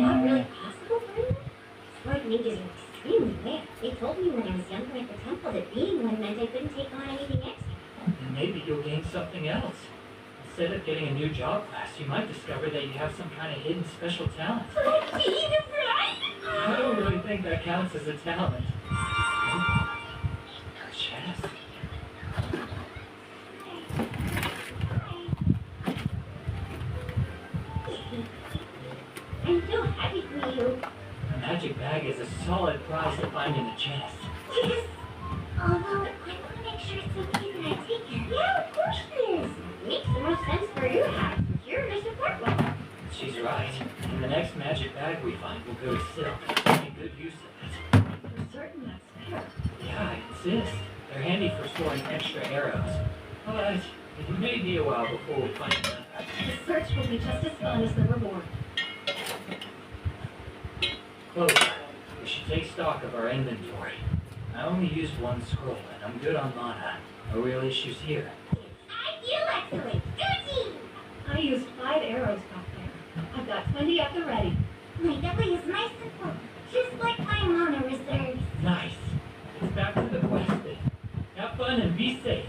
not really possible for him? Lord ninjas are extremely rare. They told me when I was younger at the temple that being one meant I couldn't take on anything extra. And maybe you'll gain something else. Instead of getting a new job class, you might discover that you have some kind of hidden special talent. I don't really think that counts as a talent. Chess. I'm so happy for you. A magic bag is a solid prize to find in a chest. Yes. Although, I want to make sure it's okay that I take it. Yeah, of course it is. Makes the most sense for your house. You're to support one. She's right. And the next magic bag we find will go to Silk. Make good use of it. You're certain that's fair? Yeah, I insist. They're handy for storing extra arrows. But it may be a while before we find them. The search will be just as fun as the reward. Clover, we should take stock of our inventory. I only used one scroll, and I'm good on mana. No real issues here. I feel excellent. Gucci! I used 5 arrows back there. I've got 20 at the ready. My W is nice and full. Just like my mana reserves. Nice. It's back to the quest then. Have fun and be safe.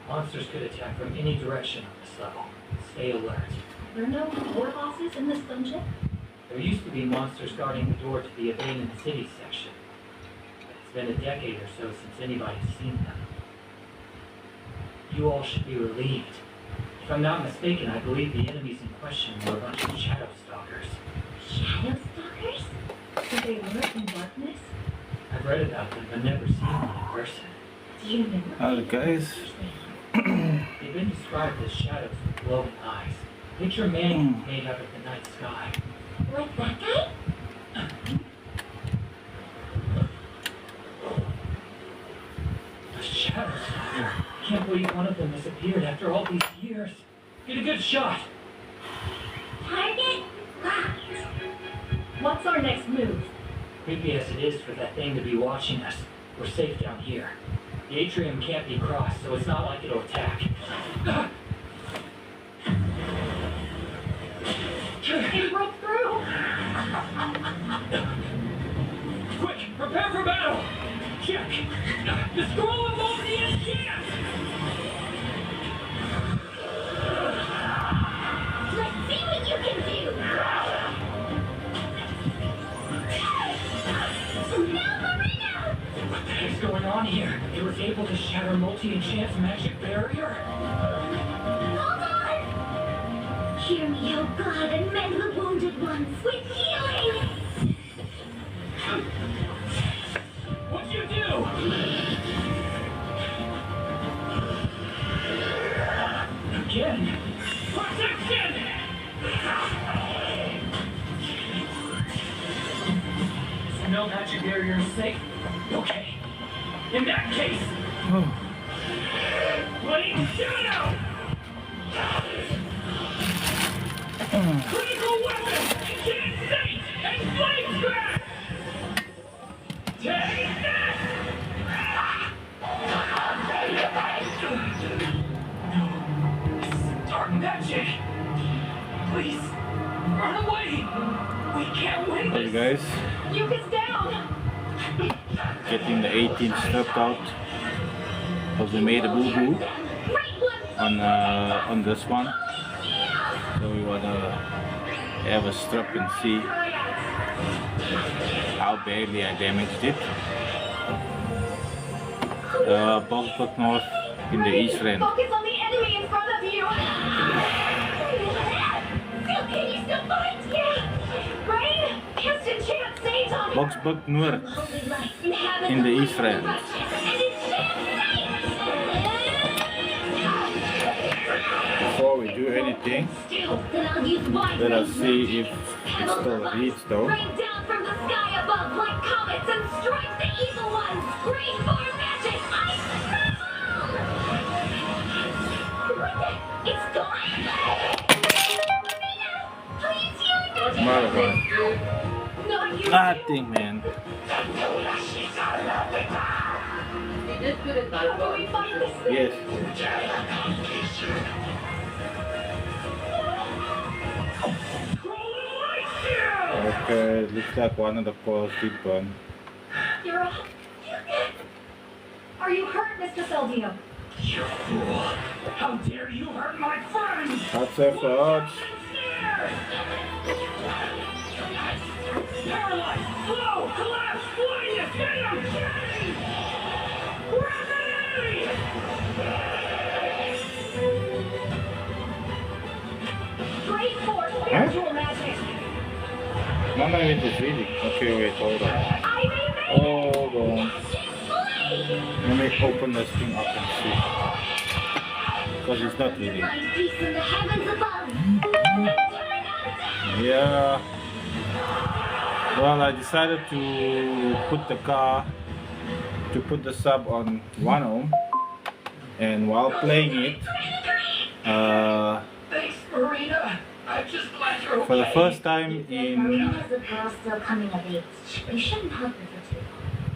Monsters could attack from any direction on this level. Stay alert. There are no war bosses in this dungeon? There used to be monsters guarding the door to the abandoned city section. But it's been a decade or so since anybody's seen them. You all should be relieved. If I'm not mistaken, I believe the enemies in question were a bunch of shadow stalkers. Shadow stalkers? Do they lurk in darkness? I've read about them, but never seen them in person. Do you remember? Hello guys. They've been described as shadows with glowing eyes. Picture mannequins made up of the night sky. Like that guy? A shadow stalker. I can't believe one of them has appeared after all these years. Get a good shot. Target locked. What's our next move? Creepy as it is for that thing to be watching us, we're safe down here. The atrium can't be crossed, so it's not like it'll attack. It broke through! Quick, prepare for battle! Check! The scroll of Multi enchant! Let's see what you can do. Now, Marina! What the heck's going on here? It was able to shatter Multi-Enchant's magic barrier? Hold on! Hear me, oh God, and mend the wounded ones with healing! What'd you do? Again? Protection! So no magic barrier is safe? Okay. In that case, Blade Shadow! Critical weapon! Enchant Saint! And Flame Crash! Take this! No, this is dark magic! Please, run away! We can't win Hey this! guys, Yuka's down! getting the 18 stripped out because we made a boo-boo on this one. So we wanna have a strip and see how badly I damaged it. The Bogsburg North in the East End. Focus on the enemy in front of you! Can you still fight? Yeah! Rain! Cast enchant Sage on him! Bogsburg North in the East End. Before we do anything, let us see if it still reads though. Rain down from the sky above like comets and strike the evil ones! Rain for magic! Ice It's gone! Please heal us! Motherfucker. Not you! Nothing, man. How do we fight this thing? Yes. Okay, looks like one of the coils did burn. You're all... Are you hurt, Mr. Saldino? You fool! How dare you hurt my friend! That's efforts. Paralyzed! Flow! Collapse! Blindness! Venom! Change! Remedy! Great force, spiritual magic. None of it is reading. Okay, wait, hold on. I made it. Hold on. Let me open this thing up and see. Because it's not reading. Find peace in the heavens above. Yeah. Well, I decided to put the sub on 1 ohm, and while playing it, Thanks, Marina. I'm just glad you're okay. for the first time in Marina's a girl still coming of age. You shouldn't help her for too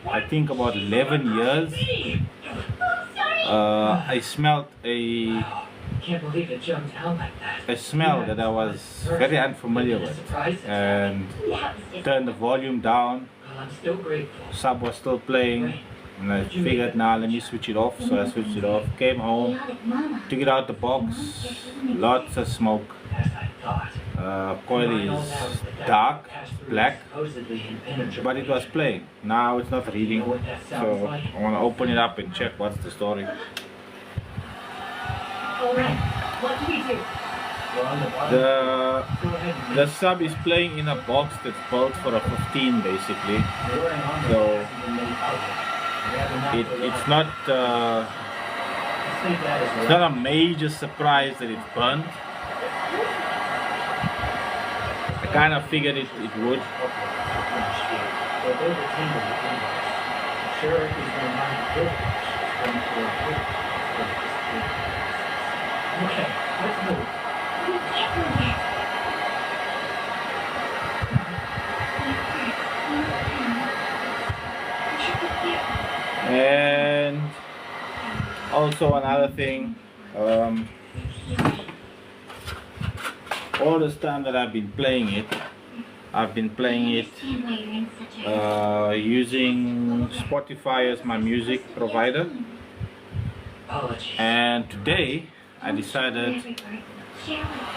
long. I think about 11 years, I smelled a Can't believe it jumped out like that. smell that I was very unfamiliar with, and turned the volume down. Well, I'm still grateful. Sub was still playing, and I figured, now let me switch it off. So I switched it off, came home, took it out the box, lots of smoke. As I thought. Coil is dark, black, but it was playing. Now it's not reading, so I want to open it up and check what's the story. Alright, what do we do? The sub is playing in a box that's built for a 15 basically, so it's not a major surprise that it burned. I kind of figured it would. Okay, let's move. We can't move yet. And also another thing, all this time that I've been playing it using Spotify as my music provider, Apologies. and today I decided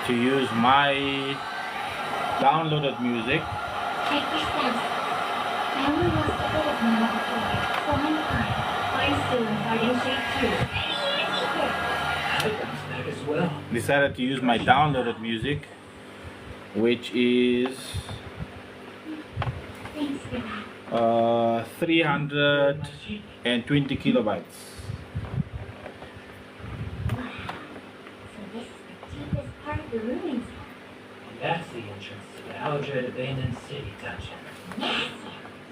to use my downloaded music. Take your steps. I only lost a bit of my before, so I'm fine. I'm still in fighting shape too. I bounced back as well. Decided to use my downloaded music, which is Thanks for that. 320 kilobytes. Wow. So this is the deepest part of the ruins. And that's the entrance to the Aldred abandoned city dungeon. Yes.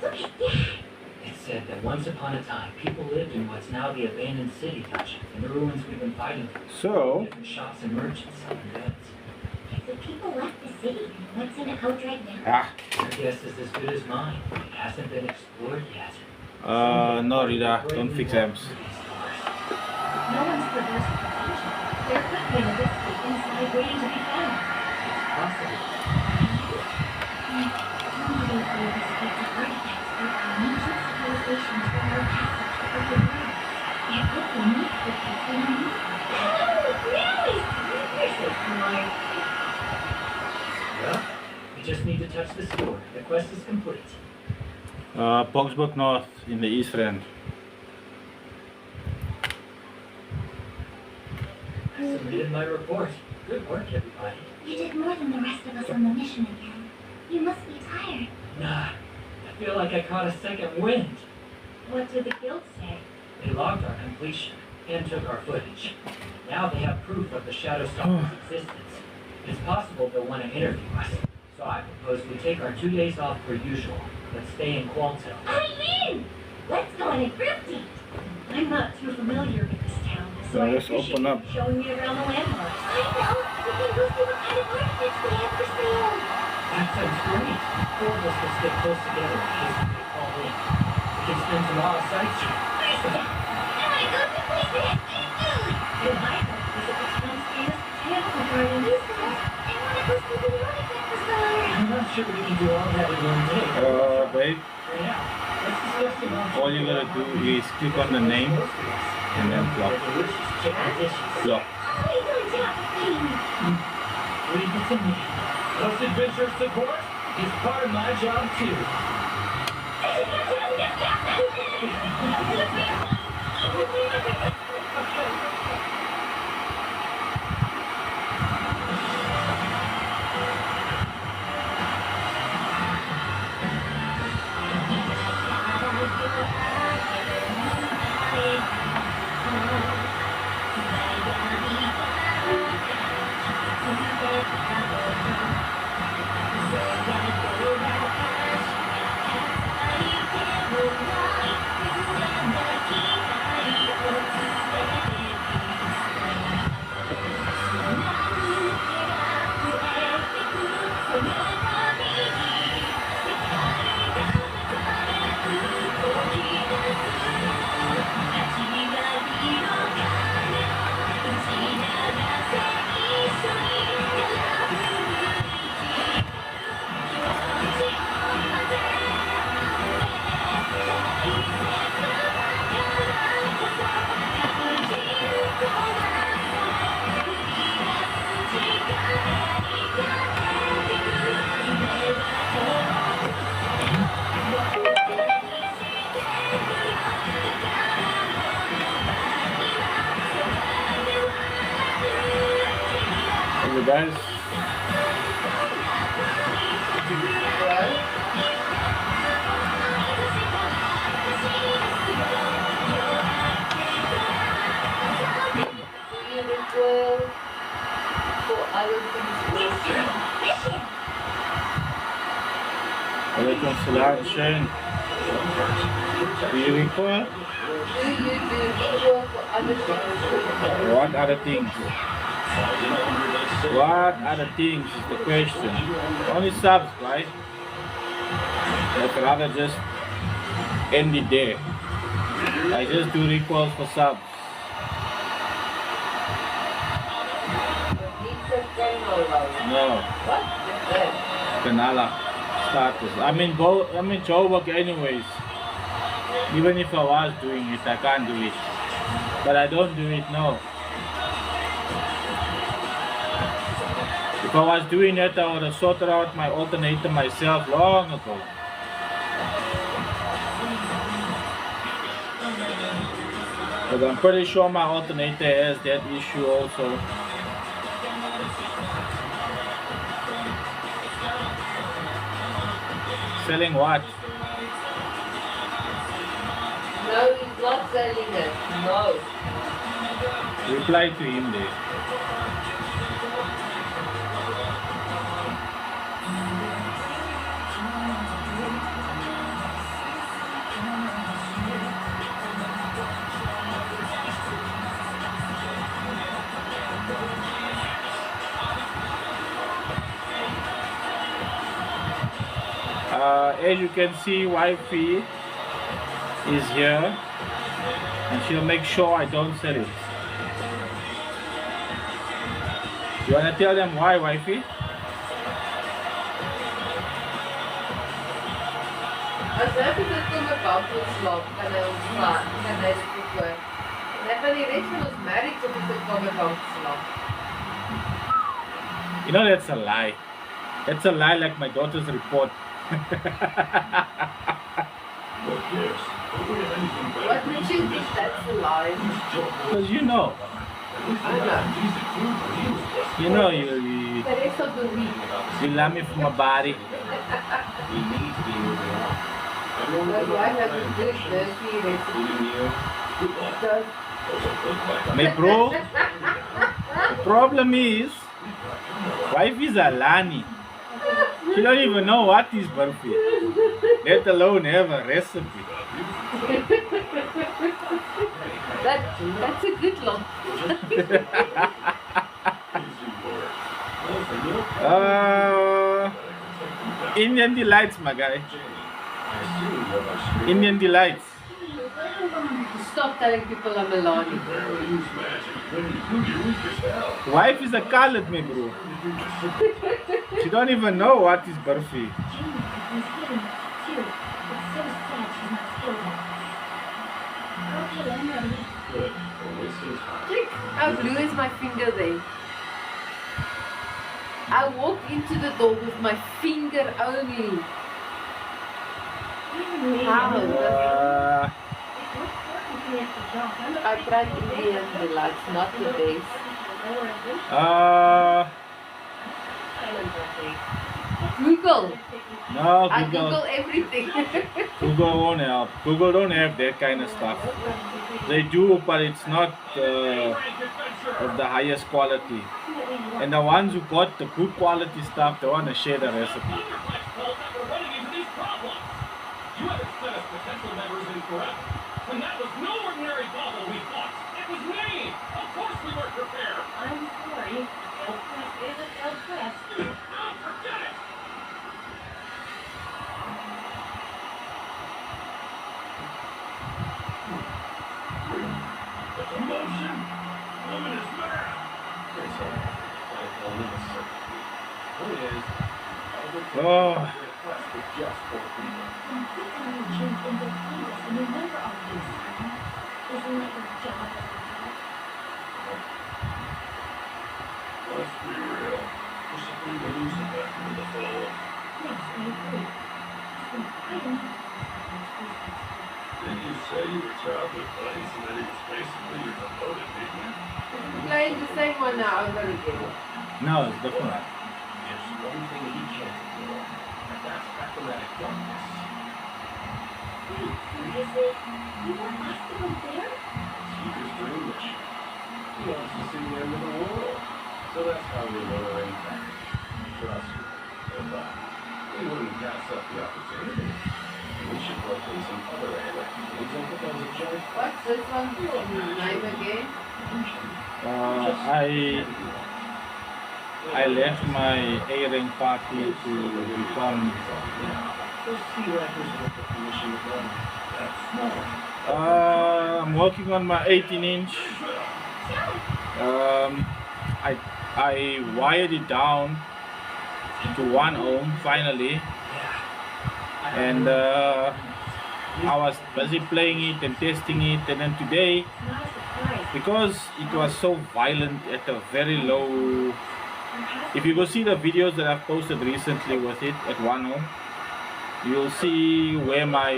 Look at that. It said that once upon a time, people lived in what's now the abandoned city dungeon, in the ruins we've been fighting through. So, Different shops and merchants selling goods. If the people left the city, what's in Aldred now? Your guess is as good as mine. It hasn't been explored yet. no Rita, don't fix amps. No one's traversed the dungeon. There could be an abyss inside waiting to be found. It's possible. Somebody will escape the artifacts of our ancient civilizations from our passage over the world. It would be neat for people in the Oh, really? You're so smart. Well, we just need to touch the store. The quest is complete. Boxburg North in the East End. I submitted my report. Good work, everybody. You did more than the rest of us on the mission again. You must be tired. Nah, I feel like I caught a second wind. What did the guild say? They logged our completion and took our footage. Now they have proof of the Shadowstalker's existence. It's possible they'll want to interview us. So I propose we take our 2 days off per usual, but stay in Qualto. I'm in! Let's go on a group date. I'm not too familiar with this town, so Now I let's appreciate open up. you showing me around the landmarks. I know! We can go see what kind of artifacts they have for sale. That sounds great. Four of us will stick close together in case we get called in. We can spend tomorrow sightseeing. First of all, I want to go to places that have good food. And I hope visit the town's famous botanical garden. These guys, I want to go see the artifact bazaar. I'm not sure we can do all that in one day. Babe, Right now, let's discuss the long-term all you gotta do is click on the name and then block. delicious chicken dishes. Block. Leave it to me. Post adventure support is part of my job too. Okay, guys. Reconciliation. Do you recall? What other things? What other things is the question? Only subs, right? I'd rather just end it there. I just do recalls for subs. No. Canala status. Joe work anyways. Even if I was doing it, I can't do it. But I don't do it now. If I was doing it, I would have sorted out my alternator myself long ago. But I'm pretty sure my alternator has that issue also. Selling what? No, he's not selling it. No. Reply to him there. As you can see, wifey is here and she'll make sure I don't sell it. You wanna tell them why, wifey? As jy dit kom 'n bank slaap, kan hy ons slaap, kan hy dit verkoop. Net van die res van ons married op die kom 'n bank slaap. You know that's a lie. That's a lie like my daughter's report. What makes you think that's a lie? Because you know. You know you The rest of the week. you love me for my body. But why have you this dirty recipe? My bro, the problem is, wife is a Lani. She don't even know what is burfi, let alone have a recipe. That's a good one. Indian delights, my guy. Indian delights. Stop telling people I'm Milani. Wife is a colored, my bro. She don't even know what is burfi. Jamie was hitting too. It's so sad she's not still there. Okay, I'm ready. Good. Don't waste any time. Check how blue is my finger there. I walked into the door with my finger only. How? I tried to be in the lights, not the base. Google. No, I Google. Google everything. Google won't help. Google don't have that kind of stuff. They do, but it's not of the highest quality. And the ones who got the good quality stuff, they want to share the recipe. You haven't set us potential members incorrect. And that was no ordinary bubble we fought. It was me! Of course we weren't prepared! I'm sorry. El Press isn't El Press. Oh, forget it! It's emotion! Woman is mad! It's all right. Point is, Oh, request for just 4 people. I'm thinking I would change independence and remember all this. Isn't that your job as a dad? Let's be real. We're simply losing back into the fold. Yes, I agree. So I don't have responsibilities. Didn't you say you were childhood buddies and that he was basically your devoted mate? Playing the same one now over again. no, it's different. There's one thing he can't ignore, and that's athletic darkness. Wait, seriously? You want us to go there? Seeker's dream mission. He wants to see the end of the world. So that's how we lure him back. Trust me. We wouldn't pass up the opportunity. We should locate some other airline needs and propose a joint. What's this one? Name again? I left my A-ring party to become. Those sea rappers with the permission to go. That's smart. I'm working on my 18-inch. I wired it down to 1 ohm finally, and I was busy playing it and testing it, and then today, Not a surprise. because it was so violent at a very low. If you go see the videos that I've posted recently with it at 1 ohm, you'll see where my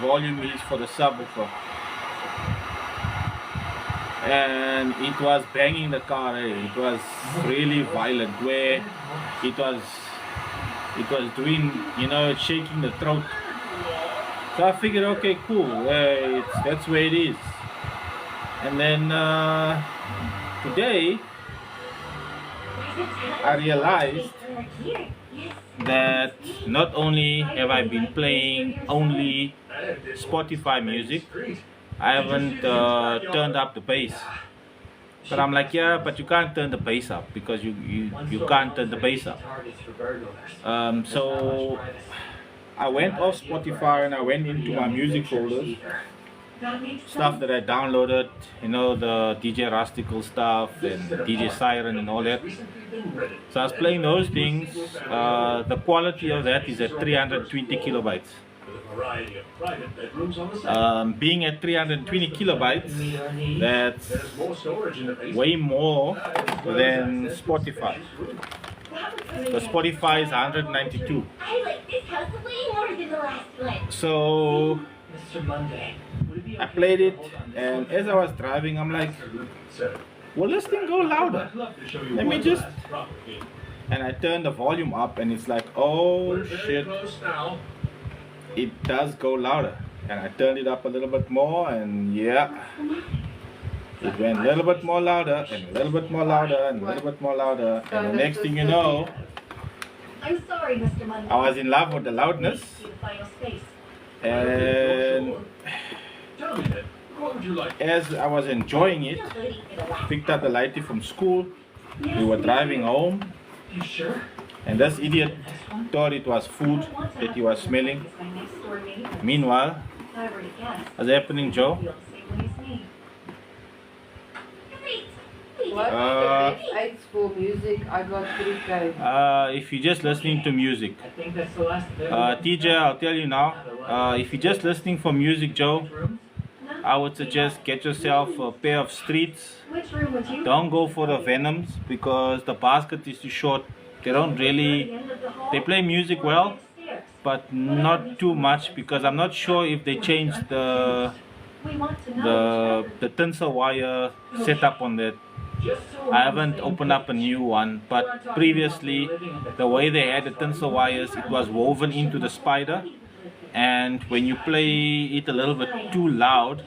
volume is for the subwoofer. And it was banging the car. It was really violent, where it was doing, shaking the throat. So I figured, okay, cool, that's where it is. And then today I realized that not only have I been playing only Spotify music, I haven't turned up the bass. But I'm like, yeah, but you can't turn the bass up because you can't turn the bass up. So I went off Spotify and I went into my music folders, stuff that I downloaded, the DJ Rustical stuff and DJ Siren and all that. So I was playing those things. The quality of that is at 320 kilobytes. Being at 320 kilobytes, that's way more than Spotify. So Spotify is 192. I like this house way more than the last one. So I played it, and as I was driving, I'm like, will this thing go louder? Let me just. And I turned the volume up, and it's like, oh shit. It does go louder, and I turned it up a little bit more, and yeah, it went a little bit more louder, and a little bit more louder, and a little bit more louder, and the next thing you know, I'm sorry, Mr. Monday. I was in love with the loudness, The final space. and as I was enjoying it, picked up the lighty from school, we were driving home, You sure? and this idiot thought it was food that he was smelling. Meanwhile, what's happening, Joe? Wait, What's the best aids for music? I got 3K. If you're just listening to music, I think that's the last of it. TJ, I'll tell you now. If you're just listening for music, Joe, I would suggest get yourself a pair of Streets. Which room would you? Don't go for the Venoms because the basket is too short. They don't really. They play music well, but not too much because I'm not sure if they changed the We want to know. the tinsel wire setup on that. I haven't opened up a new one, but previously the way they had the tinsel wires, it was woven into the spider, and when you play it a little bit too loud,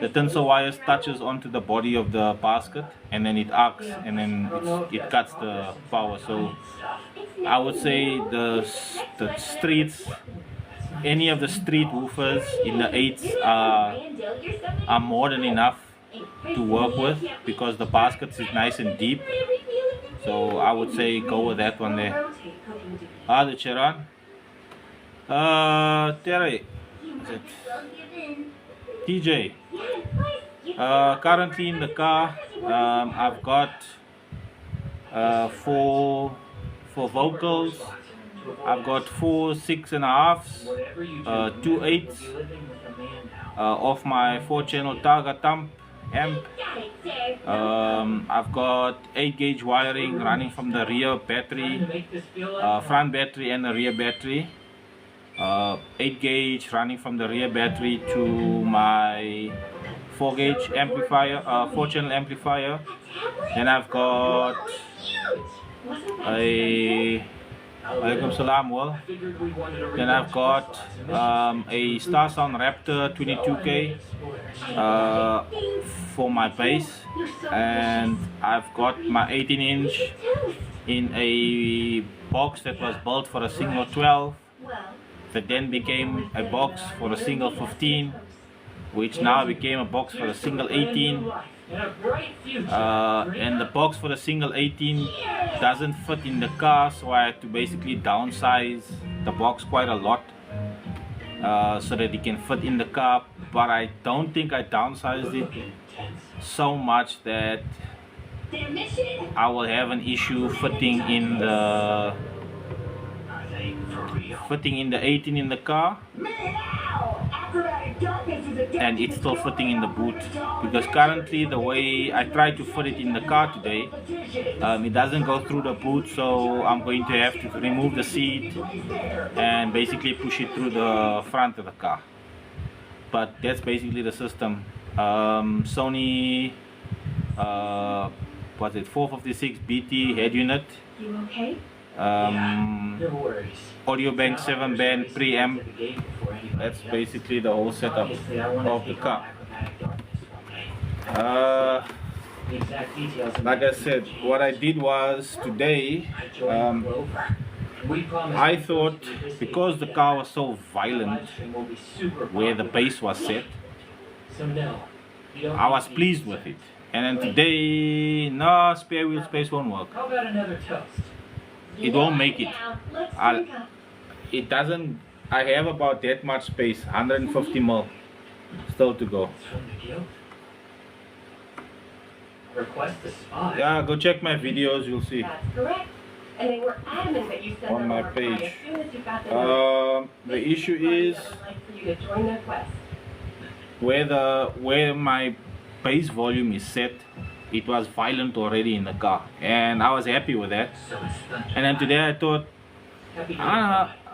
the tinsel wires touches onto the body of the basket and then it arcs and then it cuts the power. So I would say the Streets, any of the Street woofers in the 8s are more than enough to work with because the baskets is nice and deep. So I would say go with that one there. The Cheran. Terry. TJ. Currently in the car, I've got 4 vocals. I've got 4 6.5s, 2 8s off my 4-channel Targa Thumb amp. I've got 8-gauge wiring running from the rear battery, front battery and the rear battery. 8-gauge running from the rear battery to my 4-gauge amplifier, 4-channel amplifier. Then I've got a Alaikum Salam. Well, then I've got a Star Sound Raptor 22K for my bass, and I've got my 18-inch in a box that was built for a single 12, that then became a box for a single 15, which now became a box for a single 18. And the box for the single 18 doesn't fit in the car, so I had to basically downsize the box quite a lot so that it can fit in the car. But I don't think I downsized it so much that I will have an issue fitting in the 18 in the car, and it's still fitting in the boot, because currently the way I try to fit it in the car today, it doesn't go through the boot, so I'm going to have to remove the seat and basically push it through the front of the car. But that's basically the system. Sony what's it, 456 BT head unit, You okay? audio bank 7-band preamp. That's basically the whole setup of the car. Like I said, what I did was today, I thought because the car was so violent where the bass was set, I was pleased with it. And then today, no, spare wheel space won't work. How about another toast? It won't make it. Let's I'll- drink up. It doesn't. I have about that much space, 150 mil still to go. Request the spot. Yeah, go check my videos, you'll see. That's correct. And they were adamant that you send On them my a reply page. as soon as you got the notice. The issue is I would like for you to join their quest. where my bass volume is set. It was violent already in the car, and I was happy with that. And then today I thought,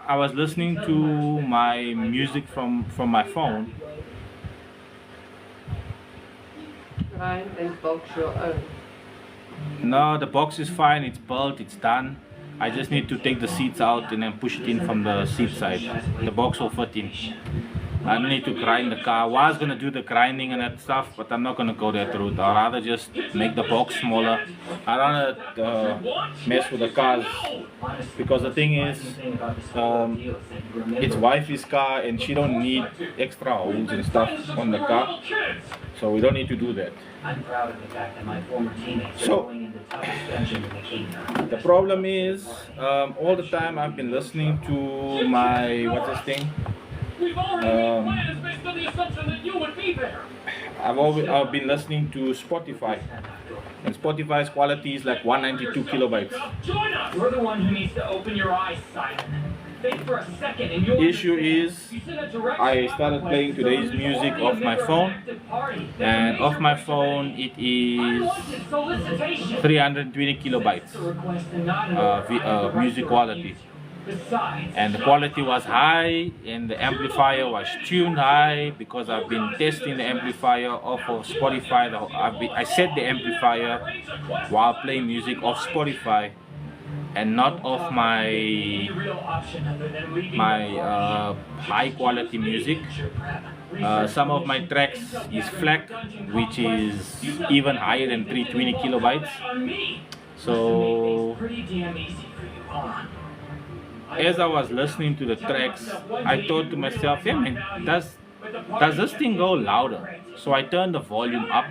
I was listening to my music from my phone. Grind and box your own. No, the box is fine, it's built, it's done. I just need to take the seats out and then push it in from the seat side. The box will fit in. I don't need to grind the car. I was gonna do the grinding and that stuff, but I'm not gonna go that route. I'd rather just make the box smaller. I don't wanna mess with the cars, because the thing is, it's wifey's car and she don't need extra holes and stuff on the car, so we don't need to do that. I'm proud of the fact that my former teammates So- are going in the toughest dungeon in the kingdom. The problem is, all the time I've been listening to my, what's this thing? We've already made plans based on the assumption that you would be there. I've been listening to Spotify, and Spotify's quality is like 192 kilobytes. Join us. You're the one who needs to open your eyes, Simon. Think for a second and you'll Issue is, I started playing today's music off my phone, and off my phone it is 320 kilobytes music quality. And the quality was high, and the amplifier was tuned high because I've been testing the amplifier off of Spotify. I set the amplifier while playing music off Spotify and not off my high quality music. Some of my tracks is FLAC, which is even higher than 320 kilobytes. So as I was listening to the tracks, I thought to myself, yeah man, does this thing go louder? So I turned the volume up,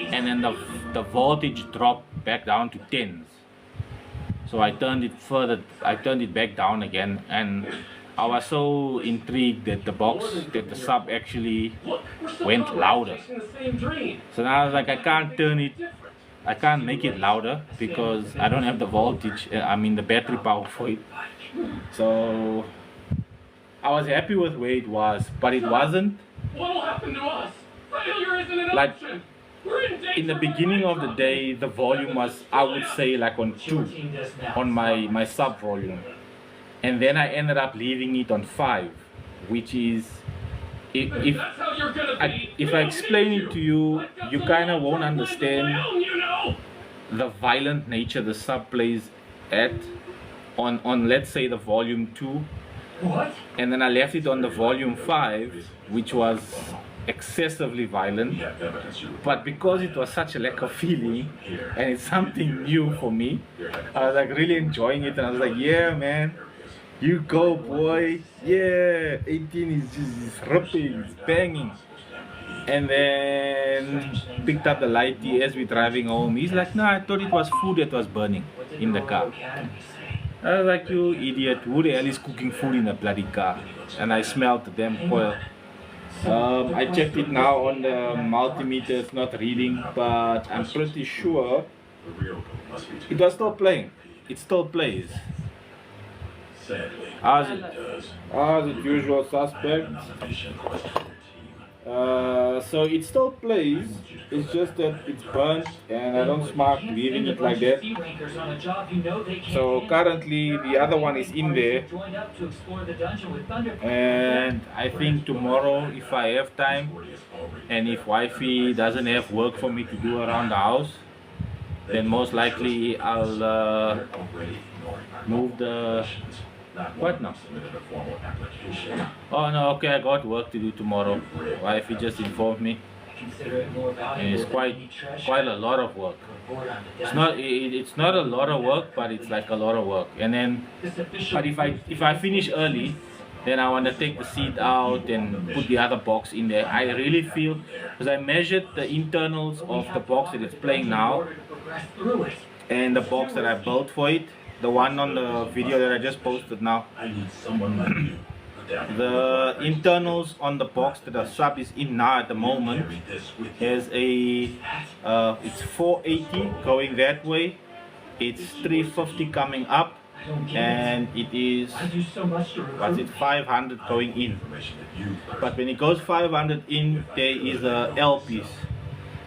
and then the voltage dropped back down to 10s. So I turned it back down again, and I was so intrigued that the sub actually went louder. So now I was like, I can't make it louder because I don't have the voltage, the battery power for it. So I was happy with where it was, but it wasn't. What'll happen to us? Failure isn't an Like, option. We're in danger. in the beginning of the day, the volume was, I would say, like on 2 on my sub volume, and then I ended up leaving it on 5, which is, if That's how you're gonna be. if I explain it to you, you kind of won't understand You know. the violent nature the sub plays at on let's say the volume 2, What? and then I left it on the volume 5, which was excessively violent. But because it was such a lack of feeling and it's something new for me, I was like really enjoying it, and I was like, yeah man, you go boy, yeah, 18 is just ripping, it's banging. And then picked up the lighty as we're driving home. He's like, no, I thought it was food that was burning in the car. I was like, you idiot, who the hell is cooking food in a bloody car? And I smelled the damn coil. I checked it now on the multimeter, it's not reading, but I'm pretty sure it was still playing. It still plays. As it usual suspect. So it still plays, it's just that it's burnt and I don't smart leaving it like that. So currently the other one is in there, and I think tomorrow, if I have time and if wifey doesn't have work for me to do around the house, then most likely I'll move the... What now? Oh no, okay, I got work to do tomorrow. Wifey just informed me. And it's quite a lot of work. It's not a lot of work, but it's like a lot of work. And then, but if I finish early, then I want to take the seat out and put the other box in there. I really feel, because I measured the internals of the box that it's playing now and the box that I built for it, the one on the video that I just posted now. The internals on the box that the sub is in now at the moment is it's 480 going that way, it's 350 coming up, and it is, what's it, 500 going in. But when it goes 500 in, there is a L piece.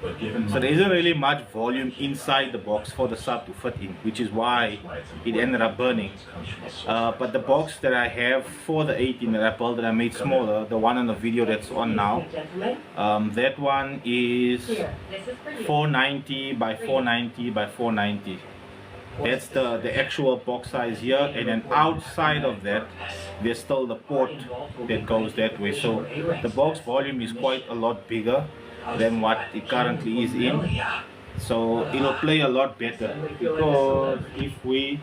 So there isn't really much volume inside the box for the sub to fit in, which is why it ended up burning. But the box that I have for the 18 that I built, that I made smaller, the one on the video that's on now, that one is 490 by 490 by 490. That's the actual box size here, and then outside of that there's still the port that goes that way. So the box volume is quite a lot bigger than what it currently is in, so it'll play a lot better, because if we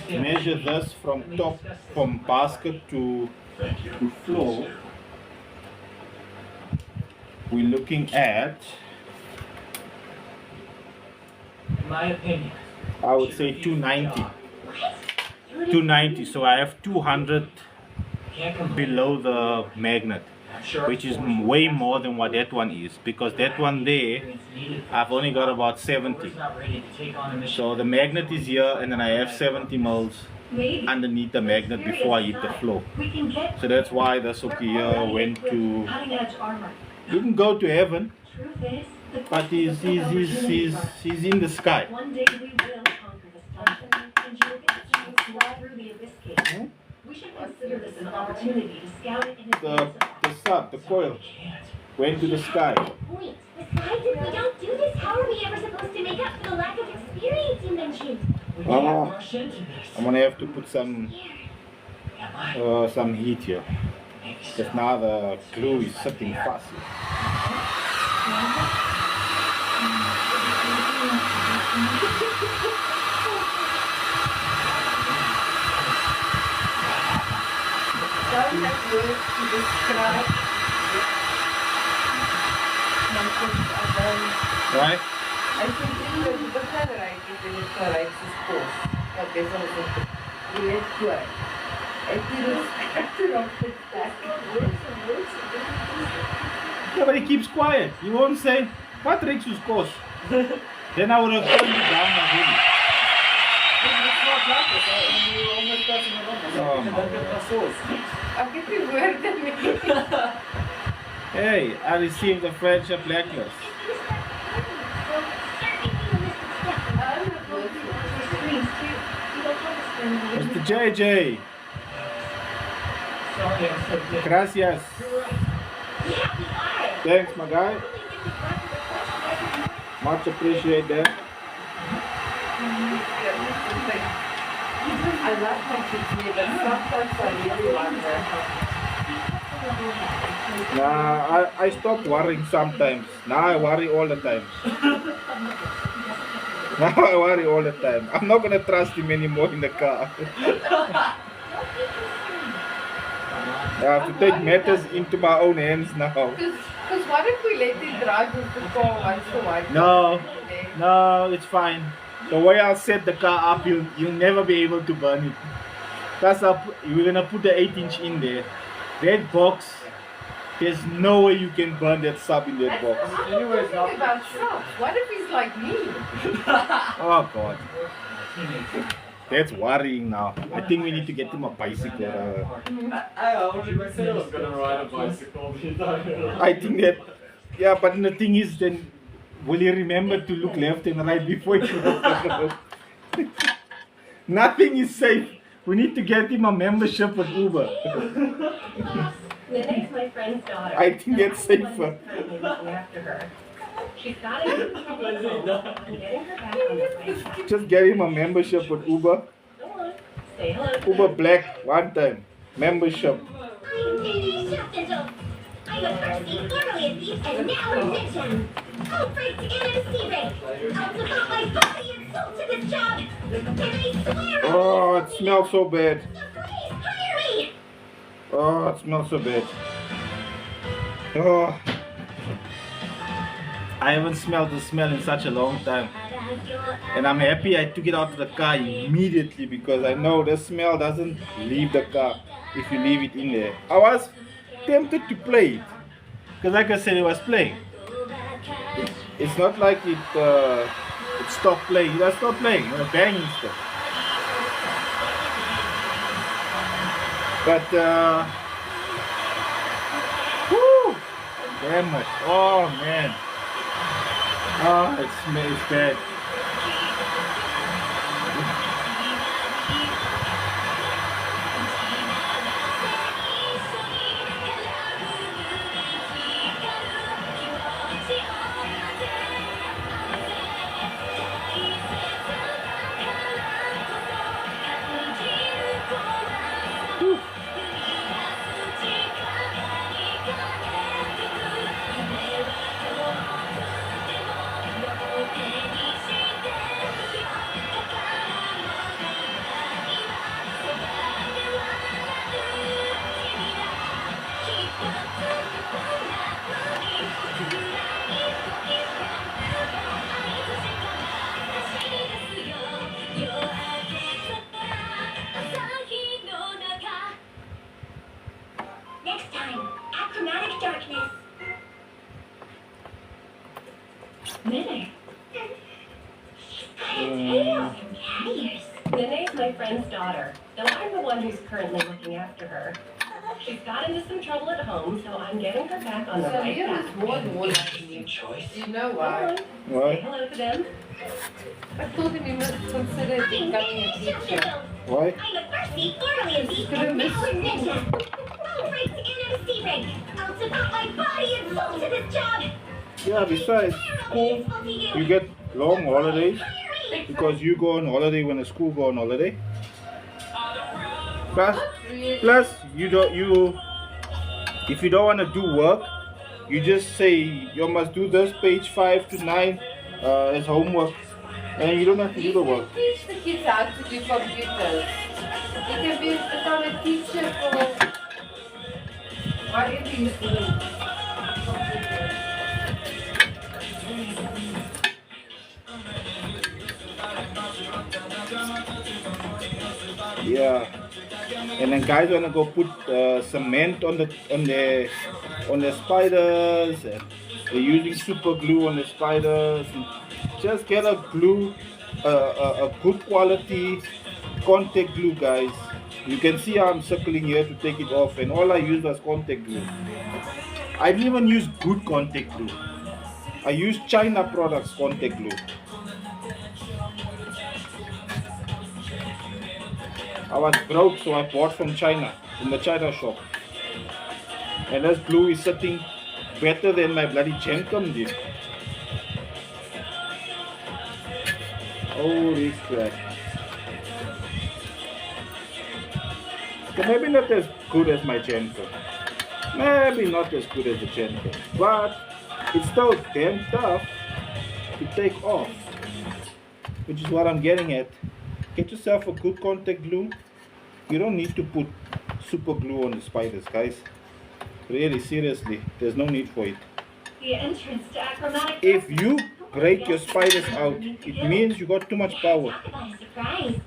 measure this from top, from basket to floor, we're looking at, In my opinion, I would say 290. So I have 200 below the magnet. which is way more than what that one is, because that one there, I've only got about 70. So the magnet is here, and then I have 70 mils underneath the magnet before I hit the floor. So that's why the Suki here went to, didn't go to heaven, but he's in the sky. One day we will conquer this planet, and you will get the chance to walk through the abyss cave. We should consider this an opportunity to scout it in advance. The coil went to the sky. Point. Besides, if we don't do this, how are we ever supposed to make up for the lack of experience you mentioned? I'm gonna have to put some heat here, because now the glue is sitting fast here. Don't have words to describe Right? I think het belangrijk is in het belangrijkste spoor. Dat is onze leeftijd. En die respect erop te Yeah, but he keeps quiet. He won't say, what Rex was course? Then I would have turned it down already. Oh, man. Hey, I received the friendship necklace. Mr. JJ. Gracias. Thanks, my guy. Much appreciate that. I love my kids, but sometimes I really wonder. Nah, I stopped worrying sometimes. Now I worry all the time. Now I worry all the time. I'm not gonna trust him anymore in the car. I have to take matters into my own hands now. Because what if we let him drive with the car once a while? No, it's fine. The way I'll set the car up, you'll never be able to burn it. Plus, we're gonna put the 8-inch in there. That box, there's no way you can burn that sub in that box. I'm not talking about subs. What if he's like me? Oh God. That's worrying now. I think we need to get him a bicycle. I said I was going to ride a bicycle. I think that, yeah, but the thing is, then will he remember to look left and right before he goes? Nothing is safe. We need to get him a membership with Uber. Linda's my friend's daughter. I think that's safer. After her. She's got to get I'm getting her back on the right track. Just get him a membership with Uber. Go on. Say hello. Uber Black, one time. Membership. I'm Danny Shelton. I'm a first seat formerly a thief and now an addiction. I'll break together to see Ray. I'll devote my body and soul to this job. And I swear Oh, it smells so bad. so please hire me. Oh, it smells so bad. Oh. I haven't smelled the smell in such a long time. And I'm happy I took it out of the car immediately, because I know the smell doesn't leave the car if you leave it in there. I was tempted to play it, because like I said, it was playing. It's not like it stopped playing. It has stopped playing, banging stuff. But whoo, damn it! Oh man! Oh, it smells bad. my friend's daughter, so I'm the one who's currently looking after her. She's got into some trouble at home, so I'm getting her back on the So right Liam path. is more than one like Interesting you. choice. Do you know Come why? on, say Why? hello to them. I told him he must consider becoming a teacher. Why? I'm a varsity, formerly a beast, Gonna and miss now a ninja. Bone breaks and MC rank. I'll devote my body and soul to this job. Yeah, besides school, you get long holidays because you go on holiday when the school go on holiday. Plus if you don't want to do work, you just say you must do this page 5 to 9 as homework, and you don't have to do the You work. can teach the kids how to do computers. You can become a teacher for whatever you do. Yeah, and then guys wanna go put cement on the spiders, and they're using super glue on the spiders. And just get a glue, a good quality contact glue, guys. You can see how I'm circling here to take it off, and all I used was contact glue. I didn't even use good contact glue. I used China products contact glue. I was broke, so I bought from China, from the China shop. And this glue is sitting better than my bloody Gencom did. Holy crap. Okay, maybe not as good as my Gencom. Maybe not as good as the Gencom. But it's still damn tough to take off. Which is what I'm getting at. Get yourself a good contact glue. You don't need to put super glue on the spiders, guys. Really, seriously, there's no need for it. The entrance to Achromatic. If you break your spiders out, it means you got too much power. Talk about a surprise.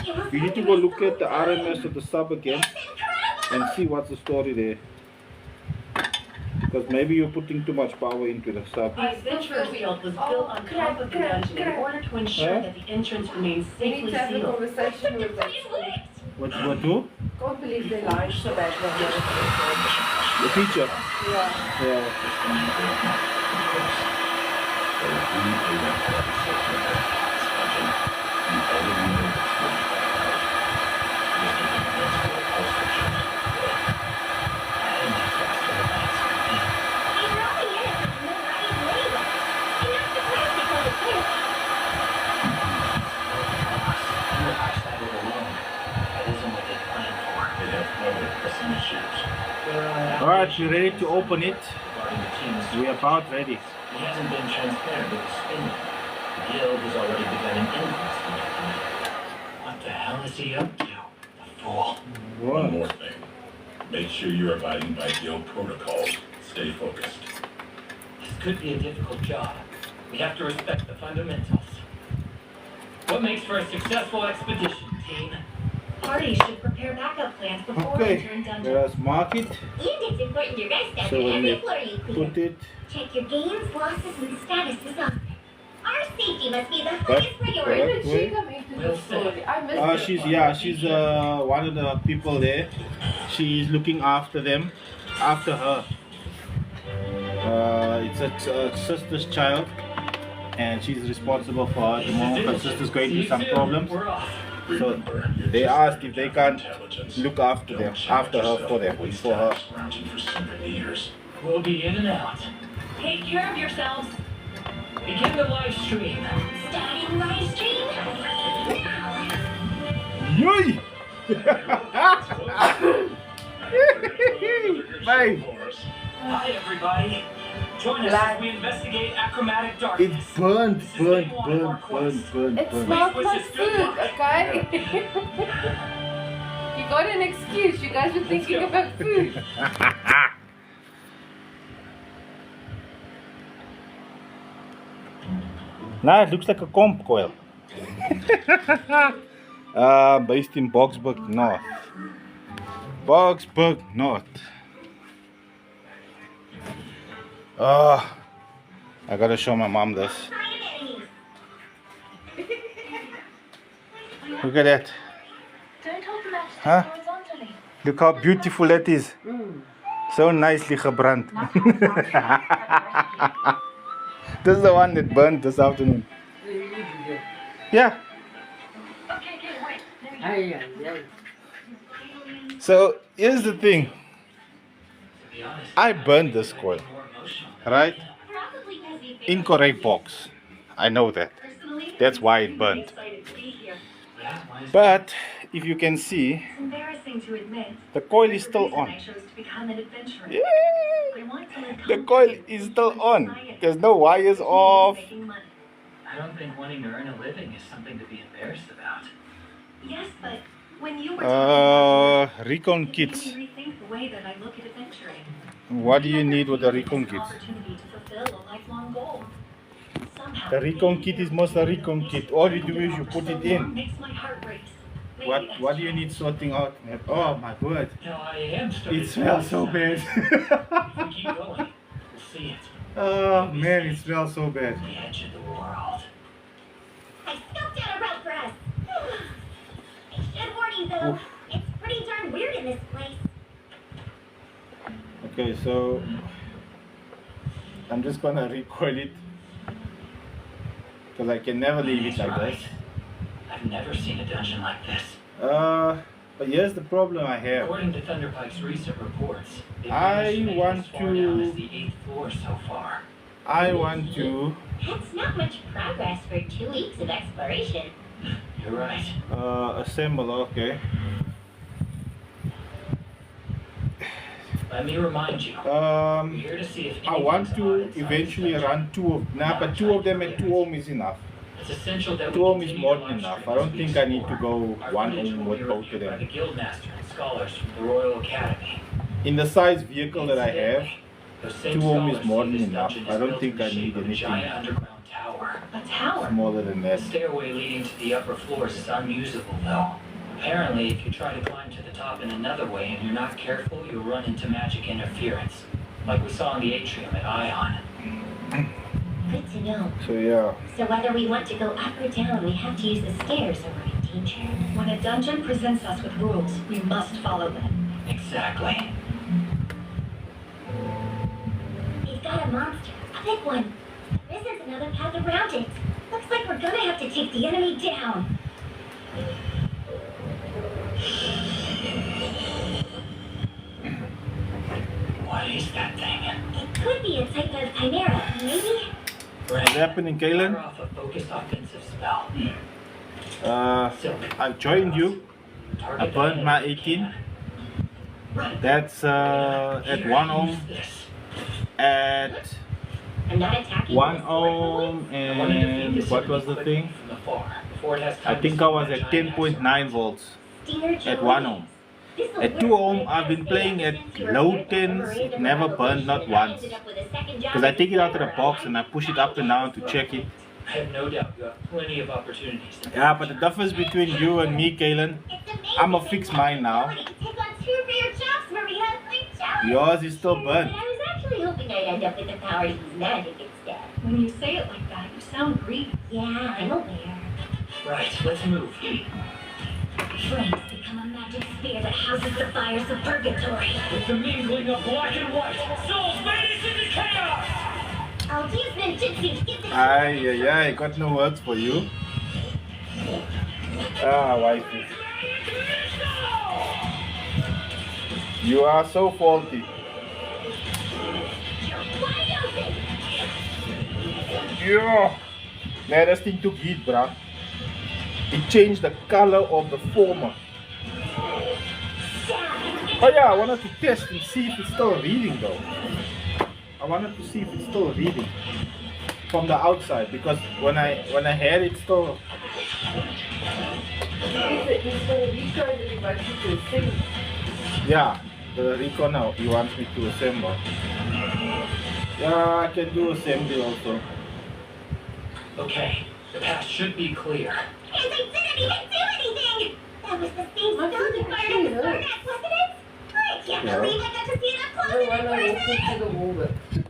You must You need to go look at the RMS of the sub again and see what's the story there. Because maybe you're putting too much power into the sub. The adventure field was built on top of the dungeon in order to ensure Huh? that the entrance remains We need safely to have a sealed. conversation with them. What do? Can't believe they lied so bad. The teacher. Yeah. Yeah. Alright, you ready to open it? We're about ready. He hasn't been transparent with the spinning. The guild has already begun an inquest into him. What the hell is he up to? The fool. One more thing. Make sure you're abiding by guild protocols. Stay focused. This could be a difficult job. We have to respect the fundamentals. What makes for a successful expedition, team? Parties should prepare backup plans before we Okay, turn dungeon. let us mark it. And it's important to rest after So when every they floor you clear. put it, Check your gains, losses, and statuses often. Our safety must be the highest Correct. Where priority. did she come into the story? I missed it. she's one of the people there. She's looking after them, after her. It's a sister's child, and she's responsible for her at the moment. Her sister's going through some problems, We're off. so they asked if they can look after them, after her, for them, for her. Scrounging for souvenirs. We'll be in and out. Take care of yourselves. Begin the live stream. Starting live stream now. Yay! Bye. Hi, everybody. Join us as we investigate achromatic darkness. It's burnt, This is burnt, day one of our burnt, quest. burnt, burnt, It's burnt. not my food, okay? You got an excuse. You guys were thinking about food. Nah, it looks like a comp coil. Based in Boksburg North. Boksburg North. I gotta show my mom this. Look at that. Don't automatically Huh? horizontally. Look how beautiful that is. So nicely gebrand. Not how far you have, but the recipe. This is the one that burned this afternoon. Yeah. Okay, wait. There you go. So here's the thing. To be honest, I burned this coil, more emotional. right? Probably because you Incorrect box. I know that. personally. That's why it I'm burned. excited to be here. Yeah, why is But if you can see, It's embarrassing to admit. the coil There's is a still reason on. I chose to become an adventurer. Yay! I want to live The coil is still on. There's no wires off. making money. I don't think wanting to earn a living is something to be embarrassed about. Yes, but when you were Recon it made kits. me rethink the way that I look at adventuring. What do you need with the Maybe recon it's an kits? opportunity to fulfill a lifelong goal. Somehow, The recon kit is most a recon kit. All you do is you put it in. makes my heart race. Maybe that's What do you right. need sorting out? Oh my word. No, I am starting It smells so bad. If we keep going, we'll see it. Oh man, it smells so bad. The edge of the world. I scoped out a route for us. I should warn you though, Oof. it's pretty darn weird in this place. Okay, so I'm just gonna recoil it because I can never leave it like this. I've never seen a dungeon like this. But here's the problem I have. According to Thunderpike's recent reports, they've I managed to make it want as far down to- as the 8th floor so far. I want to That's not much progress for 2 weeks of exploration. You're right. assemble. Okay. Let me remind you. We're here to see if I want anything's to on inside eventually this dungeon. run two of but two of them at 2 ohm is enough. It's essential that 2 we ohm is continue more to than live enough. stream I don't this think week's I need to war. go Our 1 footage ohm will with be both of reviewed by the them. Guildmaster and scholars from the Royal Academy. In the size vehicle that I have, Those same 2 ohm is scholars more say than this enough. dungeon I is don't built think in the I shape need of a giant anything underground tower. A tower. smaller than The that. stairway leading to the upper floors is unusable, though. Apparently, if you try to climb to the top in another way and you're not careful, you'll run into magic interference, like we saw in the atrium at Ion. Good to know. So yeah. So whether we want to go up or down, we have to use the stairs or we're in danger. When a dungeon presents us with rules, we must follow them. Exactly. We've got a monster, a big one. This is another path around it. Looks like we're gonna have to take the enemy down. What is that thing? It could be a type of chimera, maybe? What's happening, Fire Kalen? off a focused offensive spell. I joined you. I burned my 18. That's at 1 ohm. At I'm not attacking 1 this ohm and what was the thing? I think I was at 10.9 volts Stinger at 1 ohm. This'll At work, 2 ohm, but I've been it's playing gonna at stay since low you're 10s. here It never burned, not and I once. ended up with a second job Because I as take it out of the caterer. box and I push it up and down to check it. I have no doubt you have plenty of opportunities. Yeah, but the difference between you and me, Kalen, It's amazing I'ma that fix you have mine the now. ability to take on 2 rare jobs, Maria. Like challenge. Yours is still But burnt. I was actually hoping I'd end up with the power to use magic instead. When you say it like that, you sound greedy. Yeah, I'm aware. Right, let's move. Flames become a magic sphere that houses the fires of purgatory. With the mingling of black and white, souls vanished into chaos! I'll use ninjutsu to get this. I got no words for you. Wifey. You are so faulty. Wide open. Yeah. Man, that thing took heat, bruh. It changed the color of the former. Oh yeah, I wanted to test and see if it's still reading though. I wanted to see if it's still reading from the outside because when I had it still. Yeah, the Recon now he wants me to assemble. Yeah, I can do assembly also. Okay, the path should be clear. And they didn't even do anything! That was the same stone that fired at the Starnet, wasn't it? I can't Yeah. believe I got to see it up close and in person!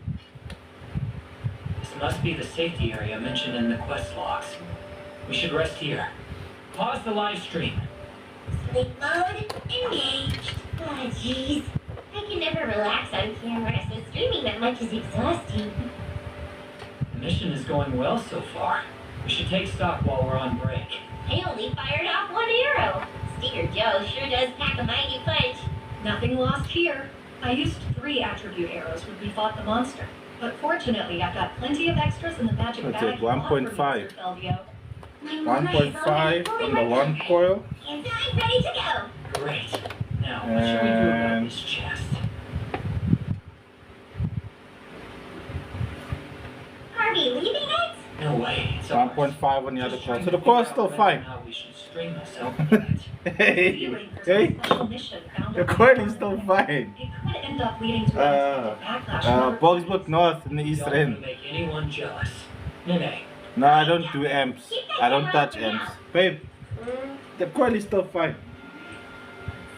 This must be the safety area mentioned in the quest logs. We should rest here. Pause the live stream. Sleep mode engaged. Oh, jeez. I can never relax on camera, so streaming that much is exhausting. The mission is going well so far. We should take stock while we're on break. I only fired off one arrow. Steer Joe sure does pack a mighty punch. Nothing lost here. I used 3 attribute arrows when we fought the monster. But fortunately, I've got plenty of extras in the magic That's bag. it, 1.5. Mr. Belvio. My mind is 1.5 already on the one fully coil. and I'm ready to go. Great. Now, what should we do about And- this chest? Are we leaving it? No way. It's ours. 1.5 on the other Just coil. trying So to the coil's figure still out whether or fine. not we should string ourselves with it. Hey, For hey, some special mission found the on coil is still fine. It could end up leading to a backlash. Boxburg North in the East Don't want End. to make anyone jealous. M.A.D. No, I don't do amps. I don't touch amps. Babe, the coil is still fine.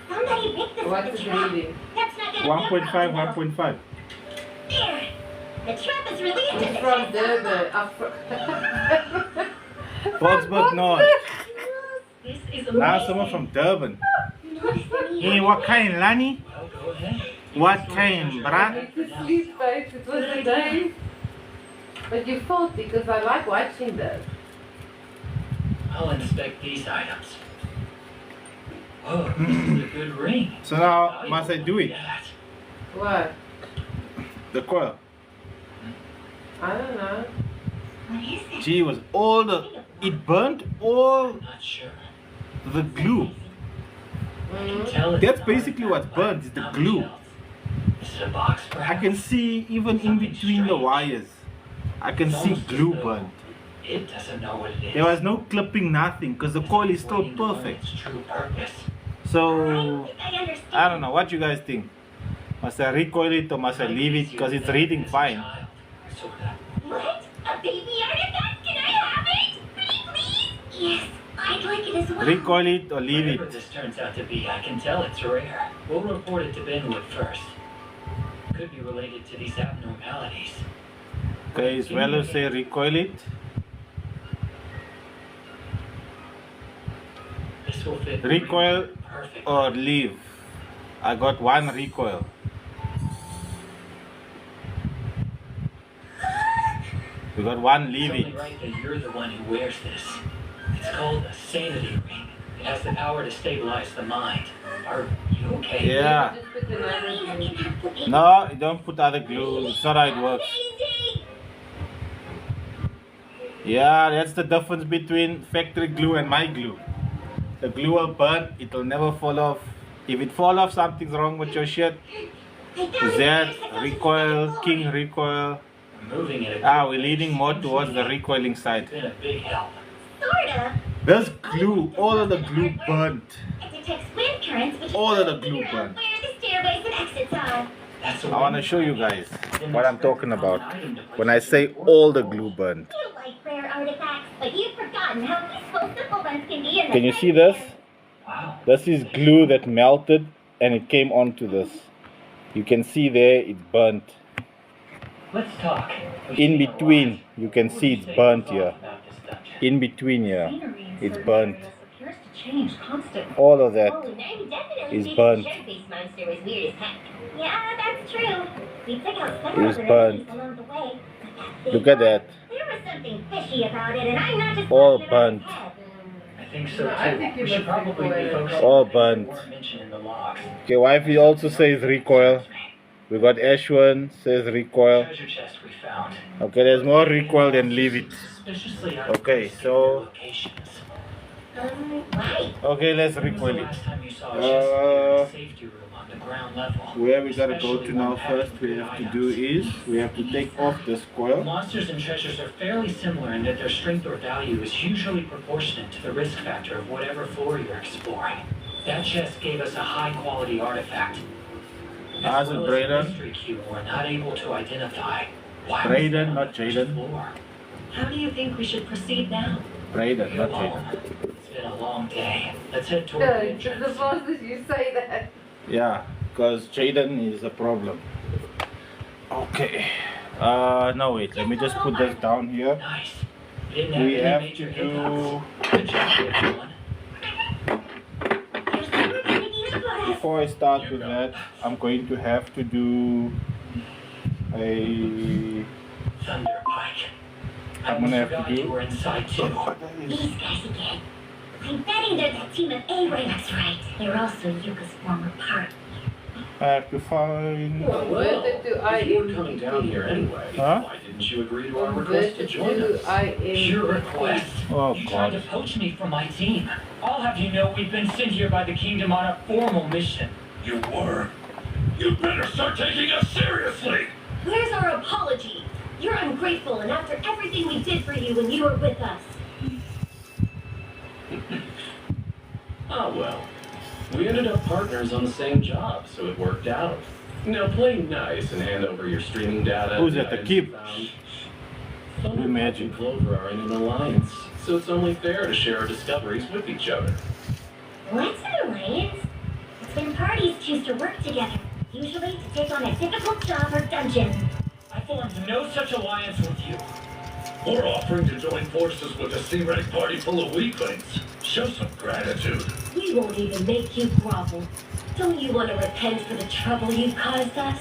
Somebody pick this What's up the the trap. reading? That's not gonna 1.5, 1.5. There. The trap is released and It's the from test Durban. Boxburg North. This is Now amazing. someone from Durban. Notice Hey, what kind, Lani? Well, go ahead. What kind, I bruh? need to sleep, babe. It was a day. But you fought because I like watching this. I'll inspect these items. Oh, this is a good ring. So now, must I do it? That. What? The coil. I don't know. What is it? Gee, was all the... It burnt all I'm not sure. the glue. Tell it's That's not basically what's like burnt, is the nothing glue. else. Is it a box, I perhaps? can see even in between the wires. I can see glue burnt. It doesn't know what it is. There was no clipping, nothing, because the coil is still Waiting to learn perfect. its true purpose. So, I understand. I don't know. What you guys think? Must I recoil it or must I leave it? Because it's reading fine. What? A baby artifact? Can I have it? Pretty please? Yes, I'd like it as well. Recoil it or leave Whatever it. this turns out to be, I can tell it's rare. We'll report it to Benwood first. Could be related to these abnormalities. Okay, as well as say recoil it. This will fit Recoil perfect. or leave. I got one recoil. We got one leave It's only it. right that you're the one who wears this. It's called a sanity ring. It has the power to stabilize the mind. Are you okay? Yeah. Just put the numbers in. No, you don't put other glue. It's not how it works. Amazing. Yeah, that's the difference between factory glue and my glue. The glue will burn, it will never fall off. If it fall off, something's wrong with your shit. Z, recoil, king recoil. Moving it. We're leaning more towards the recoiling side. It's been a big help. Sorta. This glue, all of the glue burnt. It detects wind currents, which All is of the how to glue figure out burnt. where the stairways and exits are. That's I want to show you guys what I'm talking about when I say all the glue burnt. You like rare artifacts, but you've forgotten how useful simple ones can be in the Can you see this? Wow. This is glue that melted and it came onto this. You can see there it's burnt. Let's talk. In between, you can see it's burnt here. In between here, Scenery in it's certain burnt. areas appears to change constantly. All of that Oh, and definitely is think burnt. The shark-faced monster was weird as heck. Yeah, that's true. We took out several It is of the burnt. enemies along the way. but that big Look at one, that. There was something fishy about it, and I'm not just All talking about burnt. his head. I think so No, too. I think you We should must probably be recoil. focusing All on things that burnt. weren't mentioned in the logs. Okay, wifey also says recoil. We got Ashwin says recoil. Treasure chest we found. Okay, there's more recoil than leave it. Suspiciously Okay, unrealistic so- locations. Right. Okay, let's When was the recoil it. last time you saw a chest in Uh, a safety room on the ground level? Where we gotta go to Especially now one packed first, we with have to items. do is, we have to take off this coil. Monsters and treasures are fairly similar in that their strength or value is usually proportionate to the risk factor of whatever floor you're exploring. That chest gave us a high-quality artifact. How's As it, well as Brayden? a mystery cube we're not able to identify. Why was Brayden, that on not the first Jaden. floor? How do you think we should proceed now? Brayden, not Alone. Jaden. It's been a long day. Let's head toward the No, the entrance. bosses, you say that. Yeah, because Jaden is a problem. Okay. No wait, let me just put this down here. Nice. Didn't have We any have major to hiccups. do... Good job, everyone. There's before I start with that, I'm going to have to do a. Thunder Pike. I I'm gonna almost have to forgot you do. were inside too. Oh, that is. These guys again. I'm betting they're that team of A-Rank. That's right. They're also Yuka's former partner. I have to find. Converted to If you were coming down here anyway, Huh? why didn't you agree to our request to Converted join us? to Your request? Oh You tried to God. poach me from my team. I'll have you know we've been sent here by the kingdom on a formal mission. You were. You better start taking us seriously. Where's our apology? You're ungrateful, and after everything we did for you when you were with us. Ah, well. We ended up partners on the same job, so it worked out. Now play nice and hand over your streaming data. Who's and at the items keep? you found. Do Thunder magic. and Clover are in an alliance, so it's only fair to share our discoveries with each other. What's an alliance? It's when parties choose to work together, usually to take on a difficult job or dungeon. I formed no such alliance with you. We're offering to join forces with a C-rank party full of weaklings. Show some gratitude. We won't even make you grovel. Don't you want to repent for the trouble you've caused us?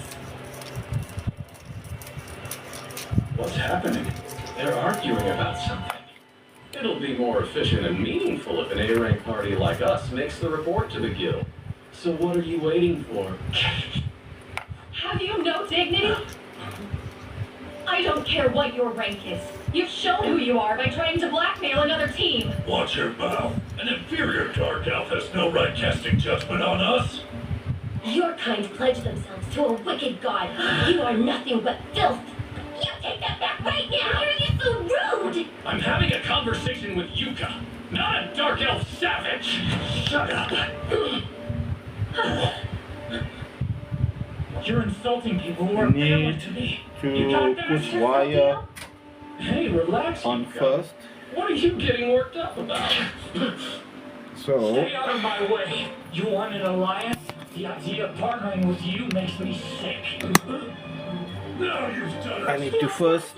What's happening? They're arguing about something. It'll be more efficient and meaningful if an A-rank party like us makes the report to the guild. So what are you waiting for? Have you no dignity? I don't care what your rank is. You've shown who you are by trying to blackmail another team. Watch your mouth. An inferior dark elf has no right casting judgment on us. Your kind pledge themselves to a wicked god. You are nothing but filth. You take that back right now. Why are you so rude? I'm having a conversation with Yuka, not a dark elf savage. Shut up. You're insulting people who I are need family to me. You to got them as put your wire Hey, relax, on Yuka. first. What are you getting worked up about? So Stay out of my way. You want an alliance? The idea of partnering with you makes me sick. Now you've done I it. need to first.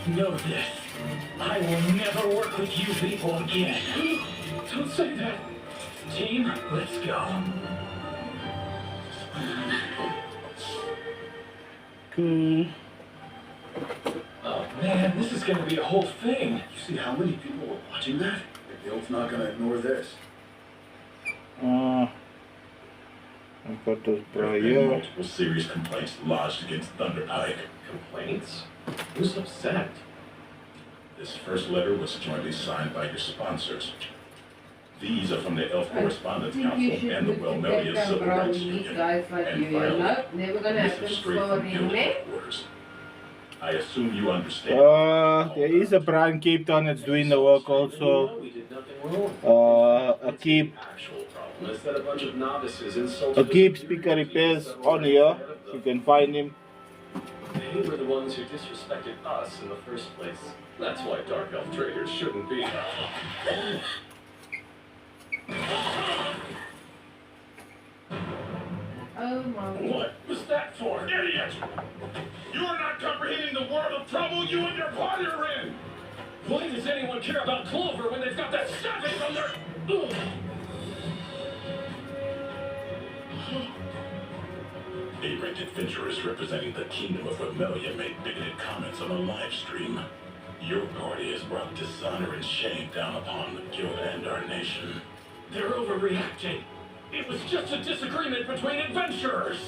Know this. I will never work with you people again. Don't say that. Team, let's go. Cool. Oh man, this is gonna be a whole thing. You see how many people were watching that? The guild's not gonna ignore this. I've got those There have been here. multiple serious complaints lodged against Thunderpike. Complaints? Who's upset? This first letter was jointly signed by your sponsors. These are from the Elf Correspondence think you Council should and the put Welmeria together Civil around Rights these Union. guys like And you, you finally, know? Never gonna this happen is straight for from him, guild man. headquarters. I assume you understand. There is a brand Cape Town that's doing the work also. We did nothing wrong. A keep Actual problem is that a bunch of novices a insulted keep us. speaker repairs on here. You can find him. They were the ones who disrespected us in the first place. That's why Dark Elf traders shouldn't be. Oh my. What was that for, idiot? You are not comprehending the world of trouble you and your party are in! Why does anyone care about Clover when they've got that savage on their... Ugh. A-ranked adventurers representing the Kingdom of Vermelia made bigoted comments on a live stream. Your party has brought dishonor and shame down upon the guild and our nation. They're overreacting. It was just a disagreement between adventurers.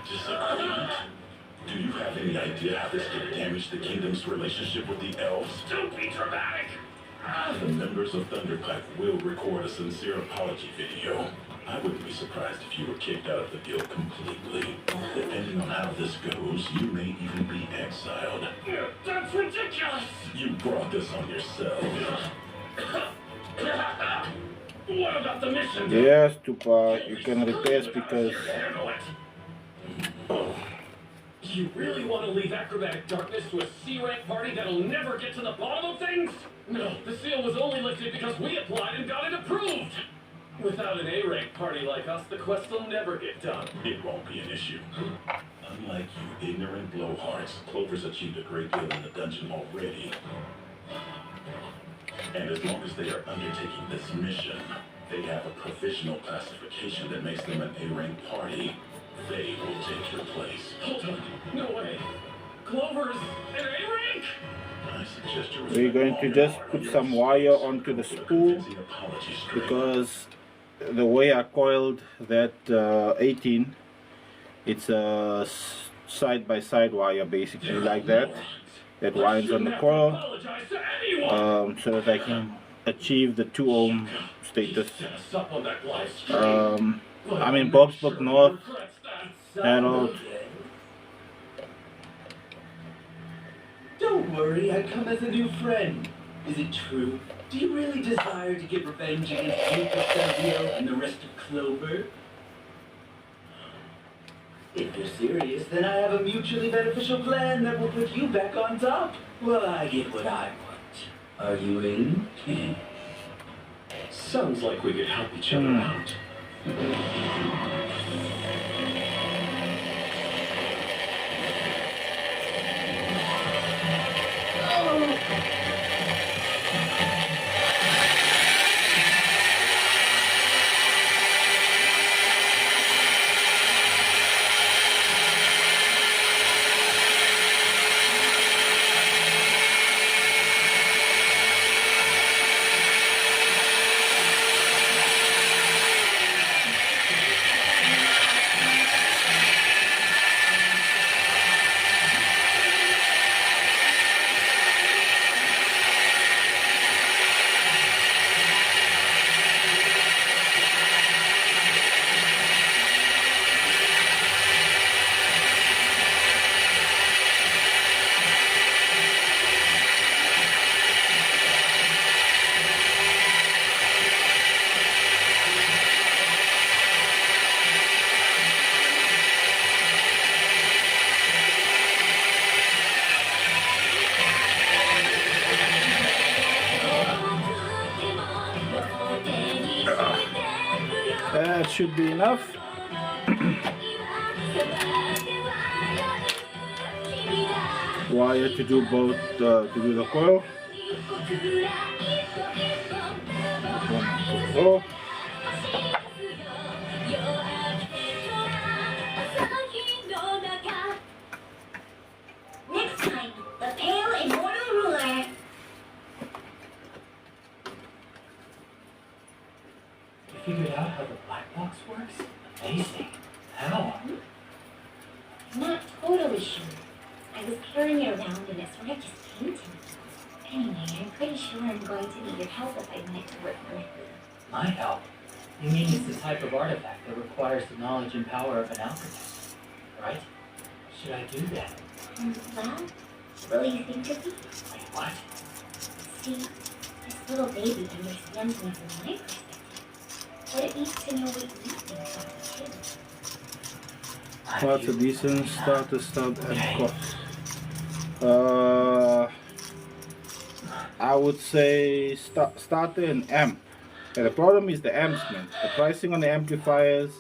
Disagreement? Do you have any idea how this could damage the Kingdom's relationship with the elves? Don't be dramatic. The members of Thunderpike will record a sincere apology video. I wouldn't be surprised if you were kicked out of the guild completely. Depending on how this goes, you may even be exiled. That's ridiculous. You brought this on yourself. What about the mission? Yes, Tupac. You can repair speakers. Handle it. You really want to leave Acrobatic Darkness to a C-rank party that'll never get to the bottom of things? No, the seal was only lifted because we applied and got it approved. Without an A-rank party like us, the quest will never get done. It won't be an issue. Unlike you ignorant blowhards, Clover's achieved a great deal in the dungeon already. And as long as they are undertaking this mission, they have a provisional classification that makes them an A-rank party. They will take your place. Hold on. No way. Clover's an A-rank? I suggest you We're going to just put some wire onto the spool because the way I coiled that 18, it's a side-by-side wire basically like that winds on the coil, so that I can achieve the 2 ohm status. I'm in Bobsburg North, and Don't worry, I come as a new friend. Is it true? Do you really desire to get revenge against you, Pistachio, and the rest of Clover? If you're serious, then I have a mutually beneficial plan that will put you back on top. Well, I get what I want. Are you in? Sounds like we could help each other out. that should be enough. Wire to do both, to do the coil. Next time, the pale immortal ruler. You figured out how the black box works? Amazing. How? Not totally sure. I was carrying it around and it sort of just came to me. Anyway, I'm pretty sure I'm going to need your help if I want it to work correctly. My help? You mean it's the type of artifact that requires the knowledge and power of an alchemist, right? Should I do that? Well, will you think of me? Wait, what? See, this little baby understands me from my perspective, but it needs to know what you think about me too. What's a decent starter start and cost? I would say starter and amp. And the problem is the amps, man. The pricing on the amplifiers,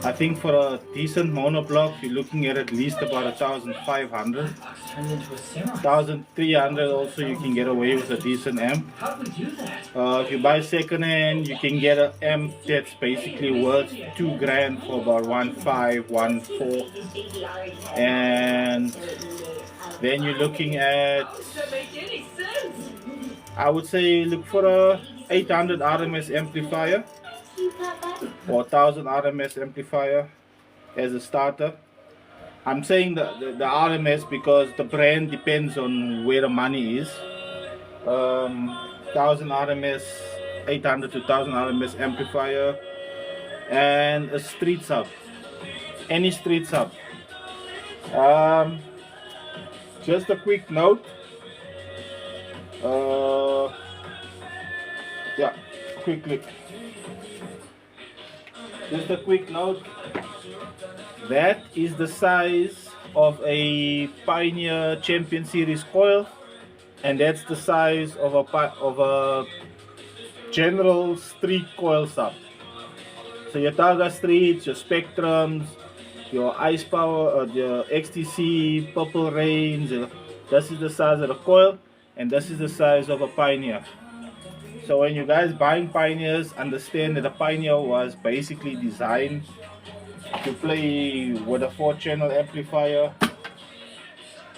I think for a decent monoblock, you're looking at least about 1,500. Box turned into a samurai. 1,300 also you can get away with a decent amp. How do we do that? If you buy second hand, you can get an amp that's basically worth $2,000 for about 1.5, 1.4. And then you're looking at, How does that make any sense? I would say look for a 800 RMS amplifier or 1,000 RMS amplifier as a starter. I'm saying the RMS because the brand depends on where the money is. 1,000 RMS, 800 to 1,000 RMS amplifier, and a street sub. Any street sub. Just a quick note. Yeah, quickly. Just a quick note. That is the size of a Pioneer Champion Series coil, and that's the size of a general street coil sub. So your Targa Streets, your Spectrums, your Ice Power, your XTC, Purple Rains. This is the size of the coil, and this is the size of a Pioneer. So when you guys buying Pioneers, understand that the Pioneer was basically designed to play with a 4-channel amplifier.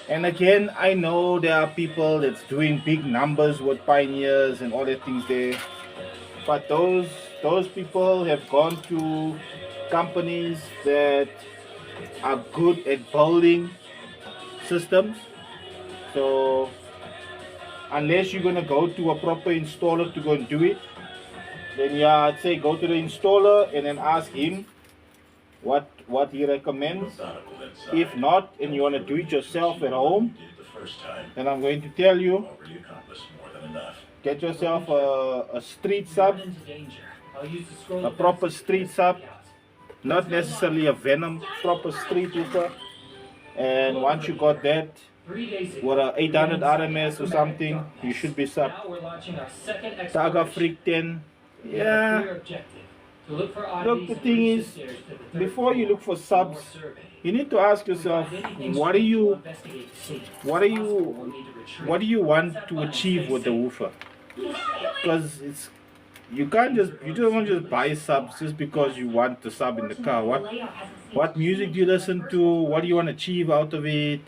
And again, I know there are people that's doing big numbers with Pioneers and all the things there, but those people have gone to companies that are good at building systems. So unless you're gonna go to a proper installer to go and do it, then yeah, I'd say go to the installer and then ask him what he recommends. If not, and you want to do it yourself at home, then I'm going to tell you, get yourself a street sub, a proper street sub, not necessarily a Venom, proper street woofer. And once you got that, with a 800 RMS or something, you should be sub. Saga Freak 10, yeah. Look, the thing is, before you look for subs, you need to ask yourself, what do you want to achieve with the woofer? Because you don't want to just buy subs just because you want the sub in the car. What music do you listen to? What do you want to achieve out of it?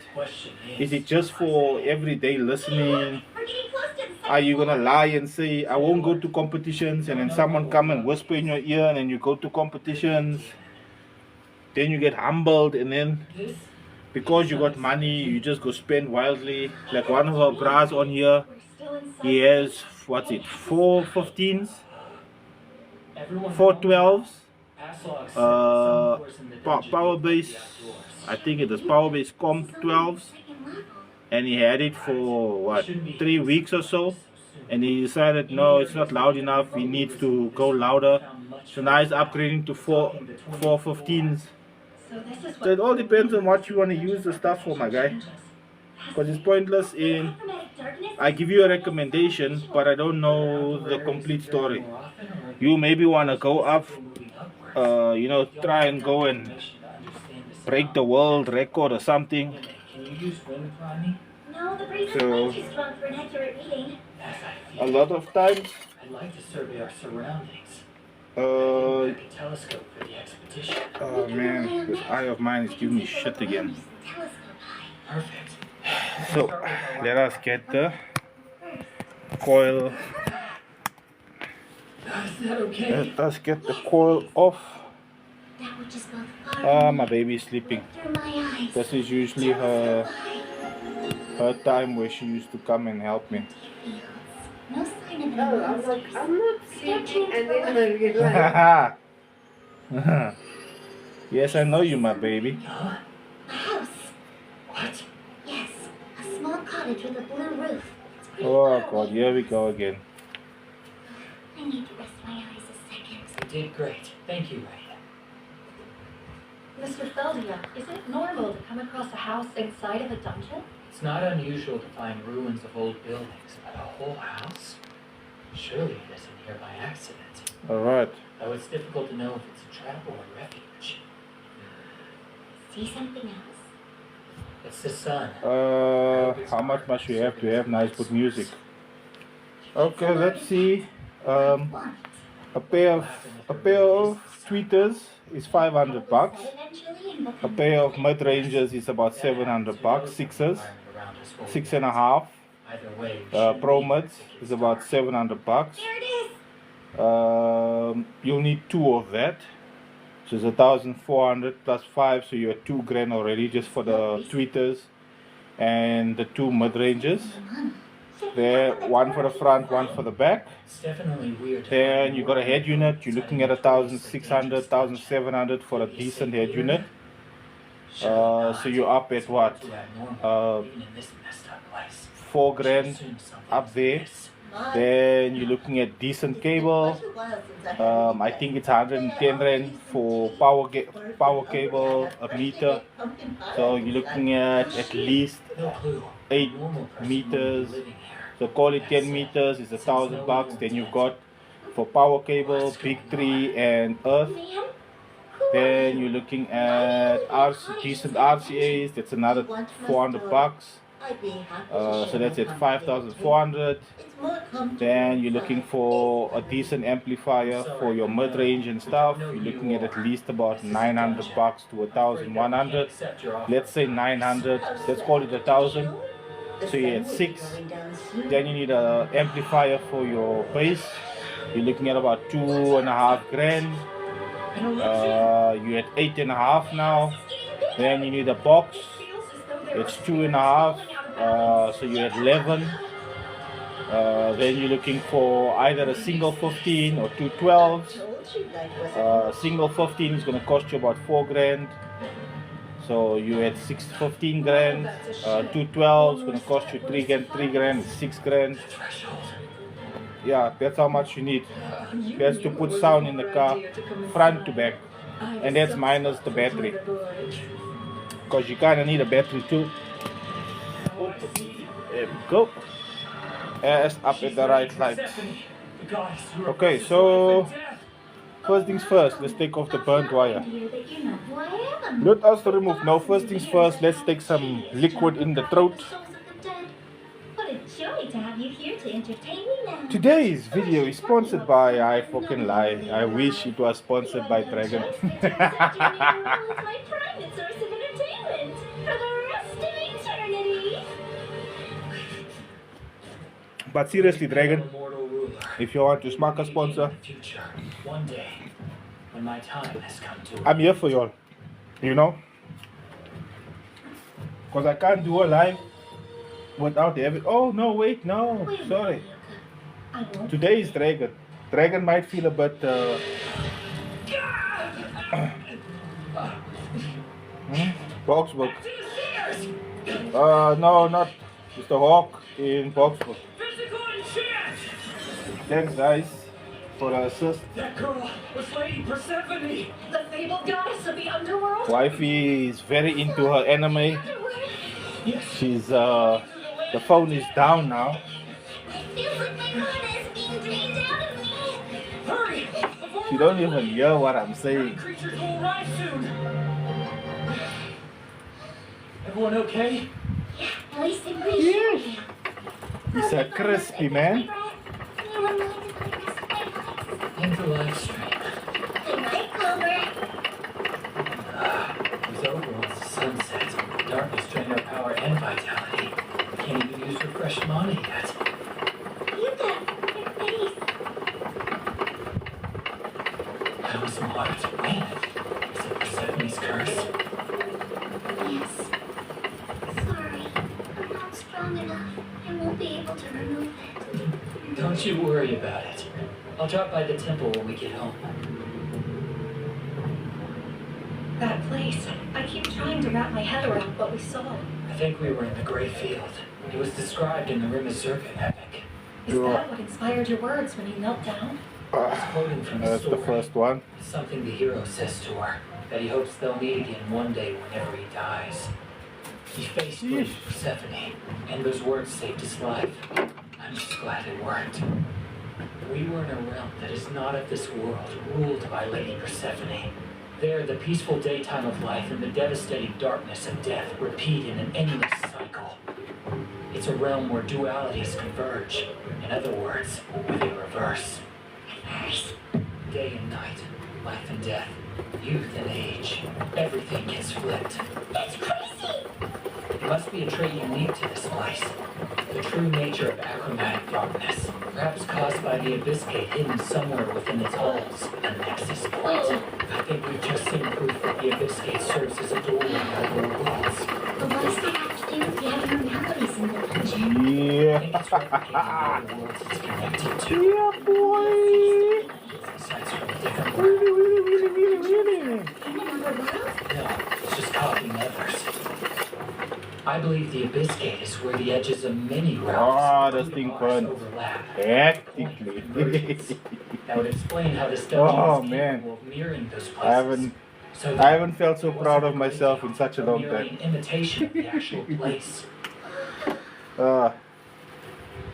Is it just for everyday listening? Are you gonna lie and say I won't go to competitions, and then someone come and whisper in your ear, and then you go to competitions, then you get humbled, and then because you got money you just go spend wildly? Like one of our bras on here, he has, what's it, 4 15s, 4 12s, power base, I think it is power base comp 12s, and he had it for what, 3 weeks or so, and he decided no, it's not loud enough, he needs to go louder. So now he's upgrading to 4 15s. So it all depends on what you want to use the stuff for, my guy, because it's pointless in I give you a recommendation but I don't know the complete story. You maybe want to go up, you know, try and go and break the world record or something. No, the breeze is So, way too strong for an accurate reading. a lot of times, I'd like to survey our surroundings. oh A telescope for the expedition. man, this eye of mine is giving me shit again. Perfect. So let us get the coil. Is that okay? Let us get the coil off. That would just go far My baby is sleeping. through my eyes. This is usually her time where she used to come and help me. No sign of No, any monsters. I'm not sleeping and then I realize. Yes, I know you, my baby. Huh? A house. What? Yes, a small cottage with a blue roof. It's pretty Oh far God, away. here we go again. I need to rest my eyes a second. You did great. Thank you, Ray. Mr. Feldia, is it normal to come across a house inside of a dungeon? It's not unusual to find ruins of old buildings, but a whole house? Surely it isn't here by accident. Alright. Though it's difficult to know if it's a trap or a refuge. See something else? It's the sun. How much must you have to have nice good music? Okay, let's see. Want. A pair of tweeters is 500 bucks. Eventually, and A become pair of mid-rangers is about 700 bucks. Sixers, 6.5. Either way, Pro mids is about 700 bucks. there it is. You'll need 2 of that. So it's 1,400 plus 5, so you're at $2,000 already just for the tweeters and the 2 mid-rangers. There, one for the front, one for the back. it's definitely weird. Then you got a head unit. You're looking at 1,600, 1,700 for a decent head unit. So you're up at what? Even in this messed up place. $4,000 up there. Then you're looking at decent cable. I think it's 110 rand for power cable, a meter. So you're looking at least No clue. 8 Normal person meters. wouldn't be living here. So call it 10 meters is $1,000. Then you've got for power cable, big tree and earth. Man, Then you're looking at decent RCAs. That's another $400. I'd be happy to So share that's my at comfort with you. 5,400. It's more comfortable Then you're than looking flying. for a decent amplifier for your mid-range and stuff. You're looking at least about 900 bucks to 1,100. Let's say 900. Let's call it 1,000. So you're at 6. Then you need an amplifier for your bass. You're looking at about 2.5 grand. You're at 8.5 now. Then you need a box. It's 2.5. So you're at 11. Then you're looking for either a single 15 or two 12s. Single 15 is going to cost you about 4 grand. So you're at 15 grand. Two 12s is going to cost you 3 grand, 6 grand. Yeah, that's how much you need. That's to put sound in the car, front to back. And that's minus the battery. Because you kind of need a battery too. There we go. As up at the right light. Okay, so first things first, let's take off the burnt wire. Let us remove. No, first things first, let's take some liquid in the throat. Today's video is sponsored by, I fucking lie, I wish it was sponsored by Dragon. But seriously, Dragon, if you want to smack a sponsor, I'm here for y'all, you know, because I can't do a live without having, oh no, wait, no, sorry, today is Dragon. Dragon might feel a bit, Boxburg. No, not Mr. Hawk in Boxburg. Thanks, guys, for the assist. That girl was Lady Persephone. The fabled goddess of the underworld? Wifey is very into her anime. She's, the phone is down now. It feels like my mana is being drained out of me. Hurry! She don't even hear what I'm saying. Creatures will arrive soon. Everyone okay? Nice and green. He's a crispy man. Into the live stream. Good night, Clover. It's over once the sun sets. Darkness drained our power and vitality. We can't even use refreshed mana yet. You got your face. I was marked to win it. Is it Persephone's curse? Yes. Sorry. I'm not strong enough. I won't be able to remove it. Don't you worry about it. I'll drop by the temple when we get home. That place. I keep trying to wrap my head around what we saw. I think we were in the Great Field. It was described in the Rim of Serpent epic. Is that what inspired your words when you knelt down? It's quoting from the That's the story. first one. Something the hero says to her, that he hopes they'll meet again one day whenever he dies. He faced Lady Persephone, and those words saved his life. I'm just glad it worked. We were in a realm that is not of this world, ruled by Lady Persephone. There, the peaceful daytime of life and the devastating darkness of death repeat in an endless cycle. It's a realm where dualities converge. In other words, where they reverse. Day and night, life and death, youth and age, everything gets flipped. That's crazy. It must be a trait unique to this place. The true nature of achromatic darkness, perhaps caused by the Abyss Gate hidden somewhere within its halls, a nexus point. I think we've just seen proof that the Abyss Gate serves as a doorway to other worlds. But what does that have to do with the abnormalities in the dungeon? I Yeah. think it's replicating the worlds it's connected to. Yeah, boy. Besides from a different world. Really. In another world? No, it's just copying others. I believe the Abyss Gate is where the edges of many Ah, realms this thing bars burnt. overlap. Hectically. That would explain how this dungeon Oh, is man. capable of mirroring those places. I haven't felt so proud of myself in such a long mirroring time. imitation of the actual place.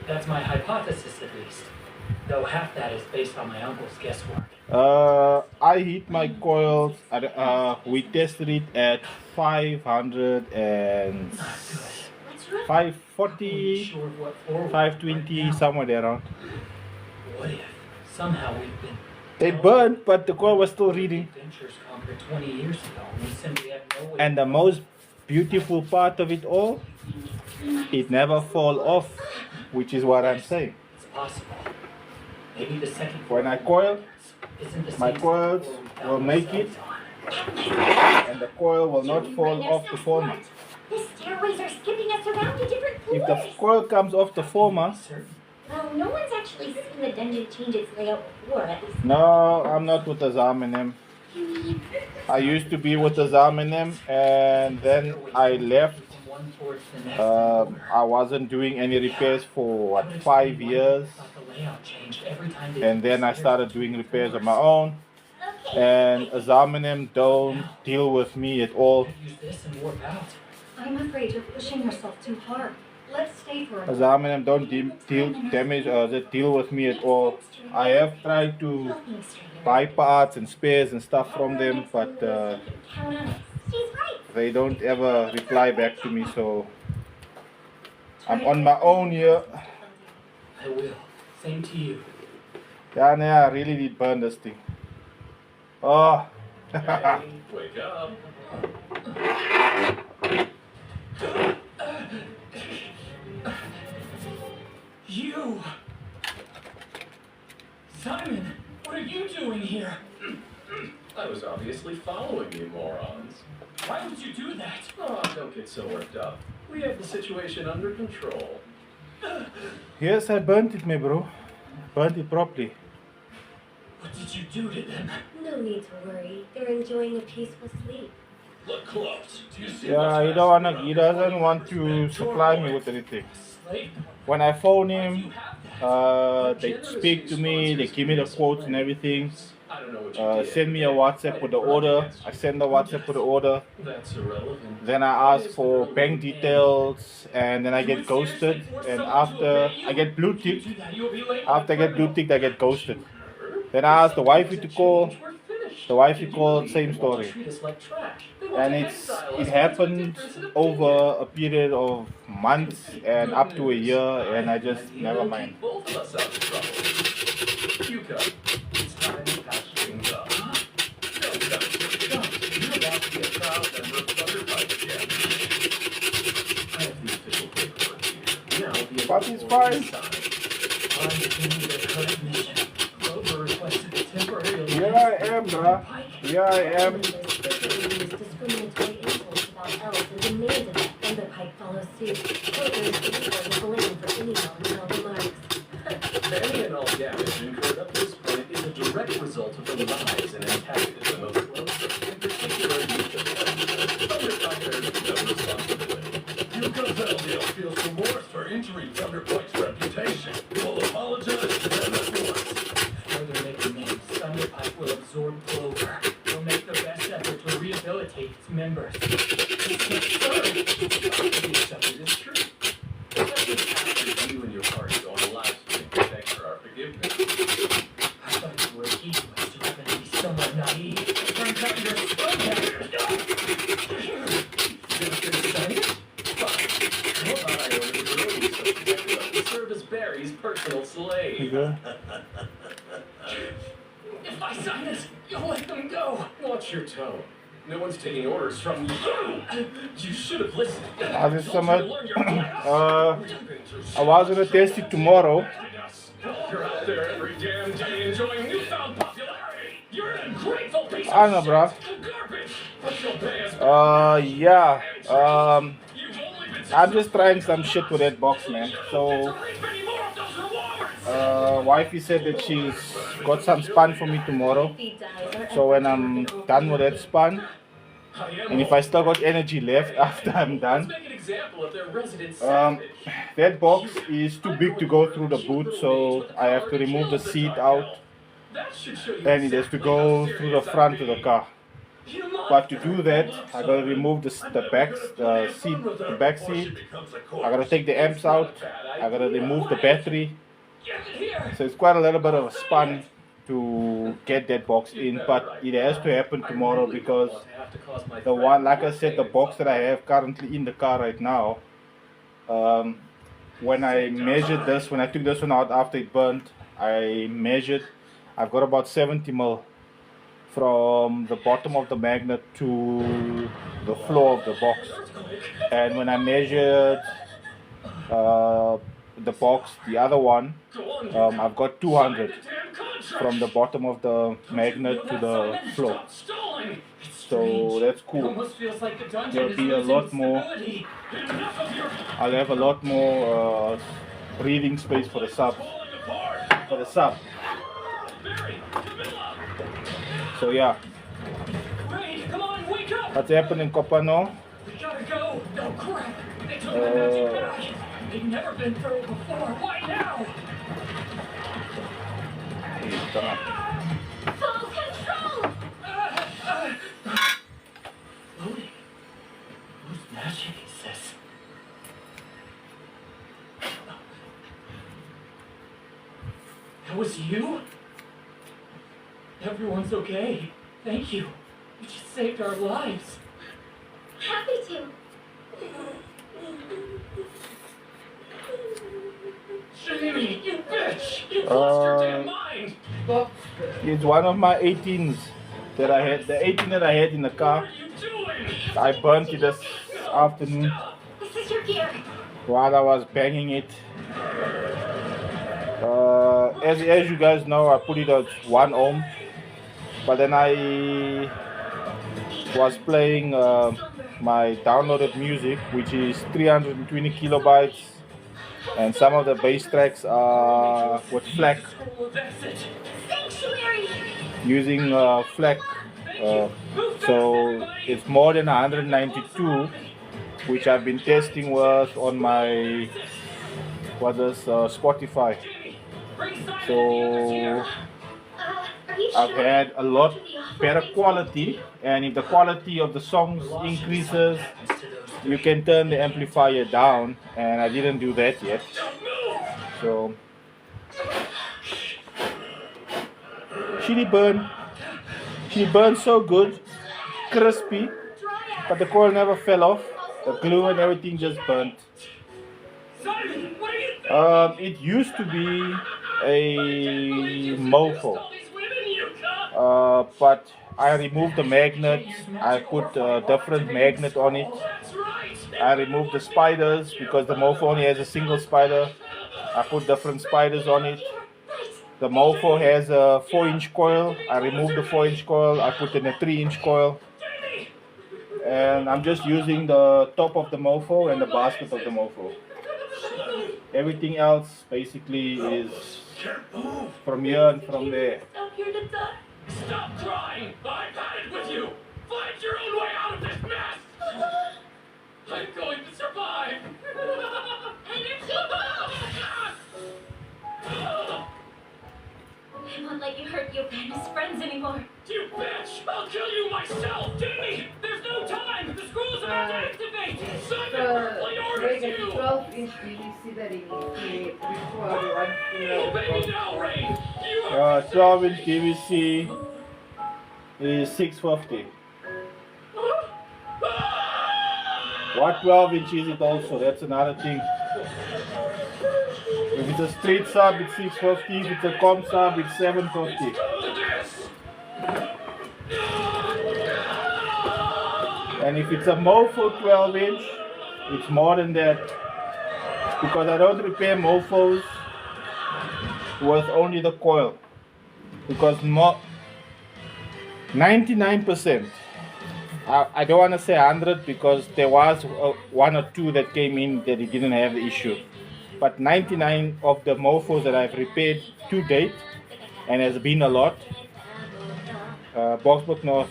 That's my hypothesis, at least. Though half that is based on my uncle's guesswork. I hit my coils. We tested it at 500 and What's trip? 540, Sure of what floor we're on 520, right now. somewhere there around. What if somehow we've been They burned, but the coil was still reading. adventures conquered 20 years ago, and we simply have no way. And the most beautiful part of it all, it never fall off, which is what I'm saying. It's possible. Maybe the second When I coil, isn't the my same coils floor we found will make it, ourselves on. and the coil will not fall off the former. The stairways are skipping us around to different If floors. the coil comes off the former, Certain. Well, no one's actually seen the dungeon change its layout before, at least. no, I'm not with the Zam and them. You mean, I used to be with the Zam and them, and then I left. From one floor to the next. I wasn't doing any repairs for what, 5 years, Thought the layout changed every time they and then I started doing repairs on my own. okay. And Azam and them don't deal with me at all. use this and warp out. I'm afraid you're pushing yourself too hard. Let's stay for a moment. Azam and them don't deal with me at all. I have tried to Help me straighten buy parts and spares and stuff from them, but Count on us. She's right. they don't ever reply back to me, so I'm on my own here. I will. Same to you. Yeah, I really did burn this thing. Oh. Hey, wake up. You! Simon, what are you doing here? I was obviously following you, morons. Why would you do that? Oh, don't get so worked up. We have the situation under control. Yes, I burnt it, my bro. Burnt it properly. What did you do to them? No need to worry. They're enjoying a peaceful sleep. Look close. Do you see Yeah, he doesn't want to supply me with anything. Slave? When I phone him, they speak to me, they give me the quotes and everything. I don't know what you did. Send me a WhatsApp with the order. I send the WhatsApp with the order. That's irrelevant. Then I ask for bank details, and then I get ghosted. And after I get blue ticked, after I get blue ticked, I get ghosted. Then I ask the wifey to call. The wifey called, same story. Treat us like trash. And it happened over a period of months and up to a year, and I just never mind. Both of us out of trouble. You come. It's time to patch things up. No, you're about to be a proud member of Thunderpipe again. I have the official paperwork here. Now the But it's fine. On to the current mission. Clover requested a temporary Here I am, bruh. Here I am. Used discriminatory insults about elves and demanded that Thunderpike follow suit. Clover is the blame for any non-elf remarks. Any and all damage incurred up to this point is a direct result of the rise and antagonism of Clover, in particular use of Thunderpipe bears no responsibility. You Gazelle feels remorse for injuring Thunderpike's reputation. We'll apologize to them at once. Further recommends Thunderpipe will absorb Clover. We'll make the best effort to rehabilitate its members. It is true. Especially after you and your party go on a live stream to beg for our forgiveness. I thought you were equal to happen to be somewhat naive. Turns out you're I ordered the release of Protector to serve as Barry's personal slave. If I sign this, you'll let them go. Watch your tone. No one's taking orders from you. You should have listened. I just Told you to learn your class. I was gonna test it tomorrow. You're out there every damn day enjoying newfound popularity. You're an ungrateful piece of I know, bruh. garbage. But you'll pay us Yeah. You've only been I'm just trying some shit with that box, man. So, to reap any more of those rewards. wifey said that she's got some spun for me tomorrow. So when I'm done with that spun, and if I still got energy left after I'm done, Make an example of their resident um, savage. that box is too big to go through the boot, so I have to remove the seat out, That should show you and it has to go through the front of the car. But to do that, I gotta remove the back seat. I gotta take the amps out. I gotta remove the battery. So it's quite a little bit of a spun to get that box in, but it has to happen tomorrow because the one, like I said, the box that I have currently in the car right now, when I measured this, when I took this one out after it burnt, I measured, I've got about 70 mil from the bottom of the magnet to the floor of the box. And when I measured the box, the other one, I've got 200 from the bottom of the magnet to the floor. So that's cool. There'll be a lot more. I'll have a lot more breathing space for the sub. So yeah. What's happening, Copano? We gotta go. No crap. They took my magic back. They've never been through before. Why now? Full control! Loading. Whose magic is this? That was you? Everyone's okay. Thank you. You just saved our lives. Happy to. Jamie, you bitch! You lost your damn mind! Box. It's one of my 18s that I had. The 18 that I had in the car. What are you doing? I burnt it this afternoon This is your gear. while I was banging it. As you guys know, I put it at 1 ohm, but then I was playing my downloaded music, which is 320 kilobytes, and some of the bass tracks are with FLAC, Oh, that's it. Sanctuary. using FLAC. So it's more than 192, which I've been testing with on my Spotify. So Are you I've sure? had a lot better quality, and if the quality of the songs increases, you can turn the amplifier down, and I didn't do that yet. So she burned so good, crispy, but the coil never fell off. The glue and everything just burnt. Simon, what are you It used to be a mofo, all these women you got? but I removed the magnet. I put a different magnet on it. That's right. I removed the spiders because the mofo only has a single spider. I put different spiders on it. The mofo has a 4-inch coil. I removed the 4-inch coil. I put in a 3-inch coil. And I'm just using the top of the mofo and the basket of the mofo. Everything else basically is from here and from there. Out here to die. Stop crying. I've had it with you. Find your own way out of this mess. I'm going to survive. I won't let you hurt your famous friends anymore. You bitch! I'll kill you myself, Jamie! There's no time! The scroll's about to activate! Simon Berkeley orders The you! 12-inch PVC that he needs before he wants to Oh, know. baby, now, Rain! You have 12-inch PVC is 650. What 12 inch is it also? That's another thing. If it's a straight sub, it's 650. If it's a comp sub, it's 750. And if it's a mofo 12 inch, it's more than that. Because I don't repair mofos with only the coil. Because 99%, I don't want to say 100 because there was 1 or 2 that came in that it didn't have the issue. But 99 of the mofos that I've repaired to date, and has been a lot, Boxbook North,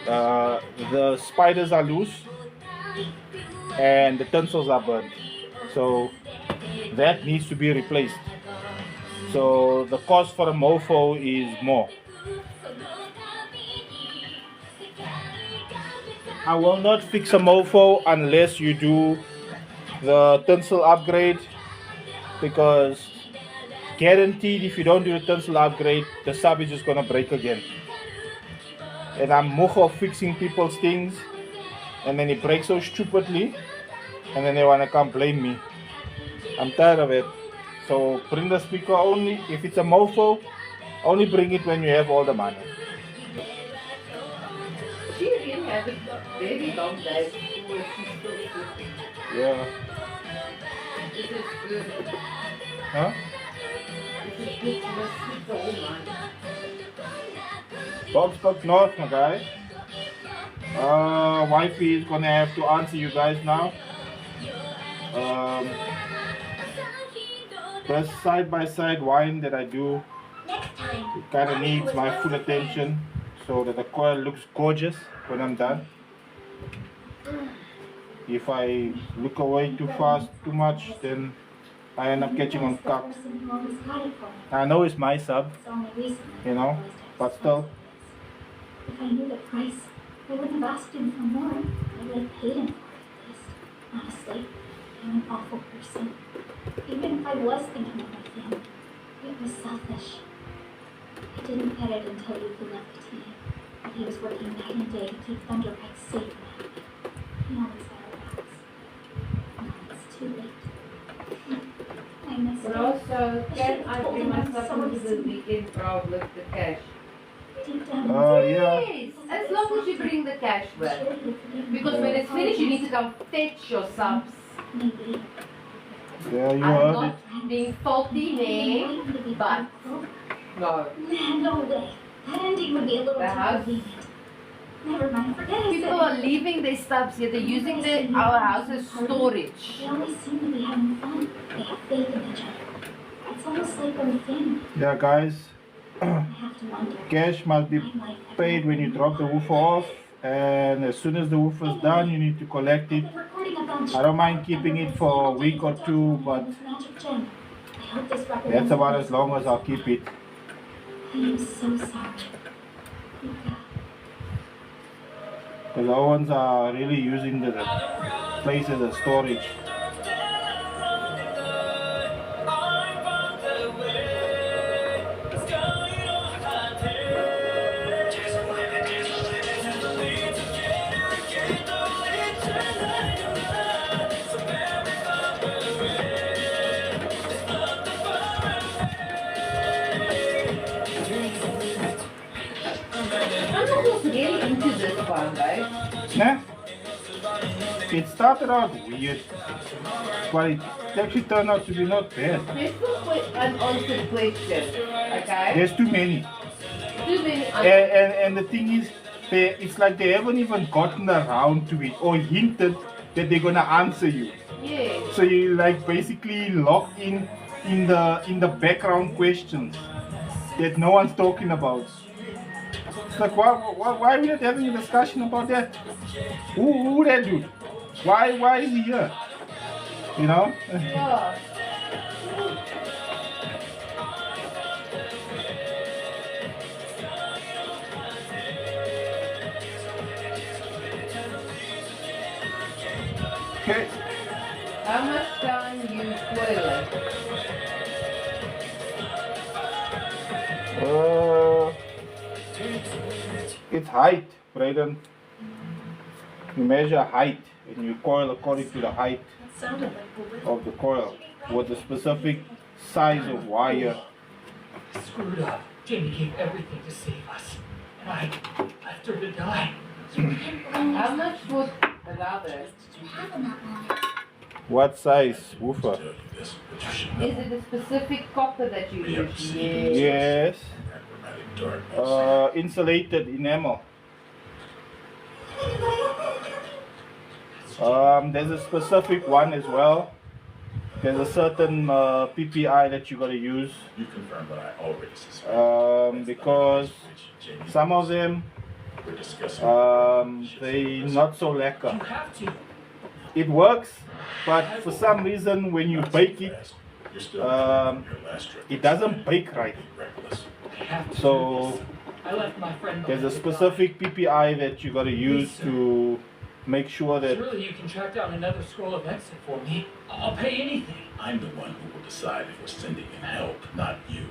the spiders are loose and the tensils are burnt. So that needs to be replaced. So the cost for a mofo is more. I will not fix a mofo unless you do the tensile upgrade, because guaranteed if you don't do the tensile upgrade, the sub is just gonna break again. And I'm moch of fixing people's things and then it breaks so stupidly and then they want to come blame me. I'm tired of it. So bring the speaker only if it's a mofo. Only bring it when you have all the money. She really had a very long day. She's still sleeping. Yeah. This is good. Huh? This is good. She must sleep the whole night. Boxburg North, my guy. Wifey is gonna have to answer you guys now. The side-by-side wine that I do, it kind of needs my full attention so that the coil looks gorgeous when I'm done. If I look away too fast, too much, then I end up catching on cups. I know it's my sub, you know, but still. If I knew the price, I wouldn't have asked him for more. I would have paid him for it, at least. Honestly, I'm an awful person. Even if I was thinking of my family, it was selfish. I didn't get it until you left it to me. But he was working night and day to keep Thunderpike safe around me. He always got our backs. Now it's too late. I miss But him. also, can I bring myself into the weekend crowd with the cash? Deep down, Yeah. Yes, as long as you bring the cash with. Because when it's finished, you need to come fetch your subs. maybe. Yeah, you I'm heard it. not being faulty, name, but no. No way. That ending would be a little The too house- convenient. Never mind, forget it. People are leaving their stubs here. They're using our house as storage. They always seem to be having fun. They have faith in each other. It's almost like we're a family. Yeah, guys. I have to wonder. Cash must be paid when you drop the woofer off, and as soon as the woofer is done, you need to collect it. I've been recording a bunch. I don't mind keeping it for a week or two, but Magic Gem. I hope this record that's about as long as I'll keep it. I am so sorry. Luca. Because the ones are really using the place as a storage. I'm not just really into this one, right? Nah. It started out weird, but it actually turned out to be not bad. There's no unanswered question, okay? There's too many. Too many And the thing is, it's like they haven't even gotten around to it or hinted that they're gonna answer you. Yes. So you like basically locked in the background questions that no one's talking about. It's like why are we not having a discussion about that? Who that dude? Why is he here? You know? Yeah. Okay. How much time you boil it? It's height, Brayden. You measure height and you coil according to the height of the coil with a specific size of wire. Screwed up. Jamie gave everything to save us. And I left her to die. How much would the rubber? What size woofer? Is it a specific copper that you use? Yes. Insulated enamel. There's a specific one as well. There's a certain PPI that you gotta use. You confirm what I already suspect. Because some of them We're discussing. they not so You lacquer. have to. It works, but for some reason when you bake it, You're still um, your last trip. it doesn't bake right. Reckless. I have to do So this. I left my friend. there's a behind to die. specific PPI that you gotta use to make sure that Surely you can track down another scroll of exit for me. I'll pay anything. I'm the one who will decide if we're sending in help, not you.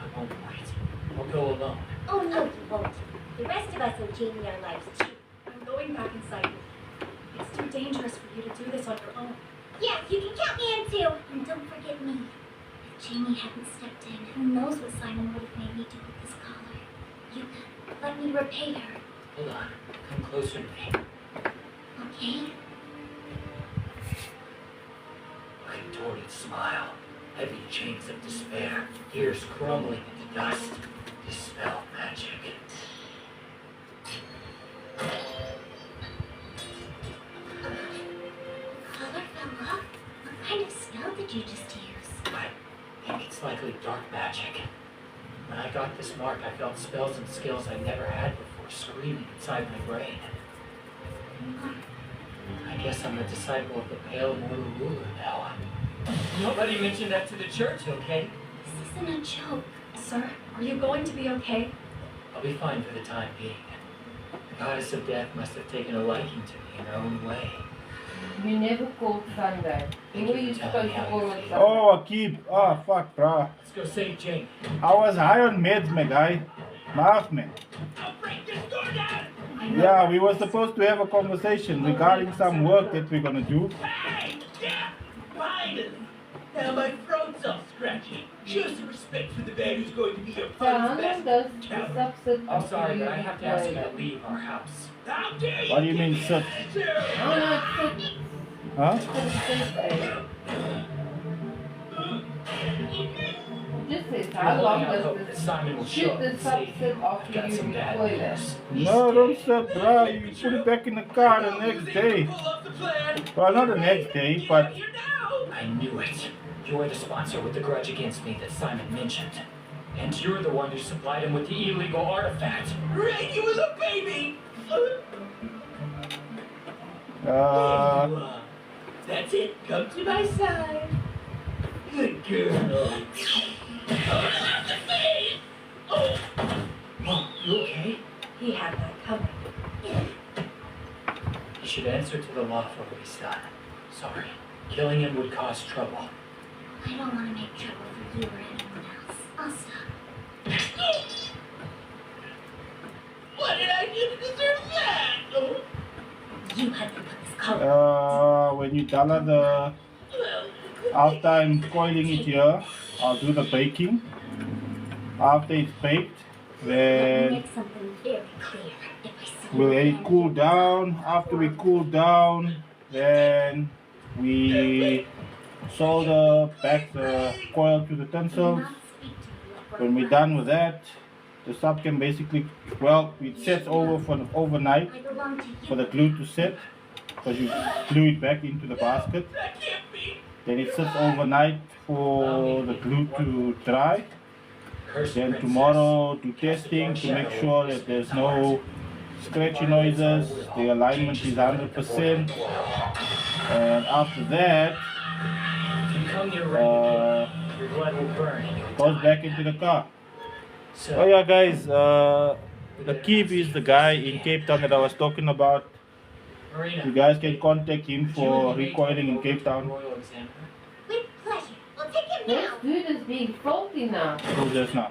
I won't wait. I'll go alone. Oh no, you won't. The rest of us in Jamie are lives too. too. And don't forget me. If Jamie hadn't stepped in, who knows what Simon would have made me do with this collar. Yuka, let me repay her. Hold on. Come closer to me. Okay? Contorted smile. Heavy chains of despair. Ears crumbling into dust. Dispel magic. Collar fell off? What kind of spell did you just use? I think it's likely dark magic. When I got this mark, I felt spells and skills I never had before screaming inside my brain. I guess I'm a disciple of the Pale Immortal Ruler now. Nobody mentioned that to the church, okay? This isn't a joke. Sir, are you going to be okay? I'll be fine for the time being. The goddess of death must have taken a liking to me in her own way. You never called Sunday. Who were you supposed to call it Sunday? Oh, Akib. Oh, fuck, bruh. Let's go save Jane. I was high on meds, my guy. Maaf, man. I'll break this door down! Yeah, we were supposed to have a conversation regarding some work that we're gonna do. Hey! Yeah! Finally! Now my throat's all scratchy. Show some respect for the man who's going to be your So how first long best. does the sub sit I'm after sorry, you but I have to ask you play? to leave our house. How dare you? What do you mean, sit? Oh no, it's sit. Huh? Just says, how long I hope does that this Simon will show shoot up the and sub save sit you. I've after got you some bad deploy news. that? No, don't sit, bruh. You put it back in the car the next day. Well, not the next day, but I knew it. You're the sponsor with the grudge against me that Simon mentioned. And you're the one who supplied him with the illegal artifact. Right, you was a baby! That's it. Come to my side. Good girl. Mom, you okay? He had that coming. He should answer to the law for what he's done. Sorry. Killing him would cause trouble. I don't want to make trouble for you or anyone else. I'll stop. What did I do to deserve that? You had to put this collar. when you tell her the after I'm coiling it here, I'll do the baking. After it's baked, Let me then make something very clear. If I see we'll you let it again, cool down. After we cool down, then we solder back the coil to the do tensils. not speak to me like When we're done with that, the sub can basically, well, it sets over for the overnight I belong to you. for the glue to set, because you glue it back into the basket. Then it sits overnight for the glue to dry. Then tomorrow do testing to make sure that there's no scratchy noises, the alignment is 100%. And after that, Come near right again. Your blood will burn and you'll goes die. back into the car. So, Oh yeah guys, Akib is the guy in Cape Town that I was talking about. Marina, You guys can contact him for recoiling in Cape Town. Royal Examiner. With pleasure. We'll take him This now. dude is being faulty now. Who's this now?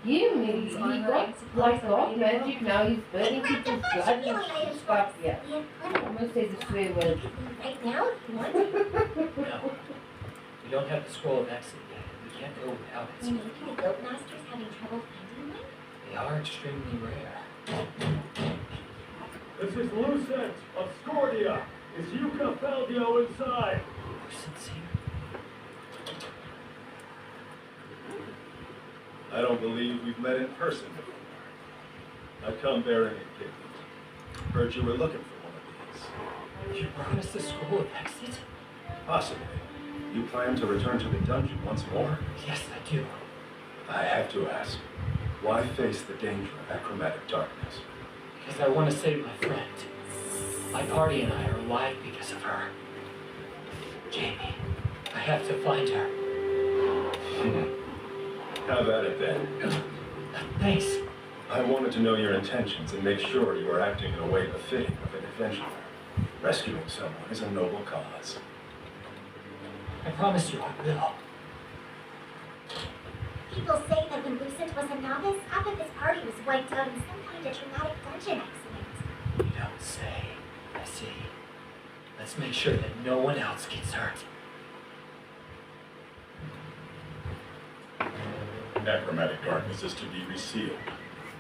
He got like dark magic now, he's burning people's blood and stuff, yeah. We have I plenty. almost said the swear word. Right now, if you want. No. We don't have the scroll of exit yet. We can't go without it. Maybe the goat master's having trouble finding one? They are extremely rare. This is Lucent of Scordia. Is Yuka Feldio inside? Sincere. I don't believe we've met in person before. I come bearing a gift. Heard you were looking for one of these. You brought us the scroll of exit? Possibly. You plan to return to the dungeon once more? Yes, I do. I have to ask, why face the danger of achromatic darkness? Because I want to save my friend. My party and I are alive because of her. Jamie, I have to find her. Have at it then. Thanks. I wanted to know your intentions and make sure you are acting in a way befitting of an adventurer. Rescuing someone is a noble cause. I promise you I will. People say that when Lucent was a novice, half of his party was wiped out in some kind of traumatic dungeon accident. You don't say. I see. Let's make sure that no one else gets hurt. Achromatic darkness is to be resealed.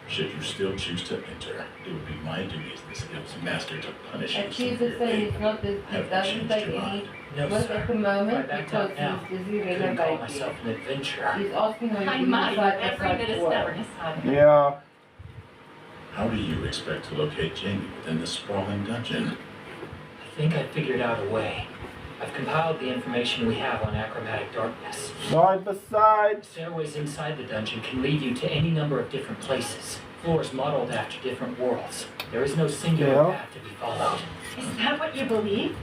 Should you still choose to enter, it would be my duty as the skill's master to punish you And she's the same, it's not that he doesn't take any No, work sir. at the moment I backed because out now. he's busy Couldn't call renovating. myself an adventurer. He's asking her to I do might side by every side bit of work. stubbornness out of it. Yeah. How do you expect to locate Jamie within this sprawling dungeon? I think I figured out a way. I've compiled the information we have on achromatic darkness. Side by side. Stairways inside the dungeon can lead you to any number of different places. Floors modeled after different worlds. There is no singular Yeah. path to be followed. Is that what you believe?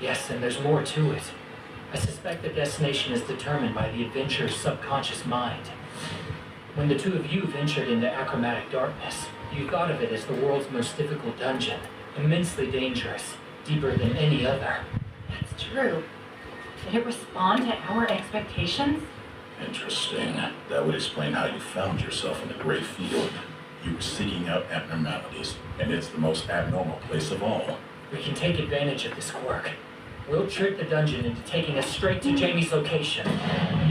Yes, and there's more to it. I suspect the destination is determined by the adventurer's subconscious mind. When the two of you ventured into achromatic darkness, you thought of it as the world's most difficult dungeon, immensely dangerous, deeper than any other. That's true. Did it respond to our expectations? Interesting. That would explain how you found yourself in the Great Field. You were seeking out abnormalities, and it's the most abnormal place of all. We can take advantage of this quirk. We'll trick the dungeon into taking us straight to Jamie's location.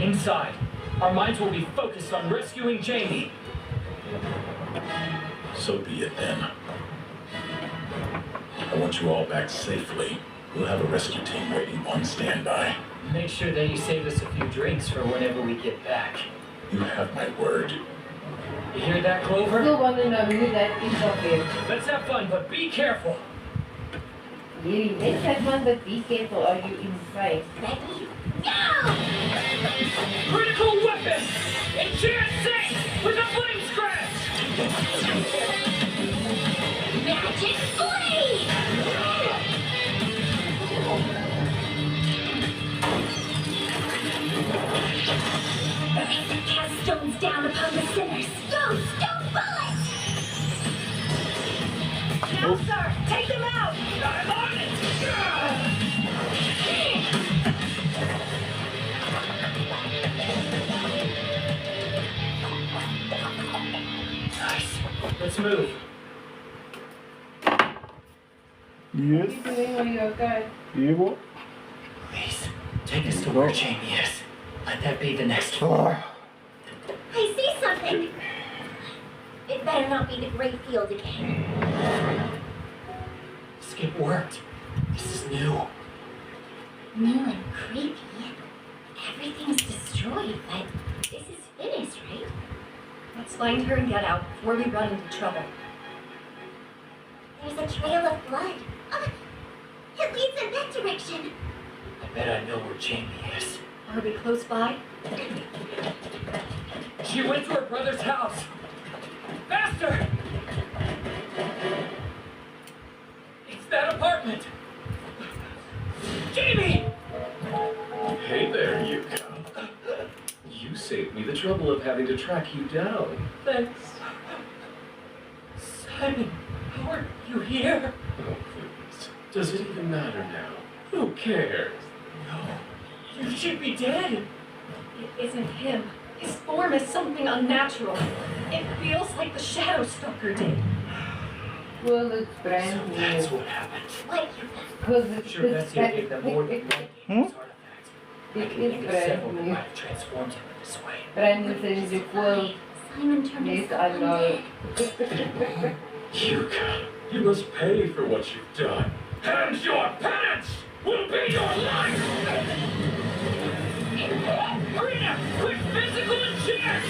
Inside, our minds will be focused on rescuing Jamie. So be it then. I want you all back safely. We'll have a rescue team waiting on standby. Make sure that you save us a few drinks for whenever we get back. You have my word. You hear that, Clover? Still want to know who that is of him. Let's have fun, but be careful. Really, let's have fun, but be careful. Are you insane? Ready? Go! Critical weapon! Enchant Saint with a flame scratch! Magic blade! Cast stones down upon the sinners. Go, stone bullets! Now, sir, take them out! I'm on it! Nice. Let's move. Yes. What are you doing? Are you okay? Evil. Please, take us to where Jamie is. Let that be the next floor. I see something. It better not be the great field again. Skip worked. This is new. New and creepy. Everything's destroyed, but this is finished, right? Let's find her and get out before we run into trouble. There's a trail of blood. It leads in that direction. I bet I know where Jamie is. Are we close by? She went to her brother's house. Faster! It's that apartment. Jamie! Hey there, Yuka. You saved me the trouble of having to track you down. Thanks. Simon, how are you here? Oh, please. Does it even matter now? Who cares? No, you should be dead. It isn't him. His form is something unnatural. It feels like the Shadow Stalker did. Well, it's So brand that's new. what happened. Like, Because it's Sure, Betsy gave them more than one dangerous artifact. I It can is think of several brand that new. might have transformed him in this way. Brand new things before. Simon turned Yes, himself I know. undead. Yuka, you must pay for what you've done. And your penance will be your life! Marina, quick physical enchant!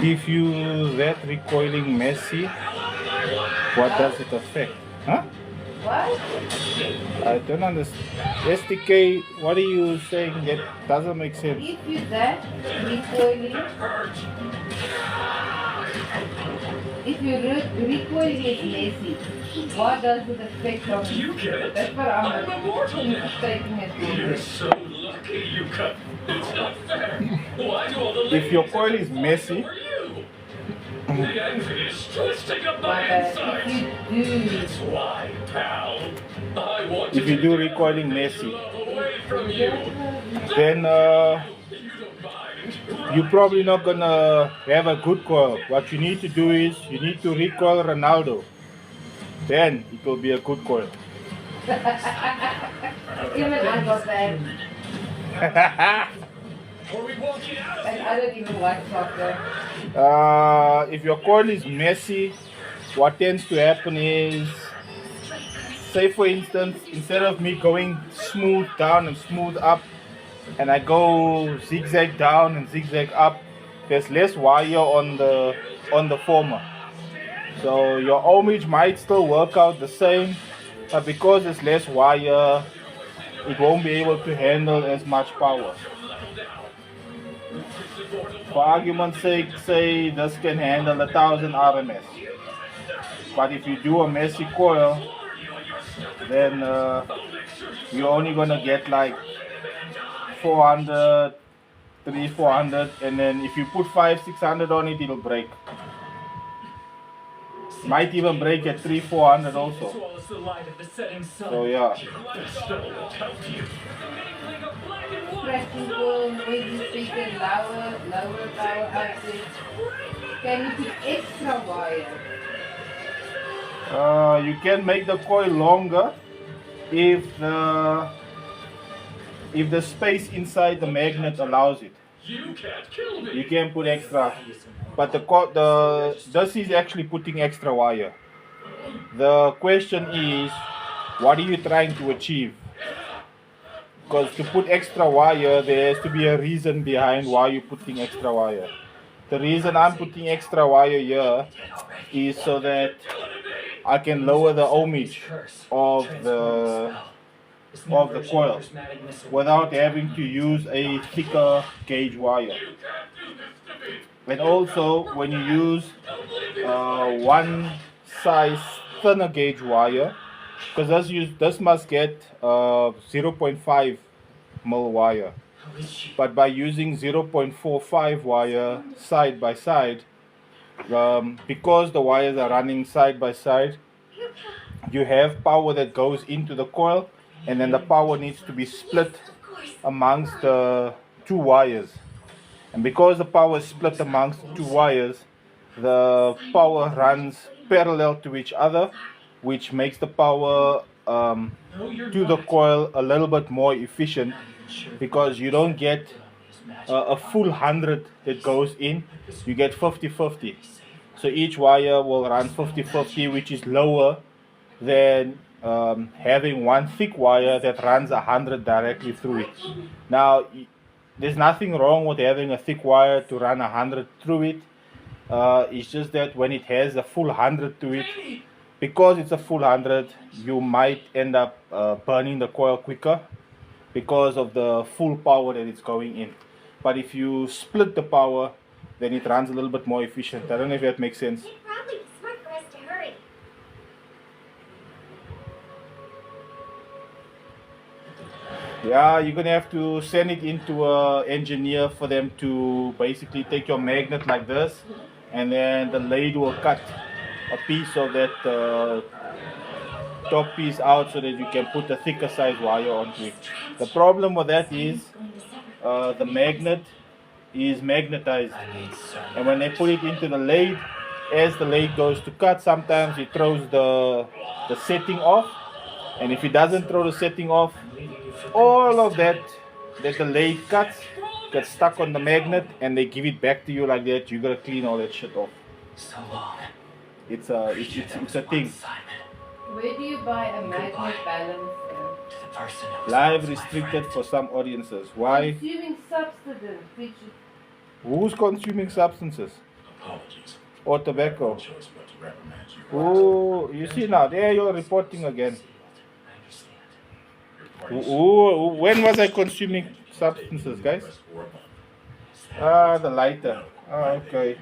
If you use that recoiling Messi, what does it affect? Huh? What? I don't understand. SDK, what are you saying? That doesn't make sense. If you that, recoiling, Hurt! if you recoiling is messy, what does it affect on Do you get it? That's what I'm I'm immortal now! taking it You're to. so lucky, Yuka. It's not fair. Why do all the If your ladies coil is fight messy, over you? The envy is twisting up But my if insides. you do, That's why, pal. I want to if you take do every recoiling bit of messy, love away from you. then You don't mind. you're probably not gonna have a good coil. What you need to do is you need to recoil Ronaldo. Then it will be a good coil. even I got that. And I don't even watch soccer. If your coil is messy, what tends to happen is, say for instance, instead of me going smooth down and smooth up, and I go zigzag down and zigzag up, there's less wire on the former. So your ohmage might still work out the same, but because there's less wire, it won't be able to handle as much power. For argument's sake, say this can handle 1000 RMS. But if you do a messy coil, then you're only gonna get like 400, 400, and then if you put 500-600 on it, it'll break. Might even break at 300-400 also. So yeah. Practical, maybe speaker, lower power output. Can you put extra wire? You can make the coil longer if the space inside the magnet allows it. You can put extra, but this is actually putting extra wire. The question is, what are you trying to achieve? Because to put extra wire, there has to be a reason behind why you're putting extra wire. The reason I'm putting extra wire here is so that I can lower the ohmage of the coil without having to use a thicker gauge wire. And also, when you use one size thinner gauge wire, because this must get 0.5 mil wire, but by using 0.45 wire side by side, because the wires are running side by side, you have power that goes into the coil, and then the power needs to be split amongst the two wires. And because the power is split amongst two wires, the power runs parallel to each other, which makes the power to the coil a little bit more efficient, because you don't get a full 100 that goes in, you get 50-50. So each wire will run 50-50, which is lower than having one thick wire that runs 100 directly through it. Now, there's nothing wrong with having a thick wire to run 100 through it. It's just that when it has a full 100 to it, because it's a full 100, you might end up burning the coil quicker because of the full power that it's going in. But if you split the power, then it runs a little bit more efficient. I don't know if that makes sense. It'd probably be smart for us to hurry. Yeah, you're gonna have to send it into an engineer for them to basically take your magnet like this, and then the lathe will cut a piece of that top piece out so that you can put a thicker size wire onto it. The problem with that is the magnet is magnetized, and when they put it into the lathe, as the lathe goes to cut, sometimes it throws the setting off, and if it doesn't throw the setting off, all of that the lathe cuts gets stuck on the magnet, and they give it back to you like that. You gotta clean all that shit off. So long. It's a thing. Where do you buy a magnet balance? Live restricted for some audiences. Why? Consuming substance, which Who's consuming substances? Apologies. Or tobacco? No choice but to reprimand you. Oh, you see now, there you're reporting again. Ooh, when was I consuming substances, guys? Ah, the lighter. Ah, okay.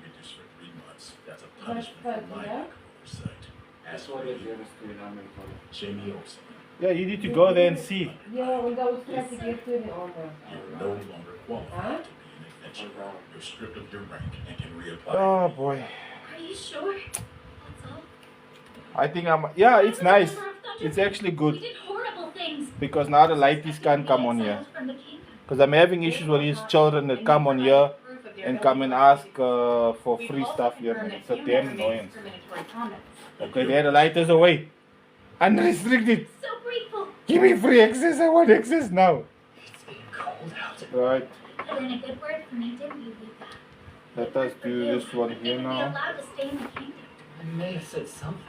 Jamie Olsen, Yeah, you need to go there and see. ja, und da ist gerade die Geld in Ordnung. you're no longer qualified to be an adventurer. You're stripped of your rank and can reapply. Oh boy. Are you sure? That's all? I think yeah, it's nice. It's actually We good, did horrible things. because now the lighties can't come on here. From the kingdom. Because I'm having issues with these children that come on here and come and ask for free stuff here. It's a damn annoyance. Okay, there the lighters away. Unrestricted. So grateful. Give me free access. I want access now. It's getting cold out. Right. put in a good word for me, didn't you, Lika? Let us do this one You here would be now. allowed to stay in the kingdom. I may have said something.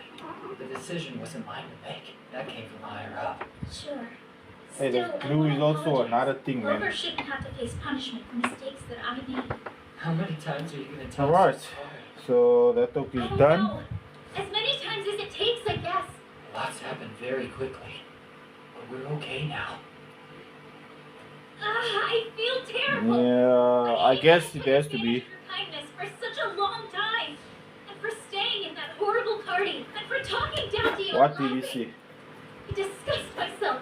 The decision wasn't mine to make. That came from higher up. Sure. Hey, Still, this I glue wanna is also apologize. another thing, Grover man. shouldn't have to face punishment for mistakes that I made. How many times are you going to tell Alright, us? I'm sorry? so that talk I is don't done. know. As many times as it takes, I guess. Lots happened very quickly. But we're okay now. I feel terrible. Yeah, I guess it has to be. Your kindness for such a long time, and for staying in that horrible party, and for talking down to you. What and did he laughing. say? I disgust myself.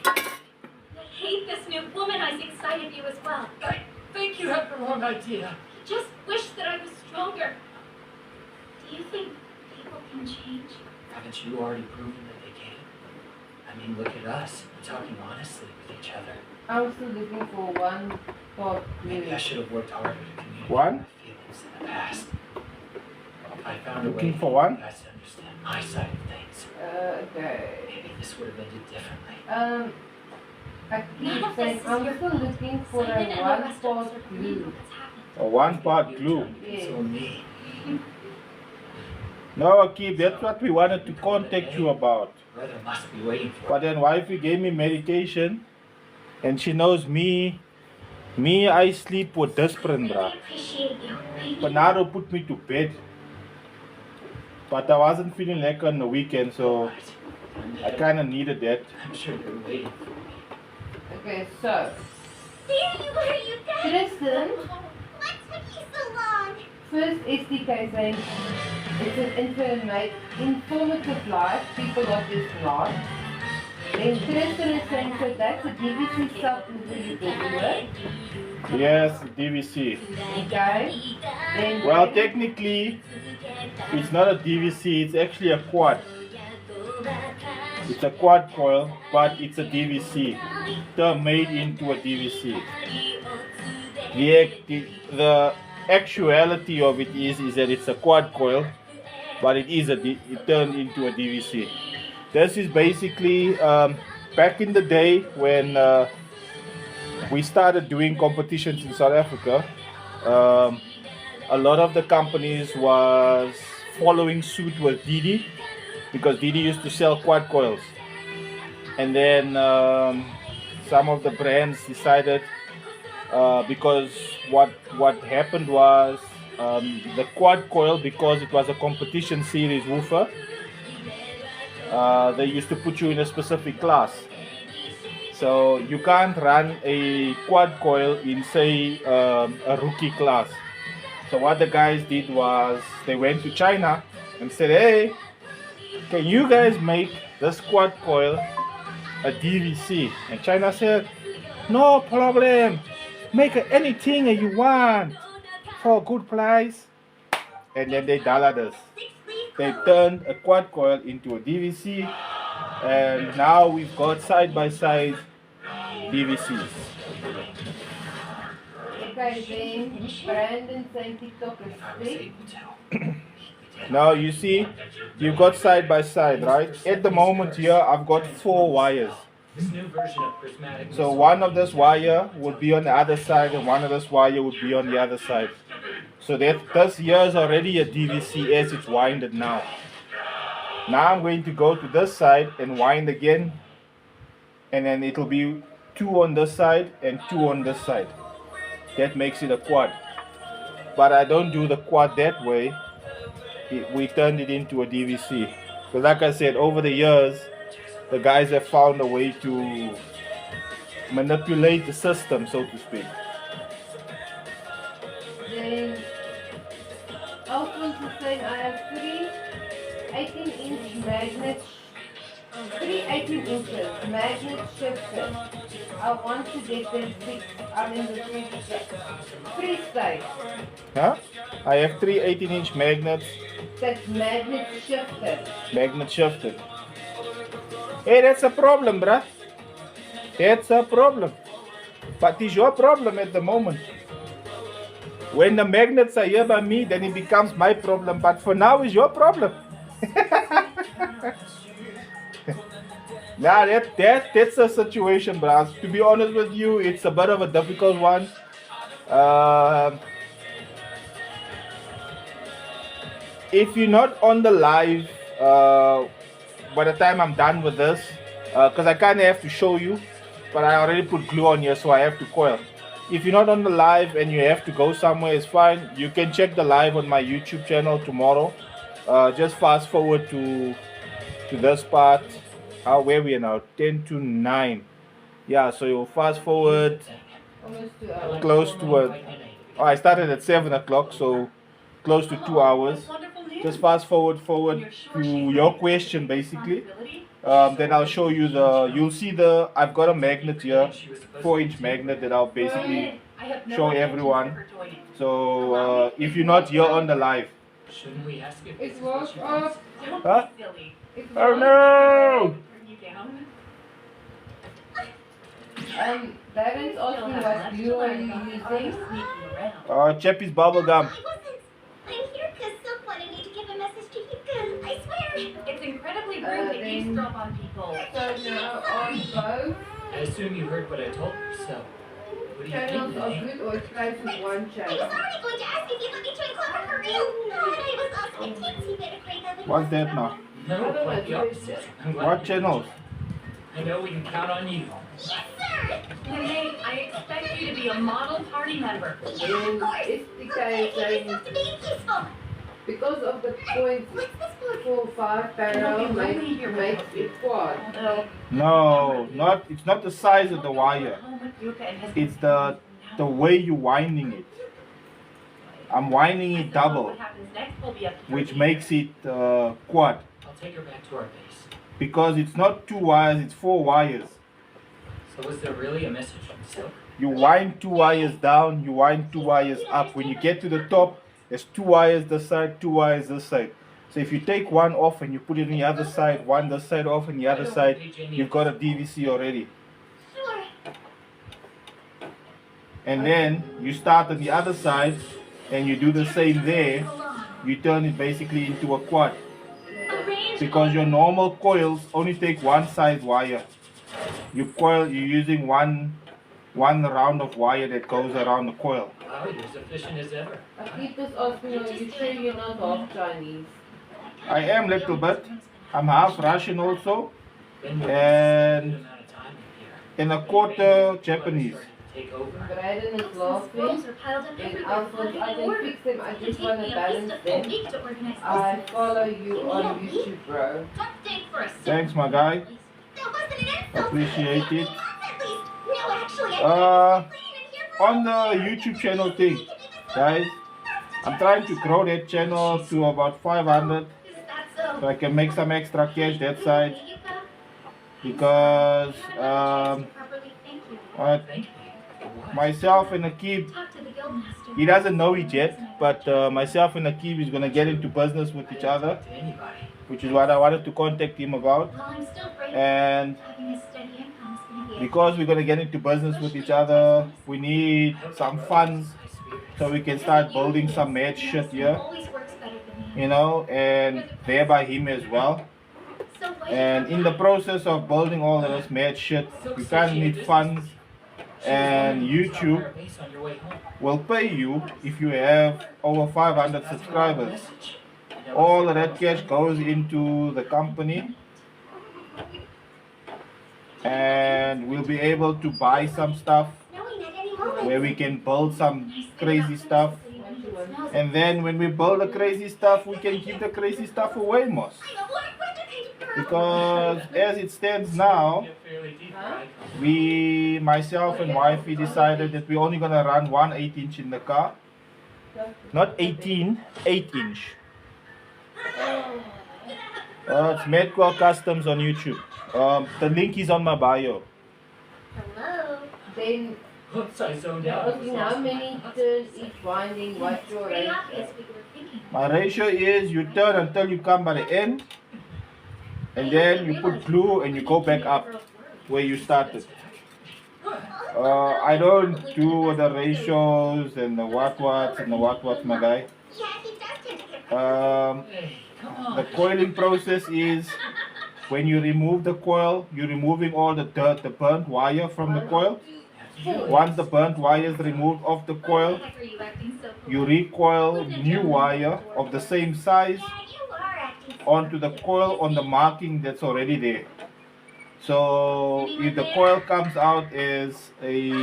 I hate this new womanizing side of you as well. I think you have the wrong idea. I just wish that I was stronger. Do you think people can change? Haven't you already proven that they can? I mean, look at us. We're talking honestly with each other. I'm still looking for one part Maybe I glue. should have worked harder to communicate One? my feelings in the past. If I found a way Looking to for get one? you guys to understand my side of things, Okay. maybe this would have ended differently. I keep saying I'm still looking for Simon a and the one rest of us part are believing glue. what's happened. A one part You're glue. trying to console me. No, Akib, that's what we wanted to contact you about. Brother must be waiting for But then wifey gave me medication, and she knows me. I sleep with desperate, I bruh. appreciate you. Thank you. Bernardo put me to bed. But I wasn't feeling like on the weekend, so I kind of needed that. I'm sure they're waiting for me. Okay, so There you are, you guys. Tristan, What took you so long? first SDK saying it's an informative life, people like this not. Then Tristan is saying so that's a DVC supplement you can do it. Yes, DVC. Okay. Then Well, technically, it's not a DVC, it's actually a quad. It's a quad coil, but it's a DVC. They're made into a DVC. The actuality of it is that it's a quad coil, but it turned into a DVC. This is basically back in the day when we started doing competitions in South Africa. A lot of the companies was following suit with DD because DD used to sell quad coils, and then some of the brands decided because what happened was the quad coil, because it was a competition series woofer, they used to put you in a specific class. So you can't run a quad coil in, say, a rookie class. So what the guys did was they went to China and said, hey, can you guys make this quad coil a DVC? And China said, no problem, make anything you want for a good price. And then they dollared us. They turned a quad coil into a DVC, and now we've got side-by-side DVCs. okay, then Brandon saying TikTok is If I was free. able to. Now you see, you've got side-by-side, right? At the moment here, I've got 4 wires. This new version of prismatic So missile one of this wire would be on the other side, and one of this wire would be on the other side. So that this here is already a DVC as it's winded now. Now I'm going to go to this side and wind again, and then it'll be 2 on this side and 2 on this side. That makes it a quad. But I don't do the quad that way. We turned it into a DVC. Because like I said, over the years, the guys have found a way to manipulate the system, so to speak. Then Alphonse is saying I have 3 18-inch magnets, 3 18 inches magnet shifters. I want to get them fixed. I'm in the free state. Huh? I have 3 18-inch magnets, That's magnet shifted. magnet shifted. Hey, that's a problem, bruh. That's a problem. But it's your problem at the moment. When the magnets are here by me, then it becomes my problem. But for now, it's your problem. Now that's a situation, bruh. To be honest with you, it's a bit of a difficult one. If you're not on the live, by the time I'm done with this, because I kind of have to show you, but I already put glue on here, so I have to coil. If you're not on the live and you have to go somewhere, it's fine. You can check the live on my YouTube channel tomorrow. Just fast forward to this part. Where we are now, 10 to 9. Yeah, so you'll fast forward Almost 2 hours. close to I started at 7 o'clock, so close to 2 hours. Just fast forward to your question basically. Then I'll show you you'll see I've got a magnet here, 4-inch magnet that I'll basically show everyone. So if you're not here on the live. Shouldn't we ask if It this was is what off. Huh? Silly. Oh no! You down? Darren's asking what glue are you using? Chappie's bubble gum. I wasn't. I'm here because Silk wanted me to give a message to you guys. I swear. It's incredibly rude to eavesdrop on people. So now on both I assume you heard what I told her, so what do you channels think, are Renee? good or it's placed with one I was channel. already going to ask if you let me join Clover for real. But I was also a teensy bit afraid that we What's that now? No, quite the opposite. I'm glad What you channels? I know we can count on you. Yes, sir. Renee, I expect you to be a model party member. Then Of course. SDK Make saying yourself to be useful. because of the points What's this for? 4-5 barrel makes it quad. No, it's not the size of the wire. It's the way you're winding it. I'm winding it double, which makes it quad. I'll take her back to our base. Because it's not 2 wires, it's 4 wires. So was there really a message from Silk? You wind 2 wires down, you wind 2 wires up. When you get to the top, there's 2 wires this side, 2 wires this side. So if you take one off and you put it on the other side, one this side off and the other side, you've got a DVC already. Sure. And then you start on the other side and you do the same there. You turn it basically into a quad. Because your normal coils only take one size wire. You're using one round of wire that goes around the coil. Wow, you're as efficient as ever. Keepers asking, are you sure you're not half Chinese? I am little bit. I'm half Russian also, Then we'll and spend a good amount of time in here. and a quarter Japanese. Take over. Braden is laughing. Rolls are piled up And everywhere. Alphonse, I can fix them. I It'll just take want me to at least balance a full them. week to organize I this. follow you on YouTube, bro. Don't think for a second. Thanks, my guy. That wasn't an insult. Appreciate it. At least. No, actually, On the YouTube channel thing, guys, I'm trying to grow that channel to about 500 so I can make some extra cash that side because Thank you. What? myself and Akib, he doesn't know it yet, but myself and Akib is gonna get into business with each other, To anybody. which is what I wanted to contact him about. And because we're gonna get into business with each other, we need some funds so we can start building some mad shit here, you know, and thereby him as well. And in the process of building all of this mad shit, we kind of need funds, and YouTube will pay you if you have over 500 subscribers. All of that cash goes into the company, and we'll be able to buy some stuff where we can build some crazy stuff. And then when we build the crazy stuff, we can give the crazy stuff away, Moss. Because as it stands now, myself and wifey decided that we're only gonna run one 8-inch in the car. Not 18, 8-inch. It's M.A.D Customs on YouTube. The link is on my bio. Hello. Then Oops, I zoned they're out. asking how many turns each winding, what's your Pretty ratio? obvious what you were thinking. My ratio is you turn until you come by the end, and then you put glue and you go back up where you started. I don't do the ratios and the what and the what, my guy. Yeah, he does tend to get Hey, come on. The coiling process is when you remove the coil, you're removing all the dirt, the burnt wire from the coil. Once the burnt wire is removed off the coil, you recoil new wire of the same size onto the coil on the marking that's already there. So if the coil comes out as as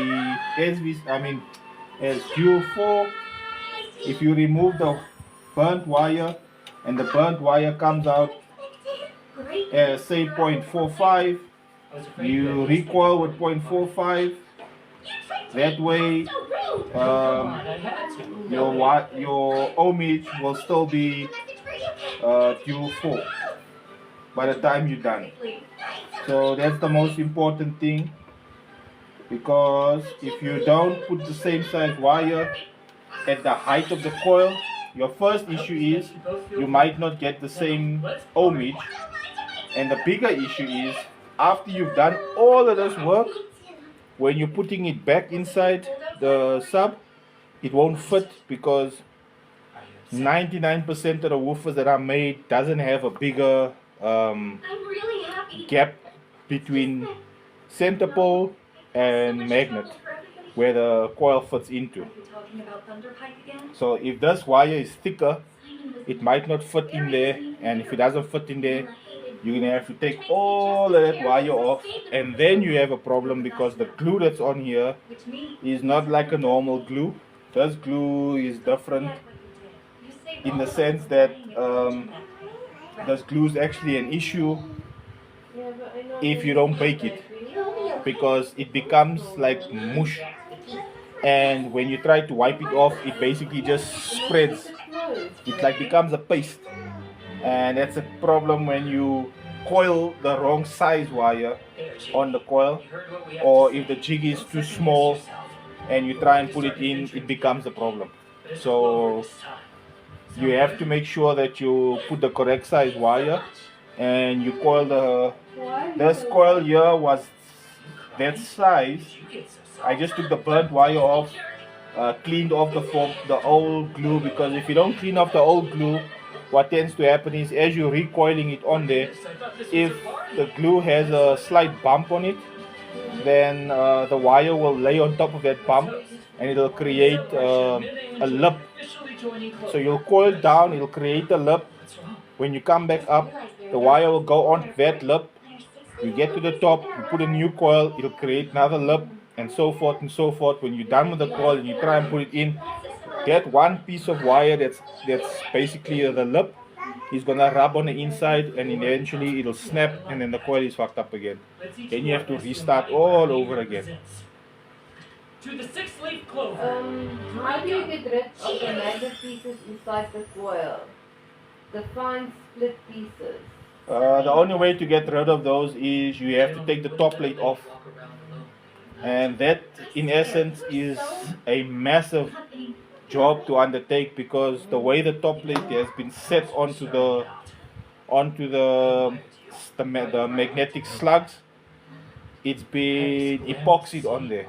dual 4, if you remove the burnt wire and the burnt wire comes out as say 0.45, you recoil with 0.45. That way your ohmage will still be dual 4 by the time you're done. So that's the most important thing, because if you don't put the same size wire at the height of the coil, your first issue is you might not get the same ohmage, and the bigger issue is after you've done all of this work, when you're putting it back inside the sub, it won't fit, because 99% of the woofers that are made doesn't have a bigger gap between center pole and magnet where the coil fits into. So if this wire is thicker, it might not fit in there, and if it doesn't fit in there, you're gonna have to take all of that wire off, and then you have a problem, because the glue that's on here is not like a normal glue. This glue is different in the sense that this glue is actually an issue if you don't bake it, because it becomes like mush, and when you try to wipe it off, it basically just spreads. It like becomes a paste, and that's a problem when you coil the wrong size wire on the coil, or if the jig is too small and you try and put it in, it becomes a problem. So you have to make sure that you put the correct size wire, and you coil this coil here was that size. I just took the burnt wire off, cleaned off the old glue, because if you don't clean off the old glue, what tends to happen is as you're recoiling it on there, if the glue has a slight bump on it, then the wire will lay on top of that bump and it'll create a lip. So you'll coil down, it'll create a lip. When you come back up, the wire will go on that lip. You get to the top, you put a new coil, it'll create another lip, and so forth and so forth. When you're done with the coil and you try and put it in, that one piece of wire that's basically the lip is gonna rub on the inside, and eventually it'll snap, and then the coil is fucked up again. Then you have to restart all over again. To the 6-leaf clover. How do you get rid of the magnet pieces inside the coil? The fine split pieces. The only way to get rid of those is you have to take the top plate off, and that in essence is a massive job to undertake, because the way the top plate has been set onto the magnetic slugs, it's been epoxied on there.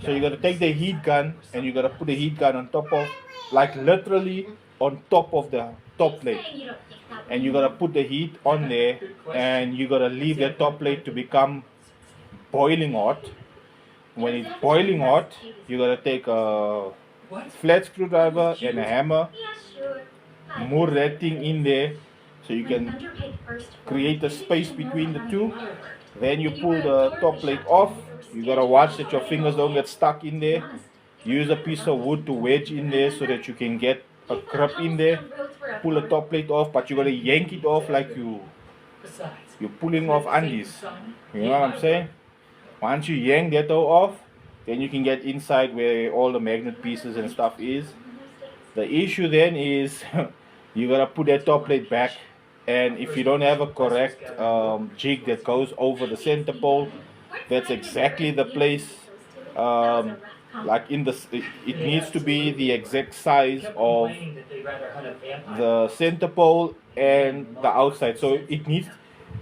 So you got to take the heat gun and you got to put the heat gun on top of, like literally on top of the top plate, and you got to put the heat on there, and you got to leave that top plate to become boiling hot. When it's boiling hot, you got to take a flat screwdriver and a hammer, move that thing in there so you can create a space between the two. Then you pull the top plate off. You gotta watch that your fingers don't get stuck in there. Use a piece of wood to wedge in there so that you can get a grip in there. Pull the top plate off, but you gotta yank it off like you're pulling off undies. You know what I'm saying? Once you yank that off, then you can get inside where all the magnet pieces and stuff is. The issue then is you gotta put that top plate back, and if you don't have a correct jig that goes over the center pole, that's exactly the place. Like it needs to be the exact size of the center pole and the outside. So it needs,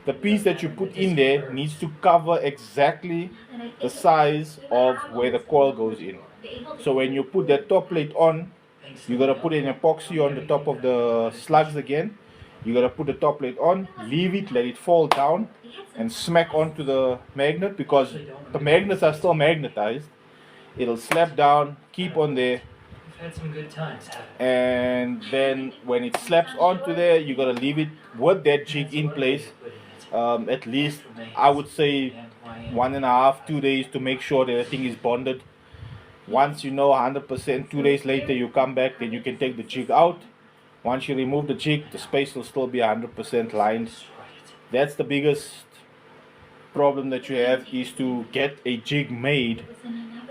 the piece that you put in there needs to cover exactly the size of where the coil goes in. So when you put that top plate on, you gotta put an epoxy on the top of the slugs again, You gotta put the top plate on, leave it, let it fall down, and smack onto the magnet, because the magnets are still magnetized. It'll slap down, keep on there, We've had some good times, haven't we? and then when it slaps onto there, you gotta leave it with that jig in place. At least I would say 1.5, 2 days to make sure that the thing is bonded. Once you know 100%, 2 days later you come back, then you can take the jig out. Once you remove the jig, the space will still be 100% lined. That's the biggest problem that you have, is to get a jig made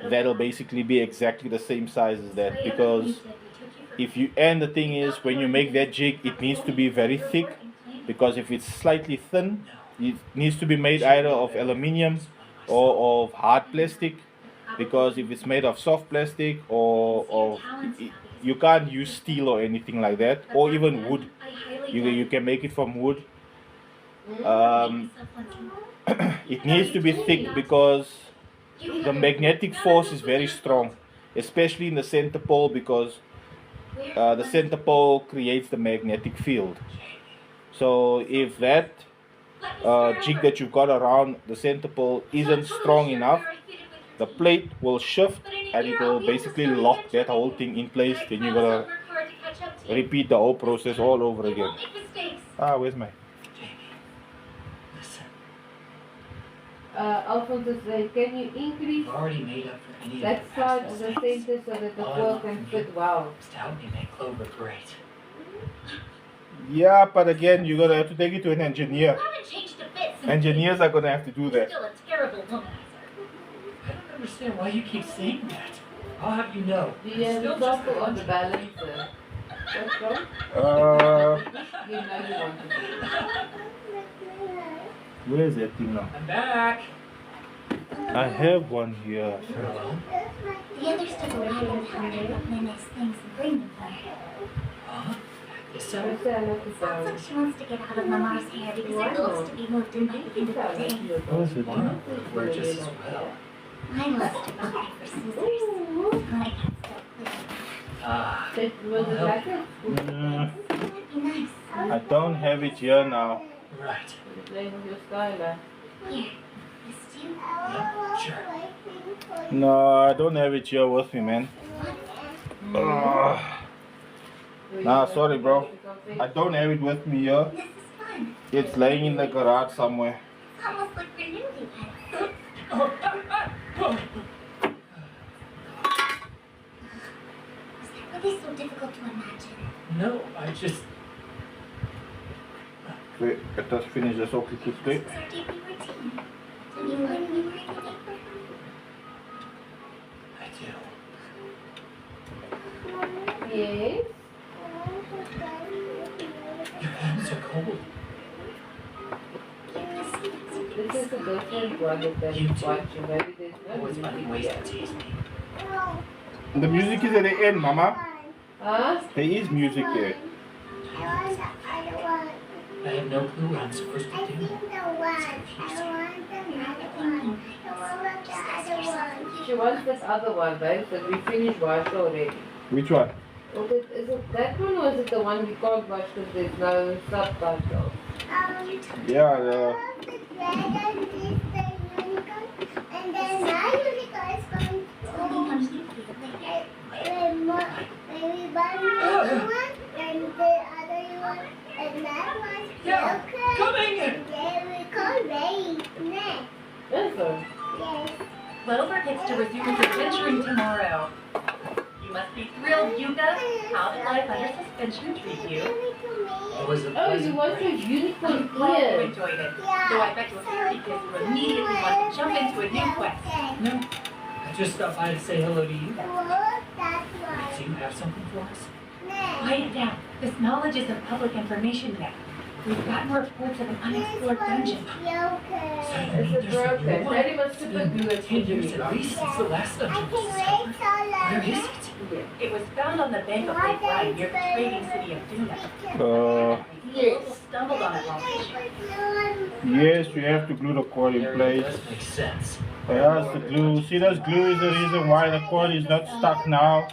that'll basically be exactly the same size as that, because and the thing is, when you make that jig, it needs to be very thick, because if it's slightly thin, it needs to be made either of aluminium or of hard plastic, because if it's made of soft plastic or you can't use steel or anything like that, or even wood. You can make it from wood. It needs to be thick because the magnetic force is very strong, especially in the center pole, because the center pole creates the magnetic field. So if that jig that you've got around the center pole isn't strong enough, the plate will shift and it will basically lock that whole thing in place. Then you gotta repeat the whole process all over again. Where's my? Alphonse said, can you increase We've already made up for any that of the side past of the mistakes. center so that the All I foil want can from fit you well? is to help me make Clover great. Yeah, but again, you're gonna have to take it to an engineer. You haven't changed a bit since Engineers are gonna have to do you're that. still a terrible womanizer. I don't understand why you keep saying that. I'll have you know. Do you have a Still just software on the balancer? What's wrong? You know you want to do it. Where is that thing now? I'm back. I have one here. You're alone? The others took a ride in the helicopter up Nene's things and bring them here. Huh? Yes, I sir. say I love the Sounds sound. like she wants to get out of Mama's hair because it looks to be moved in by the end of the day. What is it? Well, we're just as well. I love to go back for scissors. I can't stop cleaning. Ah, Was it like it? Mm, That'd be nice. I don't have it here now. right. You're playing with your Skylar. Here, this too. Yeah, sure. No, I don't have it here with me, man. Nah, sorry, bro. I don't have it with me here. This is fun. It's laying in the garage somewhere. It's almost like we're newlyweds. Is that really so difficult to imagine? No, I just. Wait, let us finish this off quickly. This was our daily routine. Don't you mind me wearing the apron? I do. Yes. Your hands are cold. This is a different one that You I'm too. watching. Maybe there's no Always finding ways to tease me. The music is at the end, Mama. Huh? There is music there. I have no clue what I'm supposed to do. She wants this other one, right? But we finished wash already. Which one? Is it that one or is it the one we can't watch because there's no subtitles? Yeah, And then my unicorn is going maybe one and the other one and that one. Yeah, coming! And then we call Ray next. This one. Yes. Clover gets to resume his adventuring tomorrow. You must be thrilled, Yuka. How did life under suspension treat you? It was a Oh, you pleasant want break. your unicorn Glad you ears. enjoyed it. Though I bet you were here because you immediately wanted to jump into a new quest. No, I just stopped by to say hello to you. That's Do you have something for us? Quiet down. This knowledge isn't public information yet. We've gotten reports of an unexplored dungeon. So you It's mean a there's broken. a new one? Daddy must It's super been glue it 10 for years you. at least since the last I dungeon can was wait discovered. so Where is long. it? It was found on the bank of Lake Rhine near the trading city of Duna. People stumbled on it while fishing. yes, you have to glue the cord in Area place. does make sense. Yes, the glue. See, this glue is the reason why the cord is not stuck now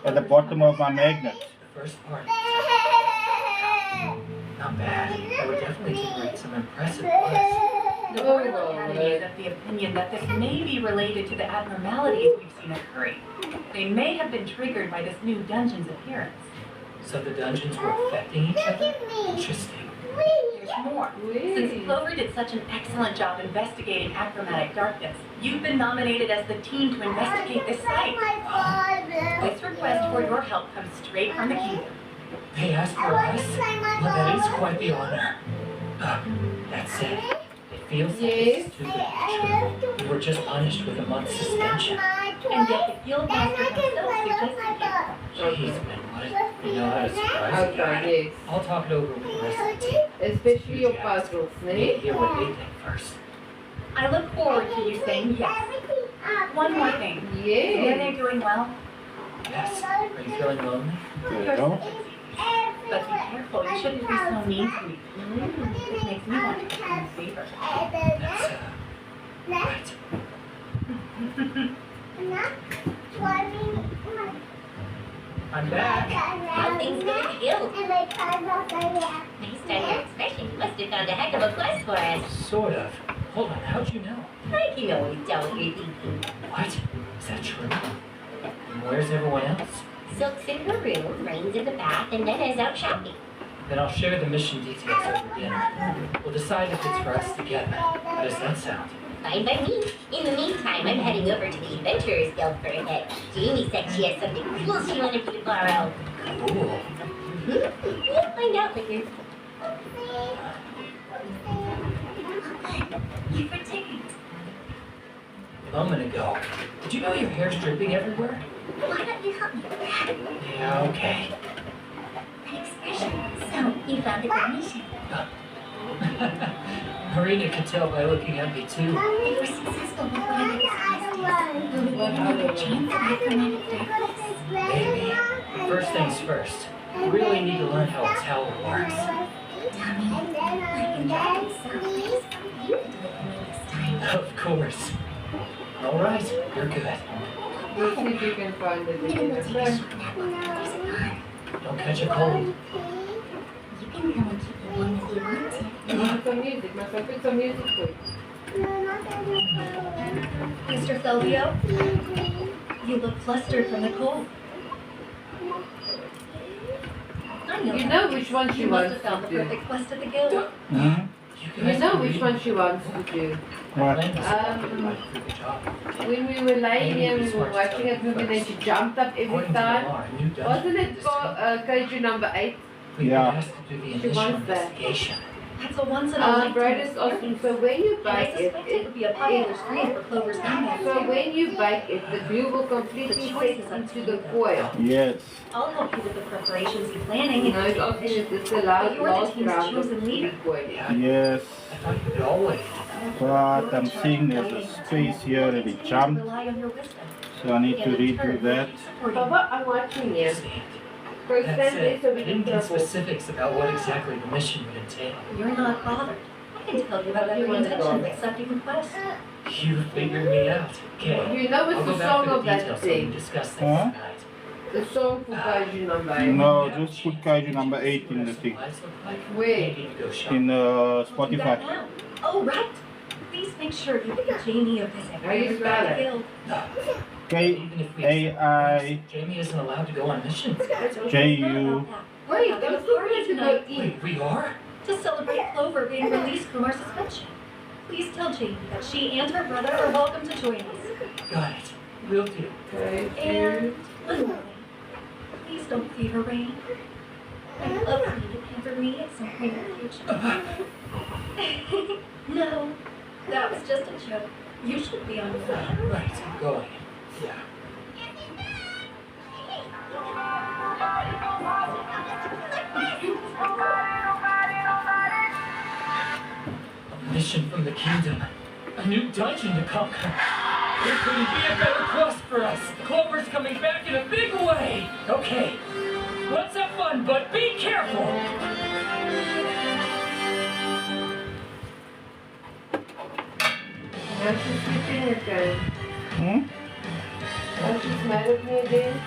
at the bottom of my magnet. The first part. Not some impressive quests. The Royal Academy is of the opinion that this may be related to the abnormalities we've seen occurring. They may have been triggered by this new dungeon's appearance. So the dungeons were affecting each other? Interesting. There's more. Since Clover did such an excellent job investigating achromatic darkness, you've been nominated as the team to investigate this site. This request for your help comes straight from the kingdom. They asked for us? Well, that is quite the honor. That's it. It feels like it's too good to be true. We were just punished with a month's suspension. And yet the guild master himself suggested it. He's been what? You know how to surprise a guy. Yes. I'll talk it over with the rest of the team. Especially your puzzles, We need to né? hear what they think first. I look forward to you saying yes. One more thing. Are Yes. they doing well? Yes. Are you feeling lonely? There you You're go. so busy. But be careful, you shouldn't be so mean to me. It makes me want to return the favor. That's, right. I'm back. How things going at the guild? Based on your expression, you must have found a heck of a quest for us. Sort of. Hold on, how'd you know? I can always tell what you're thinking. What? Is that true? And where's everyone else? Silk's in her room, Rain's in the bath, and Nena's out shopping. Then I'll share the mission details over dinner. We'll decide if it's for us together. How does that sound? Fine by me. In the meantime, I'm heading over to the Adventurers Guild for a bit. Jamie said she has something cool she wanted me to borrow. Cool. We'll find out later. You for tickets. A moment ago. Did you know your hair's dripping everywhere? Why don't you help me with that? Yeah, okay. An expression. So, you found a good mission. Marina could tell by looking at me too. If we're successful with whatever this quest is, will we have a chance of achromatic darkness? Maybe. First things first. We really need to learn how a tower works. Tommy, like in Dragon's South, you can deliver me this time. Of course. All right, you're good. We'll see if you can find it Maybe again. we'll take a short nap while there's a pond. Don't catch a cold. You can come and keep me warm if you want to. Put some music. My son put some music for you. Mr. Selvio, you look flustered from the cold. I know. You know which one she You must wants have found to the do. perfect quest at the guild. Hmm? You know which one she wants to do. What? When we were lying here, we were watching a movie, then she jumped up every time. Wasn't it called Kaiju number 8? Yeah. She wants that. That's a once in a lifetime Brad is asking, so when you And I bake it, suspect it would be a popular screen for Clover's email. so when you bake it, the glue will completely set into the foil. Yes. I'll help you with the preparations and planning. You know, it's asking if it's allowed But you're the last team's round of chosen leader. foil. Yes. I thought you could always. But I'm seeing there's a space here that it jumped. Rely on your wisdom. So I need to redo that. Papa, I'm watching you. Go That's stand there it. so I we didn't can get trouble. specifics about what exactly the mission would entail. You're not bothered. I can tell you about everyone's intention of accepting the quest. You figured me out. Okay. You know I'll it's go the back song for the of that details so we can thing. discuss things Huh? tonight. The song for Kaiju number 8. No, just put Kaiju number 8 in the thing. Where? Maybe to go shopping. In Do that Spotify. now. Oh, right. Please make sure you get Jamie a visit. How you spell it? Guild. Even if we K-A-I. Jamie isn't allowed to go on missions. J-U. We're Wait, having a don't forget party to go tonight eat. Wait, we are? to celebrate Clover being released from our suspension. Please tell Jamie that she and her brother are welcome to join us. Got it. Will do. And one more thing. Please don't feed her Rain. I'd love for you to pamper me at some point in the future. No, that was just a joke. You should be on your way. Right, I'm going. Yeah. A mission from the kingdom. A new dungeon to conquer. There couldn't be a better quest for us. Clover's coming back in a big way. Okay, let's have fun, but be careful. Now she's sleeping again. Hmm? Now she's mad at me again.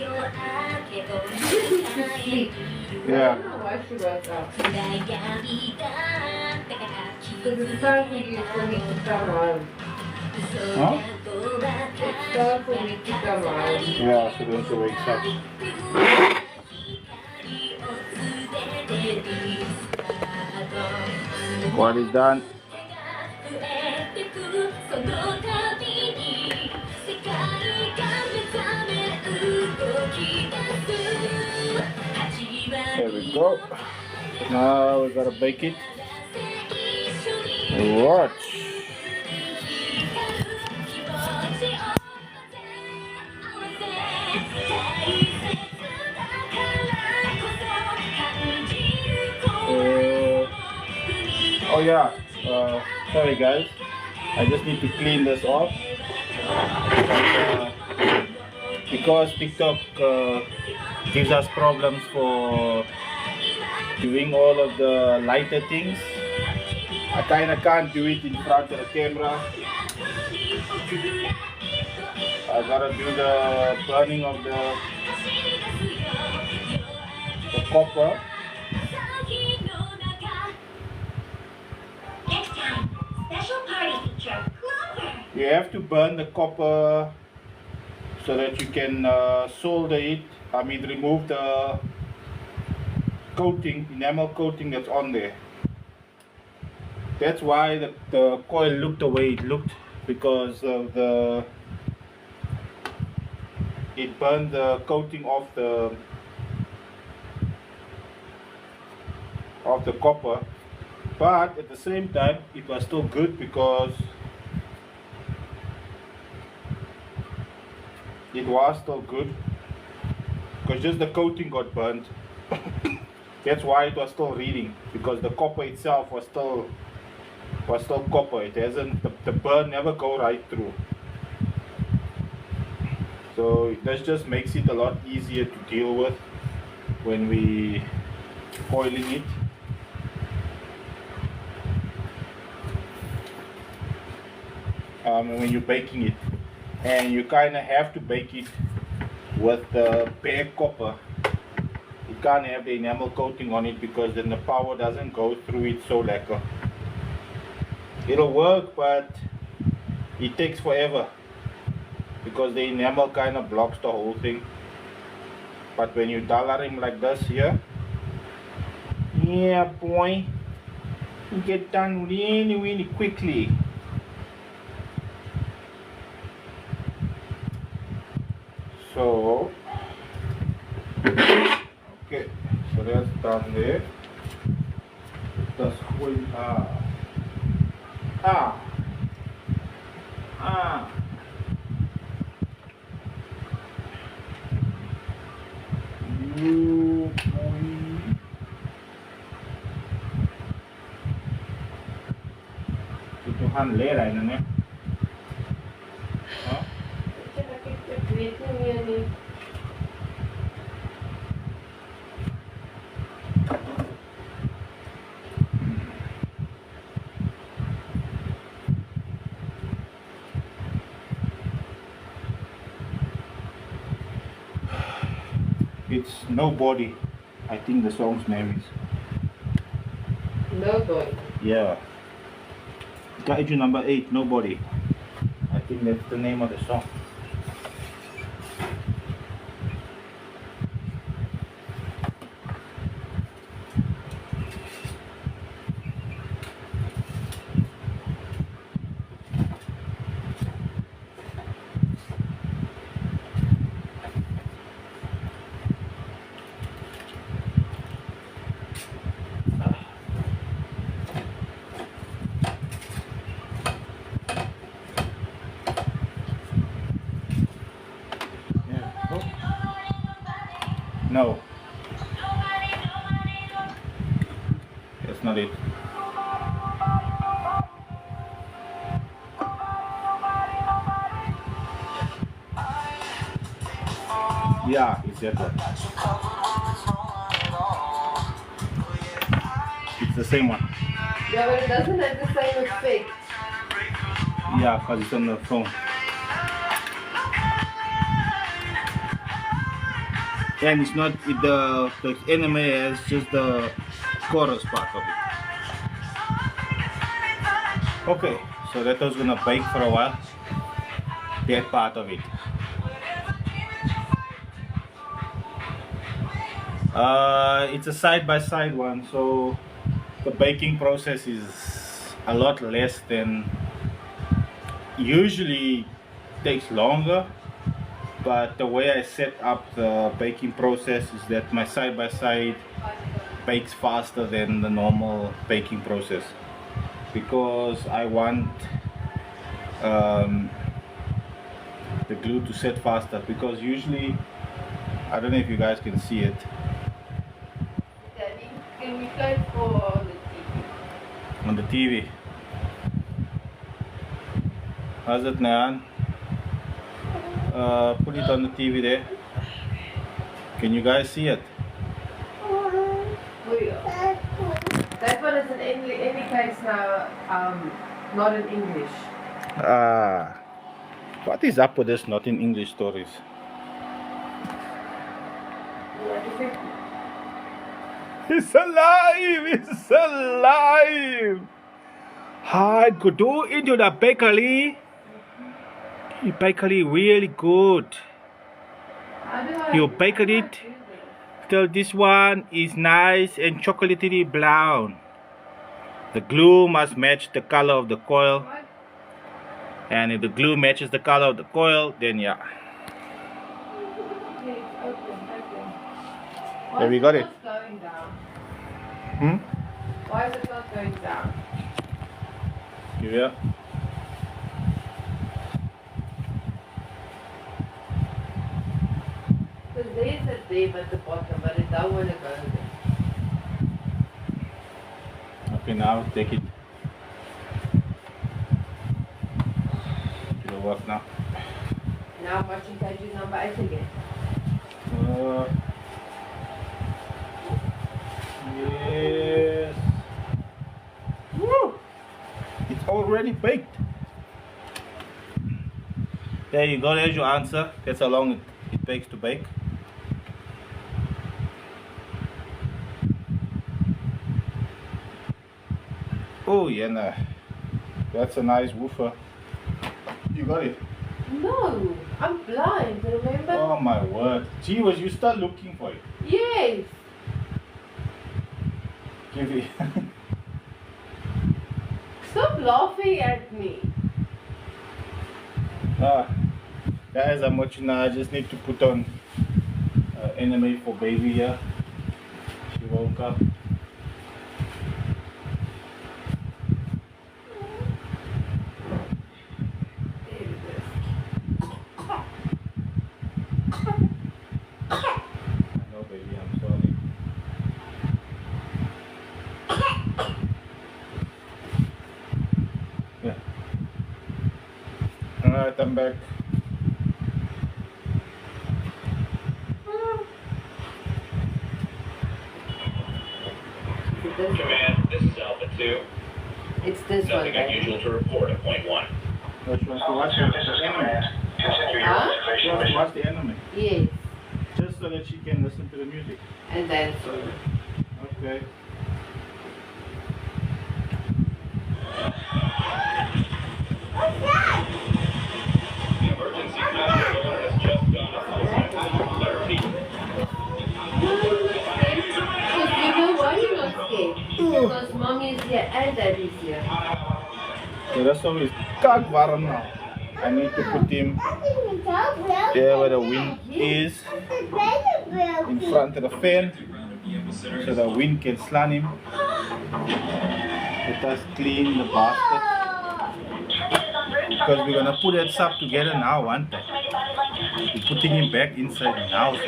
To sleep. I Yeah. don't know why she was up. Because it's time for me to come out. Huh? It's time for me to come out. Yeah, so then she wakes up. What is done? There we go. Now we gotta bake it. Watch. Oh yeah. Sorry guys. I just need to clean this off. Because TikTok gives us problems for doing all of the lighter things. I kinda can't do it in front of the camera. I gotta do the burning of the copper. Next time, special party feature, Clover. You have to burn the copper so that you can solder it. I mean, remove the coating, enamel coating that's on there. That's why the coil looked the way it looked, because of it burned the coating off the copper. But at the same time, it was still good because just the coating got burnt. That's why it was still reading, because the copper itself was still copper. It hasn't, the burn never go right through. So that just makes it a lot easier to deal with when we coiling it. When you're baking it, and you kind of have to bake it with the bare copper. You can't have the enamel coating on it, because then the power doesn't go through it so lekker. It'll work, but it takes forever because the enamel kind of blocks the whole thing. But when you're dollaring like this here, yeah boy, you get done really quickly. So, okay, so that's done there. That's going you boy. Itu han lera ini nih. Huh? It's Nobody. I think the song's name is. Nobody. Yeah. Kaiju number 8, Nobody. I think that's the name of the song. No. That's not it. Yeah, it's that one. It's the same one. Yeah, but it doesn't have the same effect. Yeah, because it's on the phone. And it's not the anime has just the chorus part of it. Okay, so that was gonna bake for a while. That part of it. It's a side-by-side one, so the baking process is a lot less than usually takes longer, but the way I set up the baking process is that my side-by-side bakes faster than the normal baking process because I want the glue to set faster, because usually, I don't know if you guys can see it Daddy, can we play for the TV? on the TV. How's it, Nayan? Put it on the TV there. Can you guys see it? That one is in any case now, not in English. What is up with this not in English stories? It's alive! It's alive! Hi, could do into the bakery. The bakery really good. You bake it till this one is nice and chocolatey brown. The glue must match the color of the coil. And if the glue matches the color of the coil, then yeah. There we got it. Why is it not going down? Yeah. Because there's a dip at the bottom, but it don't want to go there. Okay, now take it. It'll work now. Now I'm watching pages number 8 again. Yes. Woo! It's already baked. There you go, there's your answer. That's how long it takes to bake. Oh yeah, nah. That's a nice woofer. You got it? No, I'm blind, remember? Oh my word. Gee, was you start looking for it? Yes. Give it. Stop laughing at me. Guys, I'm watching now. I just need to put on anime for baby here. She woke up. No, baby, I'm sorry. Yeah. Alright, I'm back. Command, this is Alpha 2. It's this one, Nothing baby. unusual to report at point 1. Which one? To watch the anime. Continue your Huh? observation To mission. watch the anime. Yes. Just so that she can listen to the music. And then Okay. The emergency contact alert has just gone up. Clarity. because you know why you're not scared? Because mommy is here and daddy's here. So that's always kak warm now. I need to put him there where the wind is, in front of the fan, so the wind can slant him. Let us clean the basket, because we're gonna put that stuff together now one time. We're putting him back inside the house.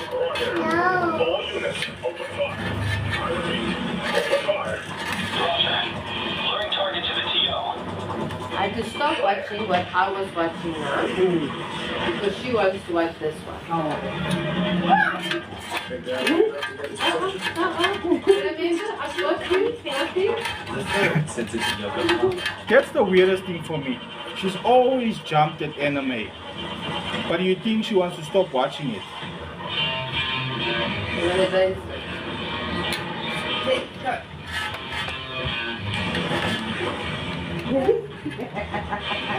All units, open fire. I repeat, open fire. Luring target to the TO. I to stop watching what I was watching now because she wants to watch this one. That's the weirdest thing for me. She's always jumped at anime. But do you think she wants to stop watching it?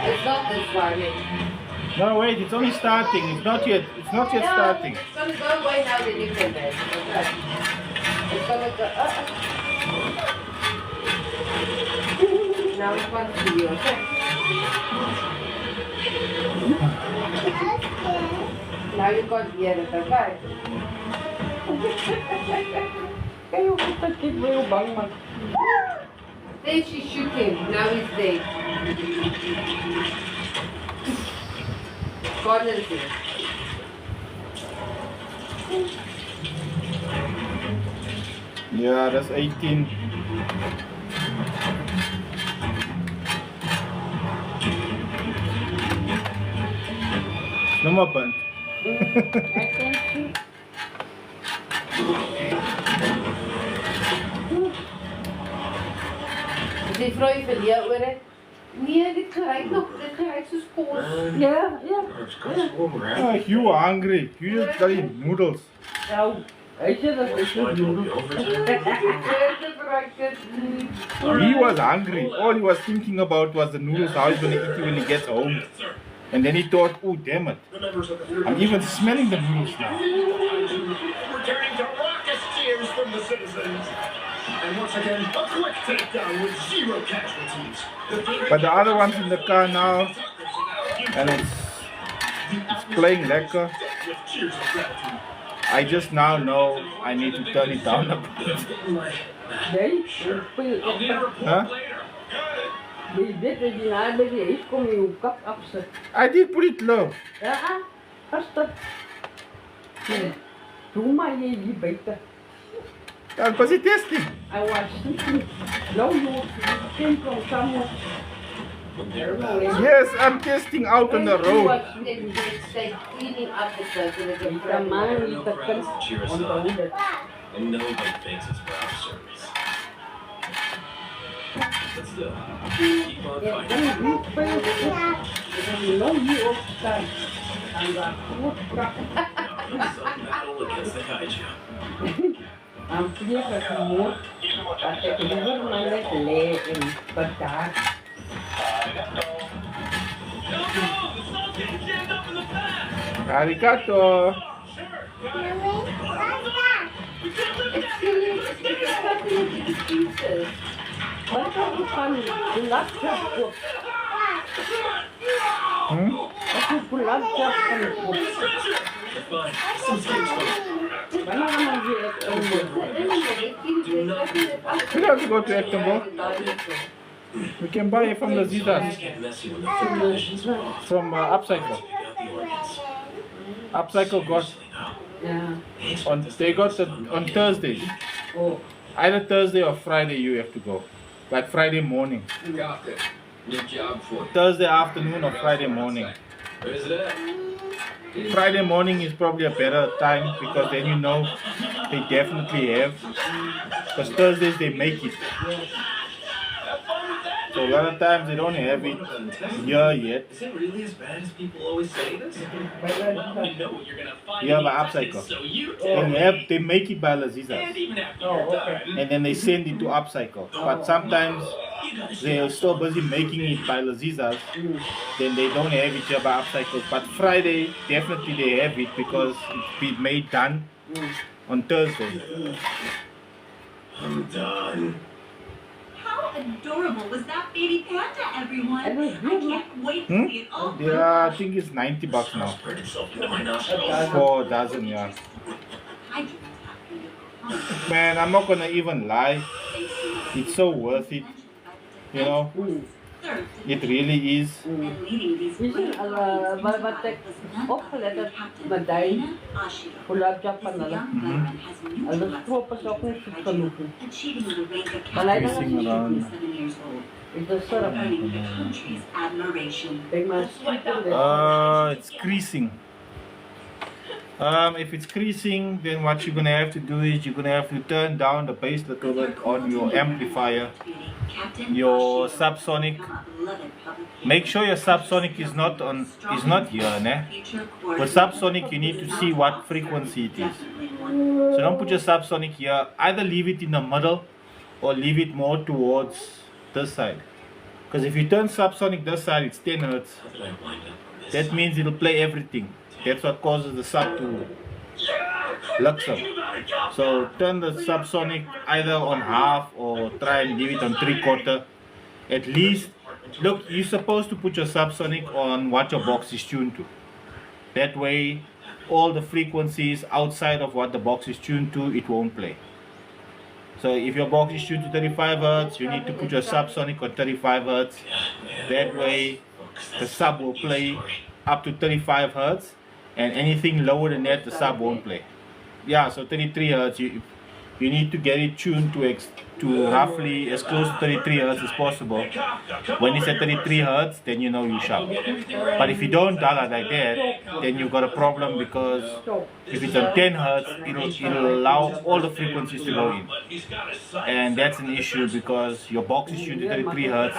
It's not this one. No, wait, it's only starting. It's not yet starting. It's gonna go away now that you can make it. Okay. It's gonna go now it's going to you, okay? Now you got the edit, okay? Then she shook him, now he's dead. God is it. Yeah, that's 18. Nummer band. Die vrou verleer oor dit. Nee, dit geryk nog, dit geryk soos kos. Ja. You were hungry. You just got eat noodles. Nou, hy sê dat hy so He was hungry. All he was thinking about was the noodles, how he's going to eat it when he gets home. And then he thought, oh, damn it. I'm even smelling the noodles now. Returning to raucous cheers from the citizens. And once again, a quick takedown with 0 casualties. But the other one's in the car now. And it's playing lekker. I just now know I need to turn it down a bit. Huh? I did put it low. I was testing. I watched it. No, you came from somewhere. Yes, I'm testing out on the road. Cleaning up the place. Cheer us up. And nobody thinks it's ground service. But still, keep on fighting. Some battle against the kaiju. Arigato. We don't have to go to Ectombo. We can buy it from the Zitas. From Upcycle. Upcycle got they got it on Thursdays. Either Thursday or Friday you have to go. Like Friday morning. Thursday afternoon or Friday morning. Friday morning is probably a better time because then you know they definitely have. Because Thursdays they make it. So a lot of times they don't have it here yet. Is it really as bad as people always say this? You know what you're gonna find. Yeah, by Upcycle. So you And they make it by Lazizas. and even after you're done. And then they send it to Upcycle. But sometimes they're still busy making it by Lazizas. Then they don't have it here by Upcycle. But Friday, definitely they have it because it's been made done on Thursday. I'm done. How adorable was that baby panda, everyone? I can't wait to see it all. Yeah, I think it's $90 now. Spread yourself into my nostrils. 4 dozen, yeah. Man, I'm not gonna even lie. It's so worth it. You know, it really is. Racing around. It's the syrup. winning the country's admiration. They must keep it It's creasing. If it's creasing, then what you're gonna have to do is you're gonna have to turn down the bass a little bit on your amplifier, your subsonic. Make sure your subsonic is not here, né? With subsonic, you need to see what frequency it is. So don't put your subsonic here. Either leave it in the middle or leave it more towards this side. Because if you turn subsonic this side, it's 10 hertz. That means it'll play everything. That's what causes the sub to luxem. So turn the subsonic either on half or try and leave it on 3/4. At least, look, you're supposed to put your subsonic on what your box is tuned to. That way, all the frequencies outside of what the box is tuned to, it won't play. So if your box is tuned to 35 hertz, you need to put your subsonic on 35 hertz. That way, the sub will play up to 35 hertz. And anything lower than that, the sub won't play. Yeah, so 33 hertz, you need to get it tuned to roughly as close to 33 hertz as possible. When it's at 33 hertz, then you know you sharp. But if you don't dial it like that, then you've got a problem, because if it's on 10 hertz, it'll allow all the frequencies to go in. And that's an issue because your box is tuned to 33 hertz.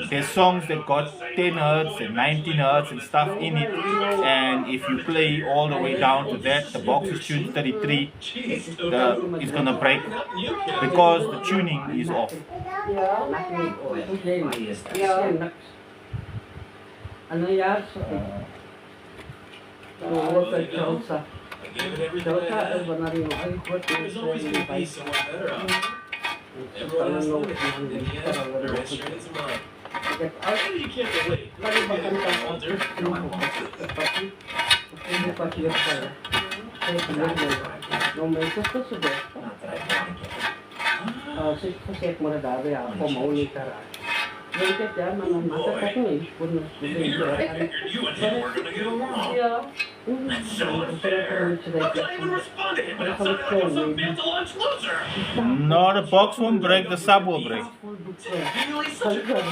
There's songs that got 10 hertz and 19 hertz and stuff in it, and if you play all the way down to that, the box is tuned to 33, it's gonna break because the tuning is off. Ano yan? Chelsea. Chelsea ay ba na rin ay what is You can't relate. No, may gusto sa besta. Kasi mo na dami ako, mauli ka rin. Bakit yan, mamamata ka ko eh. You and him were gonna get along. That's so unfair. How can I even respond to him without sounding like I'm some built-to-lunch loser? No, the box won't break, the sub will break. Really such a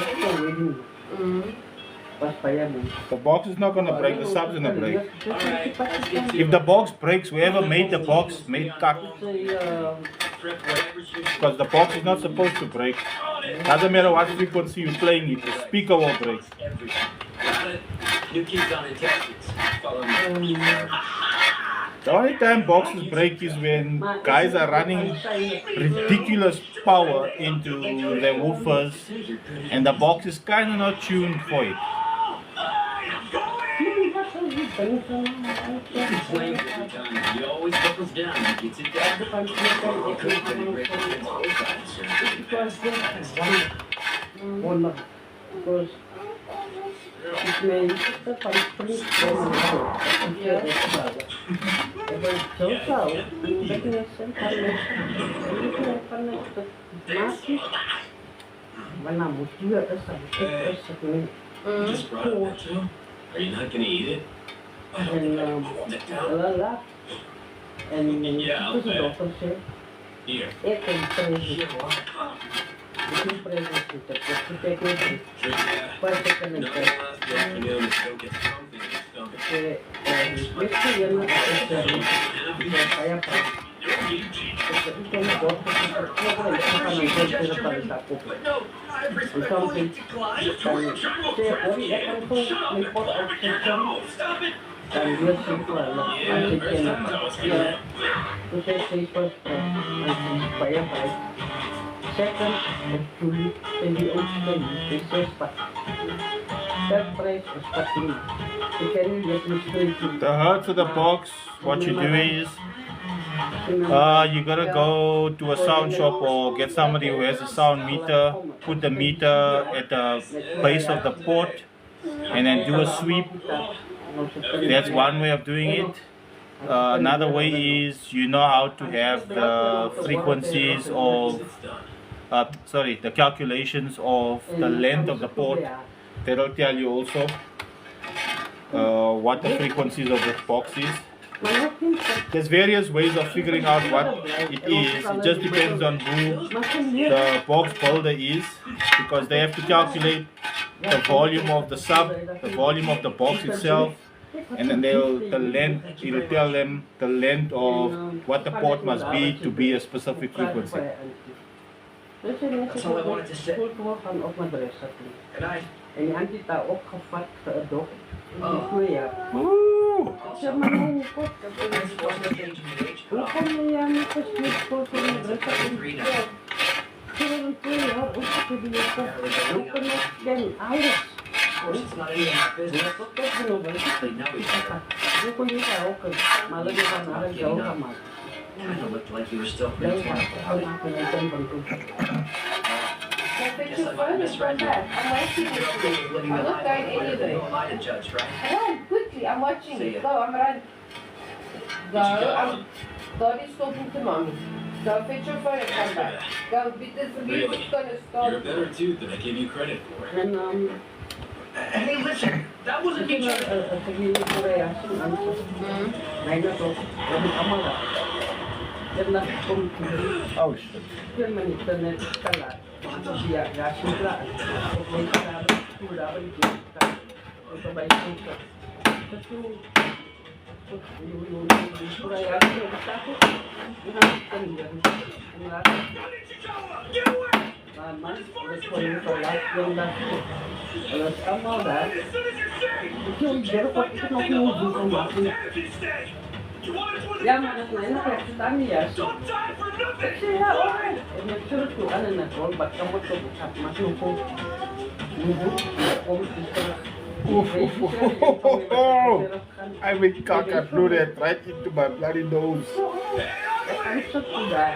The box is not gonna break, the sub's gonna break. Alright, let's get to If the box breaks, whoever made the box made cut. Because the box is not supposed to break. Doesn't matter what frequency you're playing it, the speaker will break. Everything. Got it? New kids on intelligence. Follow me. The only time boxes break is when guys are running ridiculous power into their woofers and the box is kind of not tuned for it. Playing every time. He always buckles down and gets it down. He could have been great against all sides, Because it may the country Just brought it there too. Are you not gonna eat it? and Yeah, I'll bet. doctor said Here. it can present with the technique. First second and third. Afternoon to go get something in your stomach. Kaya pa. But no, I respect Something. Stop it! And we are simple. And First time I was here. to say first kaya pa. Second, actually, hindi okay this is pa. Third price is starting. You can get me straight to The hertz of the box, what you do is you gotta go to a sound shop or get somebody who has a sound meter, put the meter at the base of the port and then do a sweep. That's one way of doing it. Another way is you know how to have the frequencies of the calculations of the length of the port. That'll tell you also what the frequencies of the box is. There's various ways of figuring out what it is. It just depends on who the box builder is, because they have to calculate the volume of the sub, the volume of the box itself, and then it'll tell them the length of what the port must be to be a specific frequency. That's all I wanted to say. Good night. Oh. Ooh. Of course, it's not any of my business. They know each other. Kind of looked like you were still pretty careful. Can I fix your phone and come back? I'm watching You're it. okay with living I your look life right anyway, into but it. who am I to judge, right? Run, quickly, I'm watching See it. ya. Go, I'm right. Daddy's talking to mommy. Go fix your phone and come back. Go, because the music's gonna start. You're a better dude than I give you credit for. And, Hey, listen, that wasn't me trying to... Oh shit. Ja, maar dat is een hele verstaan niet juist. Ik zei ja, alright. En ik zul het toe aan en het rol, maar kan wordt op het gat, maar zo goed. I mean, cock, I blew that right into my bloody nose. I'm so too bad.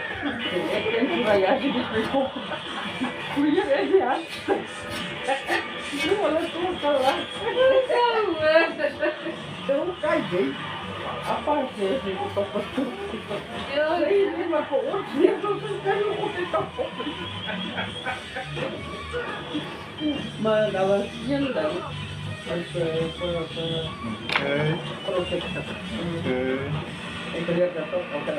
Ik denk dat wij juist niet meer op. Hoe je weet, ja. Nu wil ik toch wel lachen. Zo, kijk, dit. Apart, ik toch wat toe. Ja, nee, maar voor ons niet. Dat is heel goed. Maar dat was heel leuk. Protector. Ik leer dat ook elke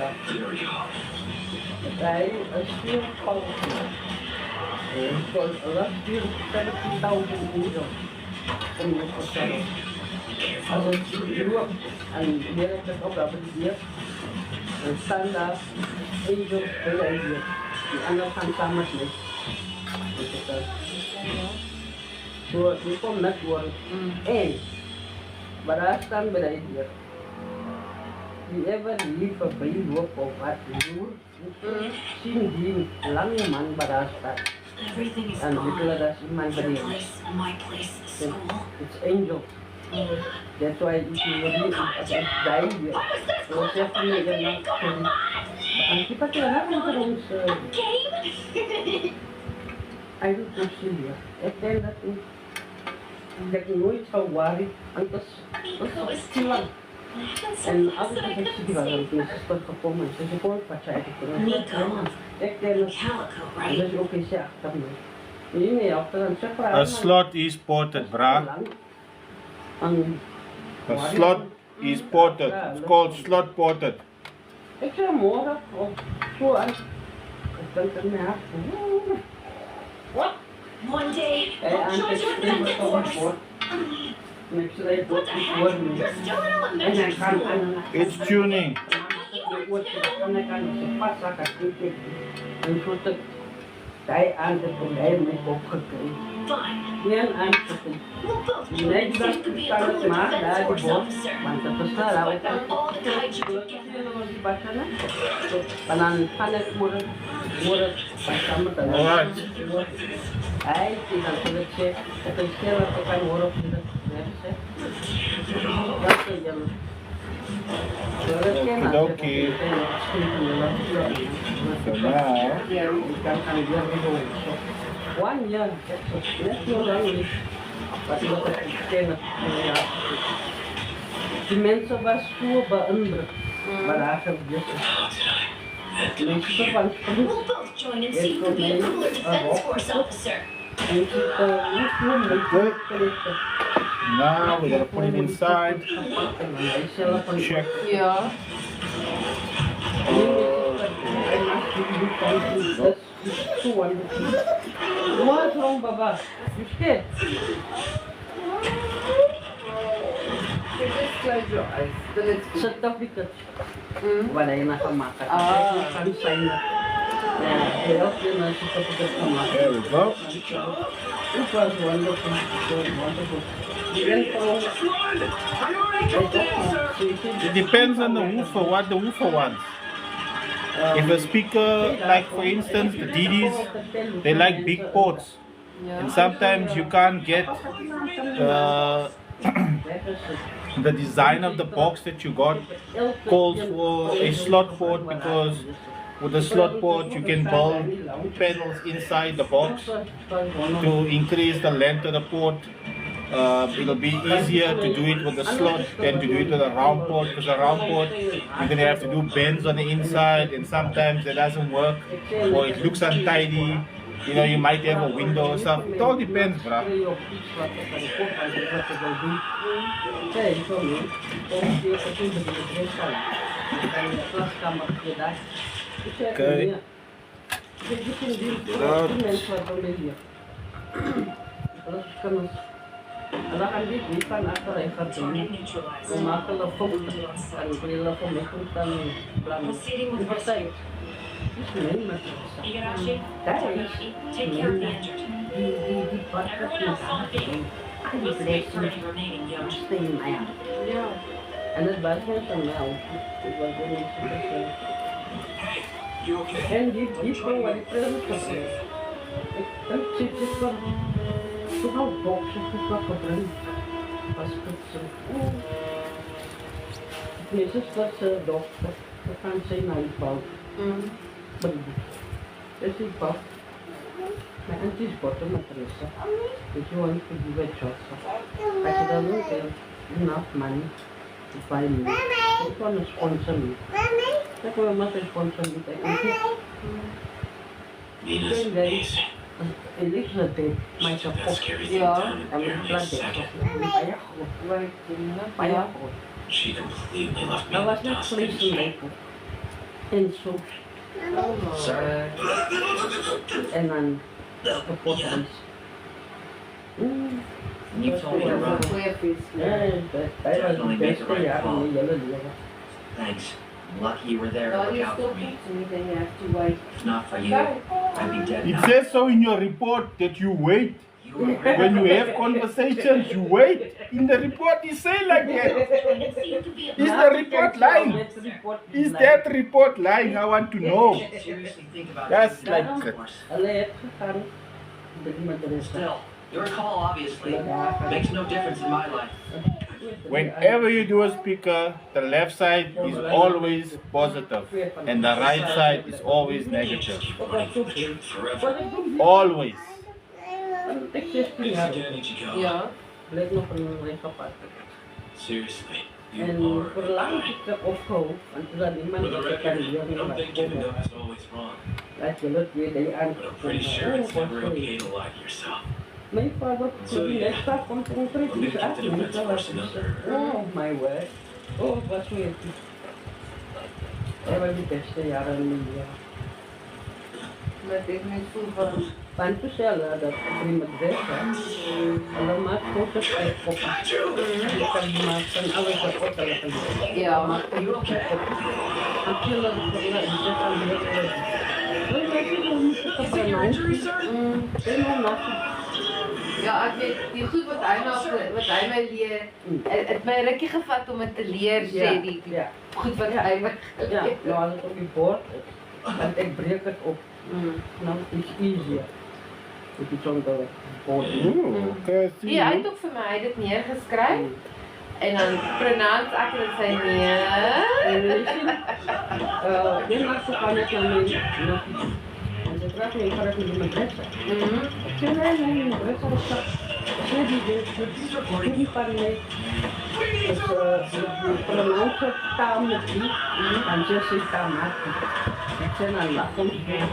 Hij is veel fouten. Voor dat 70.000 euro. Om je te stellen. Als het nu en meer ik het op dat hier. En standaard angel hier. Die anderen gaan samen niet. So, die komt net worden. En, maar daar staan bij hier. Die ever lief of bij loop of wat doen, zien die lange man bij daar staat. En die willen dat iemand bij die. It's angel. That's why if you would need it, die here. So, definitely they're not kidding. En die pakken we naar ons. I don't know Sylvia. Ik denk dat ik nooit zou worry, want dat is te lang. En altijd heb ik die wel een beetje gekomen. Dus ik hoor wat jij ik denk dat is ook eens achter me. Nee, achter een separate. A slot is ported, brah. A slot is ported. It's called slot ported. Ik zou morgen of zo aan. Ik denk dat mij What? One day, I'm join just your defense force. Next day, What the hell? You're still in elementary school. It's tuning. Fine. Yan ang We'll both join and see who could be a cooler defense force officer. Like all the kaiju together. Alright. Ay, tidak selesai. Kecil atau kan huruf tidak selesai. Baca jam. Okidoki. So now, One year, that's not only. But look at the skin of die mensen was zo beïnvloed. Maar daar heb je mensen van We'll both join and see who could be a cooler defense force officer. en ze niet doen met Now we gotta put it inside. Check. Ja. What's wrong, Baba? You scared? Just close your eyes. Then it's good. Certificate. Wala yung nakamakan. Ah. Sign na. Help yun ang certificate kamakan. There we go. It was wonderful. So wonderful. Even for... It depends on the woofer, what the woofer wants. If a speaker, like for instance the DDs, they like big ports. And sometimes you can't get the design of the box that you got calls for a slot port, because with a slot port you can build panels inside the box to increase the length of the port. It'll be easier to do it with a slot than to do it with a round port, because a round port you're going to have to do bends on the inside, and sometimes it doesn't work or it looks untidy. You know, you might have a window or something. It all depends, bro. Okay. Igarashi, take care of the injured. Everyone else on the field. We'll stay for any remaining young. Yeah. And het was heel snel. Het was heel snel. You okay? En die gewoon wat ik present gezegd. Ik zit van toch al boksen gekocht en was goed zo. Meestal was ze dokter. We gaan ze naar die bal. Dus ik bal. Maar het is bottom matressa. Dus je want to give a shot. Als je dan ook enough money to buy me. Ik want to sponsor me. Ik wil maar een sponsor me. Nina's amazing. Het is een ding. Maar ze That scary thing Yeah. down en in ik barely a laat second. het. Ja. She completely left me Dat in was the net dust. vlees didn't she? lepel. En soep. Sorry. En dan kapot ijs. You told me to run. Goeie vis. Ja, dat was de beste jaren in je hele leven. Thanks. I'm lucky you were there to Ja, look you out still for me. keeps me, then you have to wait. If not for you, I'd be dead It now. says so in your report that you wait. You were When you have conversations, you wait. In the report, you say like that. Is the report lying? Is that report lying? I want to know. seriously think about That's it. like- Of course. Alleen het gegaan. Dat iemand er is. Still, your call obviously makes no difference in my life. Whenever you do a speaker, the left side is always positive and the right side is always negative. Always. Ik 16 jaar. Again, Ichigo. Ja. Bleek nog een regenpad. Seriously, you En are. voor lang is het opgehouden. Want toen had iemand For the dat record, kan I hier niet don't think giving komen. up is always wrong, Laat je het weer de aan. but I'm pretty sure it's never okay to lie to yourself. Mijn vader, toen hij net staat, komt er een We're precies gonna uit. keep the defense force another. Oh my word. Oh, het was weer. Dat was de beste jaren in mijn leven. Maar dit is voel van... Want toen zei hij dat iemand weg was. En dan maakt foto's uit poppen. Je kan maar van alles wat op te leggen. Ja. Maar You okay? ik wil dat ik zeg aan de hele wereld. Is it your injury, sir? Ja, ek weet, die goed wat hy my leer, het my rukkie gevat om het te leer, sê die Ja, goed wat hy my ja, nou als het op je bord is, want ik breek het op. Nou, het is easier. Het is on the board. Ooh, okay, see Ja, hy you. het ook vir my, hy het dit neergeskryf, en dan pronounce ek dit sy nee. En je ziet, dit maakt zo kan ik aan mijn en ze vraagt me, ik ga het niet in mijn bed zetten. Ik zeg, nee, in mijn bed zetten staat. Nee, die van mij. Dus de pronounce taal met die, en ze zegt taal maken. Ik zeg, nou, laat ons doen.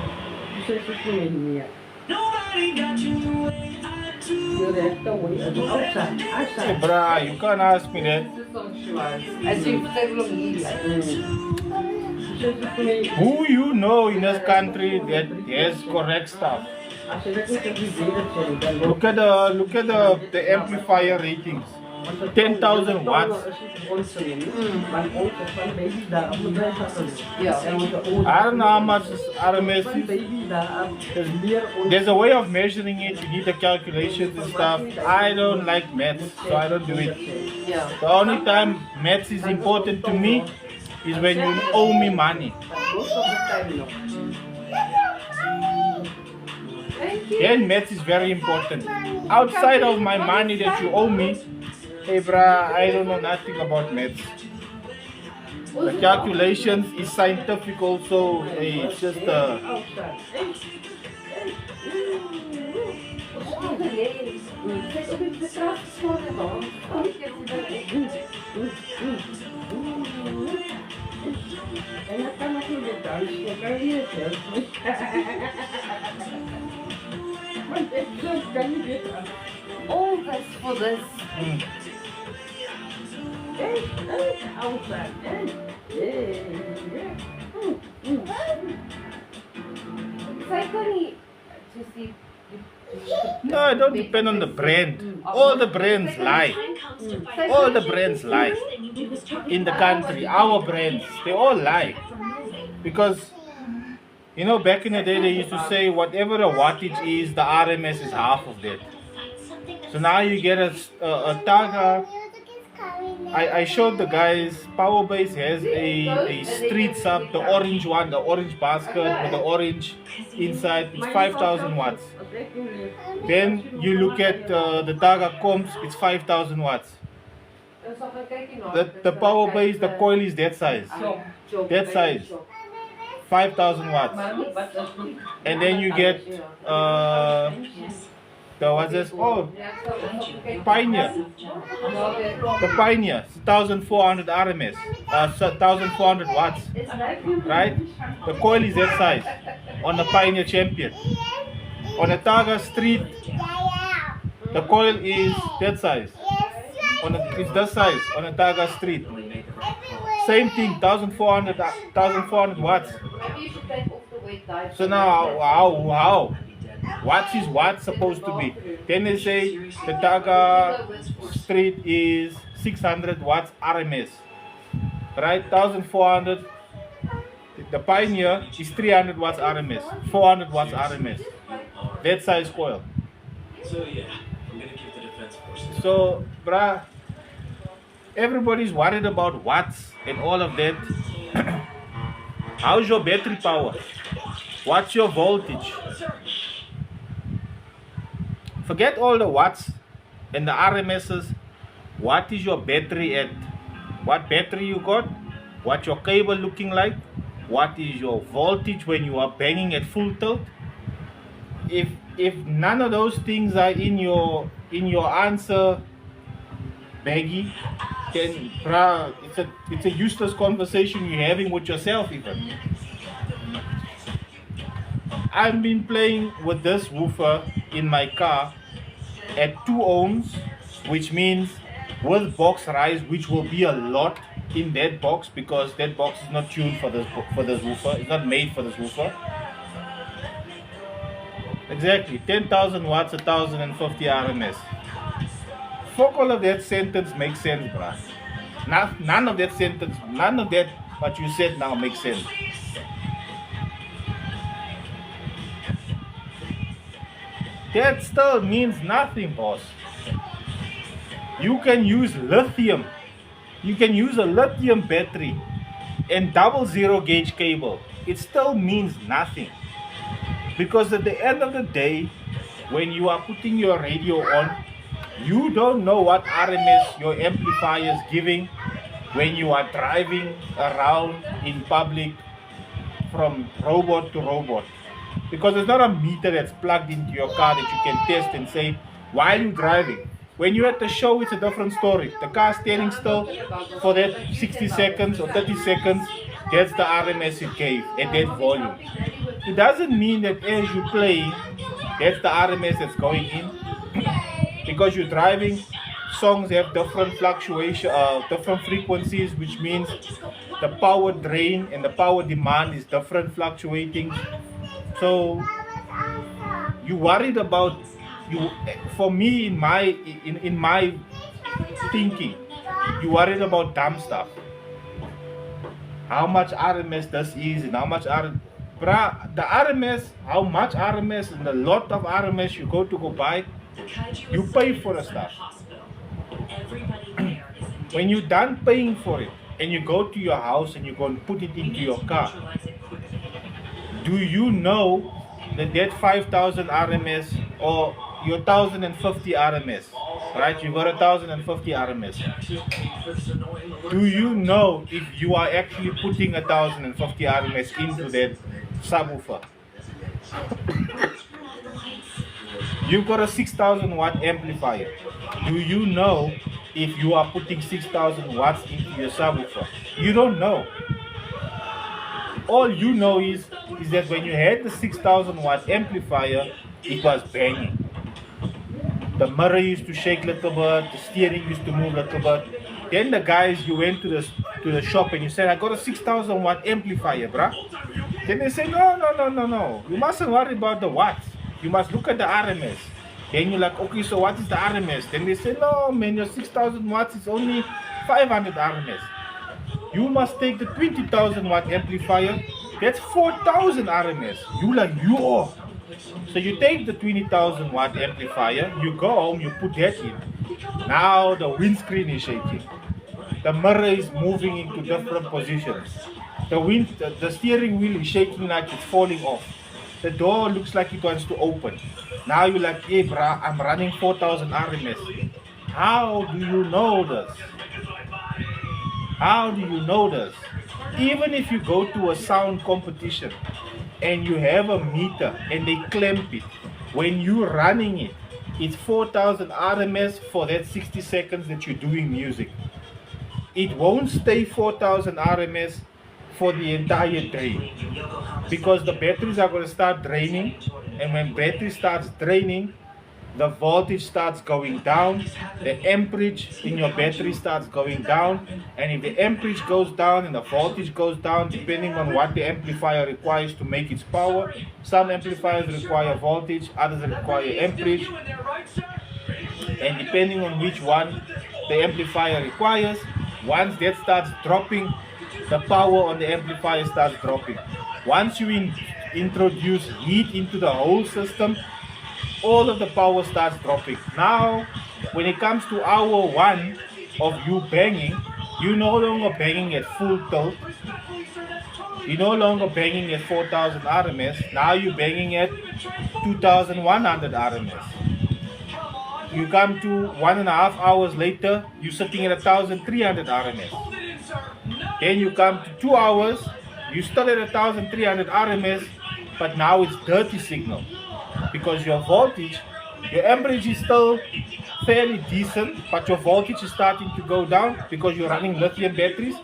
Ze zegt niet meer. Nobody got you the way I You have to wait outside. Hey, Outside. bruh, you can't ask me that. Das ist so schwarz. Also ich Technologie gleich. Zit je mee? Who you know in this country that has correct stuff? Als je dat niet hebt gezien, dan Look at the amplifier ratings. 10,000 watts. Maar ook van baby's daar op de bedrijf. Ja. I don't know how much RMS Van is. baby's daar There's, meer there's a way of measuring it. You need the calculations and stuff. I don't like maths, so I don't do it. Ja. The only time maths is important to me is when you owe me money. most of the time nog. Then maths is very important. Outside of my money that you owe me, hey bruh, I don't know nothing about maths. The calculations is scientific also. Hey, it's just En dat kan natuurlijk thuis, dat kan je niet zelf. Want dat kan je niet aan. All this for this. Outside. Zij kan niet. To see. no, I don't depend on the brand. All the brands lie. All the brands lie. In the country, our brands, they all lie. Because, you know, back in the day they used to say whatever the wattage is, the RMS is half of that. So now you get a Targa. I showed the guys, Powerbase has a street sub, the orange one, the orange basket with the orange inside, it's 5,000 watts. Then you look at the Targa comps, it's 5,000 watts. The Powerbase, the coil is that size. That size. 5,000 watts. And then you get the what's this? Oh, Pioneer. The Pioneer, 1,400 RMS, 1,400 watts, right? The coil is that size on the Pioneer Champion. On the Targa Street, the coil is that size. It's that size on the Targa Street. Same thing, 1,400 watts. So now, how? What is what supposed to be? Then they say the Targa Street is 600 watts RMS, right? 1,400. The Pioneer is 300 watts RMS, 400 watts RMS. That size coil. So yeah, I'm gonna give the defense force. So, bruh, everybody's worried about watts and all of that. How's your battery power? What's your voltage? Forget all the watts and the RMSs. What is your battery at? What battery you got? What your cable looking like? What is your voltage when you are banging at full tilt? If none of those things are in your answer baggy, then bruh, it's a useless conversation you're having with yourself even. I've been playing with this woofer in my car at 2 ohms, which means with box rise, which will be a lot in that box because that box is not tuned for this woofer. It's not made for this woofer. Exactly, 10,000 watts, 1,050 RMS. Fuck all of that sentence makes sense, bruh. None of that sentence, none of that what you said now makes sense. That still means nothing, boss. You can use lithium. You can use a lithium battery and double zero gauge cable. It still means nothing. Because at the end of the day, when you are putting your radio on, you don't know what RMS your amplifier is giving when you are driving around in public from robot to robot. Because there's not a meter that's plugged into your car that you can test and say, while you're driving. When you're at the show, it's a different story. The car standing still for that 60 seconds or 30 seconds, that's the RMS it gave at that volume. It doesn't mean that as you play, that's the RMS that's going in. because you're driving, songs have different fluctuation, different frequencies, which means the power drain and the power demand is different, fluctuating. So you worried about you. For me, in my thinking, you worried about dumb stuff. How much RMS this is and how much bruh, the RMS, how much RMS and the lot of RMS you go buy, you pay for the stuff. When you're done paying for it and you go to your house and you go and put it into your car, do you know that 5,000 RMS or your 1,050 RMS, right? You got 1,050 RMS. Do you know if you are actually putting 1,050 RMS into that subwoofer? You've got a 6,000 watt amplifier. Do you know if you are putting 6,000 watts into your subwoofer? You don't know. All you know is that when you had the 6,000 watt amplifier, it was banging. The mirror used to shake a little bit, the steering used to move a little bit. Then the guys, you went to the shop and you said, I got a 6,000 watt amplifier, bruh. Then they say, no. You mustn't worry about the watts. You must look at the RMS. Then you're like, okay, so what is the RMS? Then they say, no, man, your 6,000 watts is only 500 RMS. You must take the 20,000 watt amplifier. That's 4,000 RMS. You like, yo. So you take the 20,000 watt amplifier, you go home, you put that in. Now the windscreen is shaking. The mirror is moving into different positions. The steering wheel is shaking like it's falling off. The door looks like it wants to open. Now you're like, hey brah, I'm running 4,000 RMS. How do you know this? How do you know this? Even if you go to a sound competition and you have a meter and they clamp it, when you're running it, it's 4,000 RMS for that 60 seconds that you're doing music. It won't stay 4,000 RMS for the entire day because the batteries are going to start draining, and when battery starts draining, the voltage starts going down, the amperage in your battery starts going down, and if the amperage goes down and the voltage goes down, depending on what the amplifier requires to make its power, some amplifiers require voltage, others require amperage, and depending on which one the amplifier requires, once that starts dropping, the power on the amplifier starts dropping. Once you introduce heat into the whole system, all of the power starts dropping. Now, when it comes to hour one of you banging, you're no longer banging at full tilt. You're no longer banging at 4,000 RMS. Now you're banging at 2,100 RMS. You come to 1.5 hours later, you're sitting at 1,300 RMS. Then you come to 2 hours, you're still at 1,300 RMS, but now it's dirty signal. Because your voltage, your amperage is still fairly decent, but your voltage is starting to go down because you're running lithium batteries.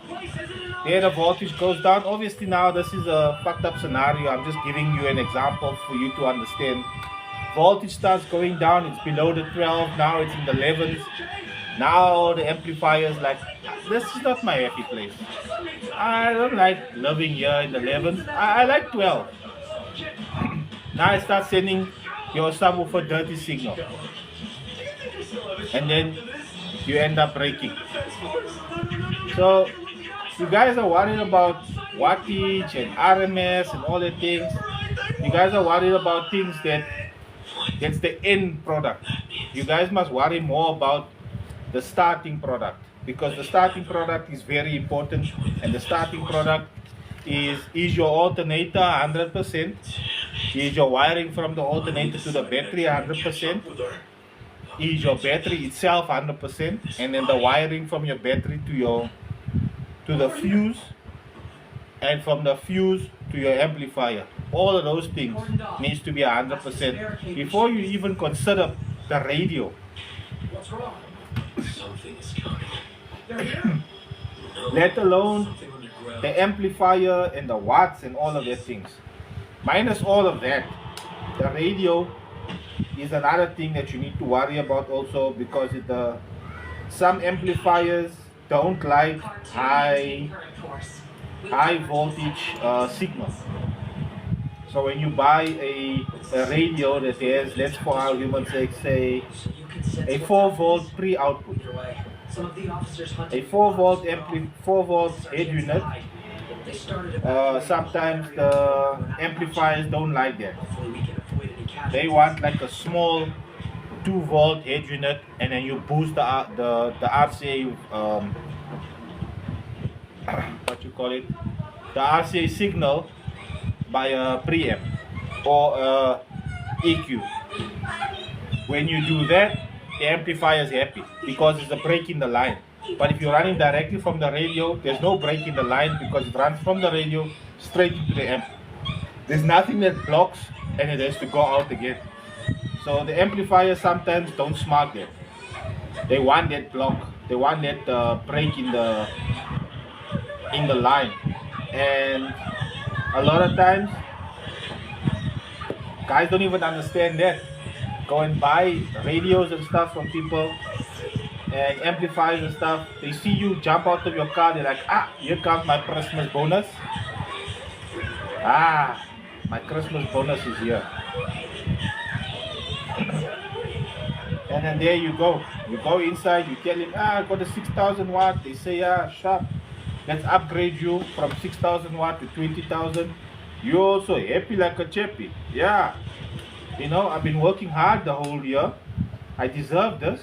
There the voltage goes down. Obviously now this is a fucked up scenario. I'm just giving you an example for you to understand. Voltage starts going down, it's below the 12, now it's in the 11s. Now the amplifier is like, this is not my happy place. I don't like living here in the 11s. I like 12. Now it starts sending your subwoofer dirty signal. And then you end up breaking. So you guys are worried about wattage and RMS and all the things. You guys are worried about things that's the end product. You guys must worry more about the starting product, because the starting product is very important, and the starting product is your alternator 100%, is your wiring from the alternator to the battery 100%, is your battery itself 100%, and then the wiring from your battery to the fuse, and from the fuse to your amplifier. All of those things needs to be 100% before you even consider the radio. What's wrong? Something is coming. Let alone the amplifier and the watts and all of those things. Minus all of that, the radio is another thing that you need to worry about also, because some amplifiers don't like high voltage signal. So when you buy a radio that has, let's for argument's sake say, a 4-volt pre-output, a 4-volt 4-volt head unit, sometimes the amplifiers don't like that. They want like a small 2-volt head unit, and then you boost the RCA what you call it, the RCA signal by a preamp or a EQ. When you do that, the amplifier is happy because it's a break in the line. But if you're running directly from the radio, there's no break in the line because it runs from the radio straight into the amp. There's nothing that blocks and it has to go out again. So the amplifiers sometimes don't smart that. They want that block. They want that break in the line. And a lot of times, guys don't even understand that. Go and buy radios and stuff from people and amplifiers and stuff. They see you jump out of your car, they're like, here comes my Christmas bonus. My Christmas bonus is here. And then there you go. You go inside, you tell him, I got a 6,000 watt. They say, sharp. Let's upgrade you from 6,000 watt to 20,000. You're also happy like a chappy. Yeah. You know, I've been working hard the whole year. I deserve this.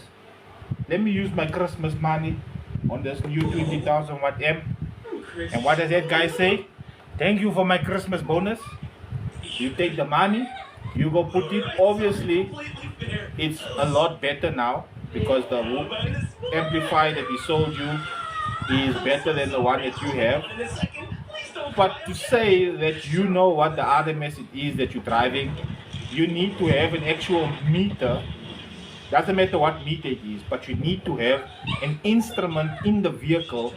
Let me use my Christmas money on this new 20,000 watt amp. And what does that guy say? Thank you for my Christmas bonus. You take the money, you go put it. Obviously, it's a lot better now because the amplifier that he sold you is better than the one that you have. But to say that you know what the RMS it is that you're driving, you need to have an actual meter. Doesn't matter what meter it is, but you need to have an instrument in the vehicle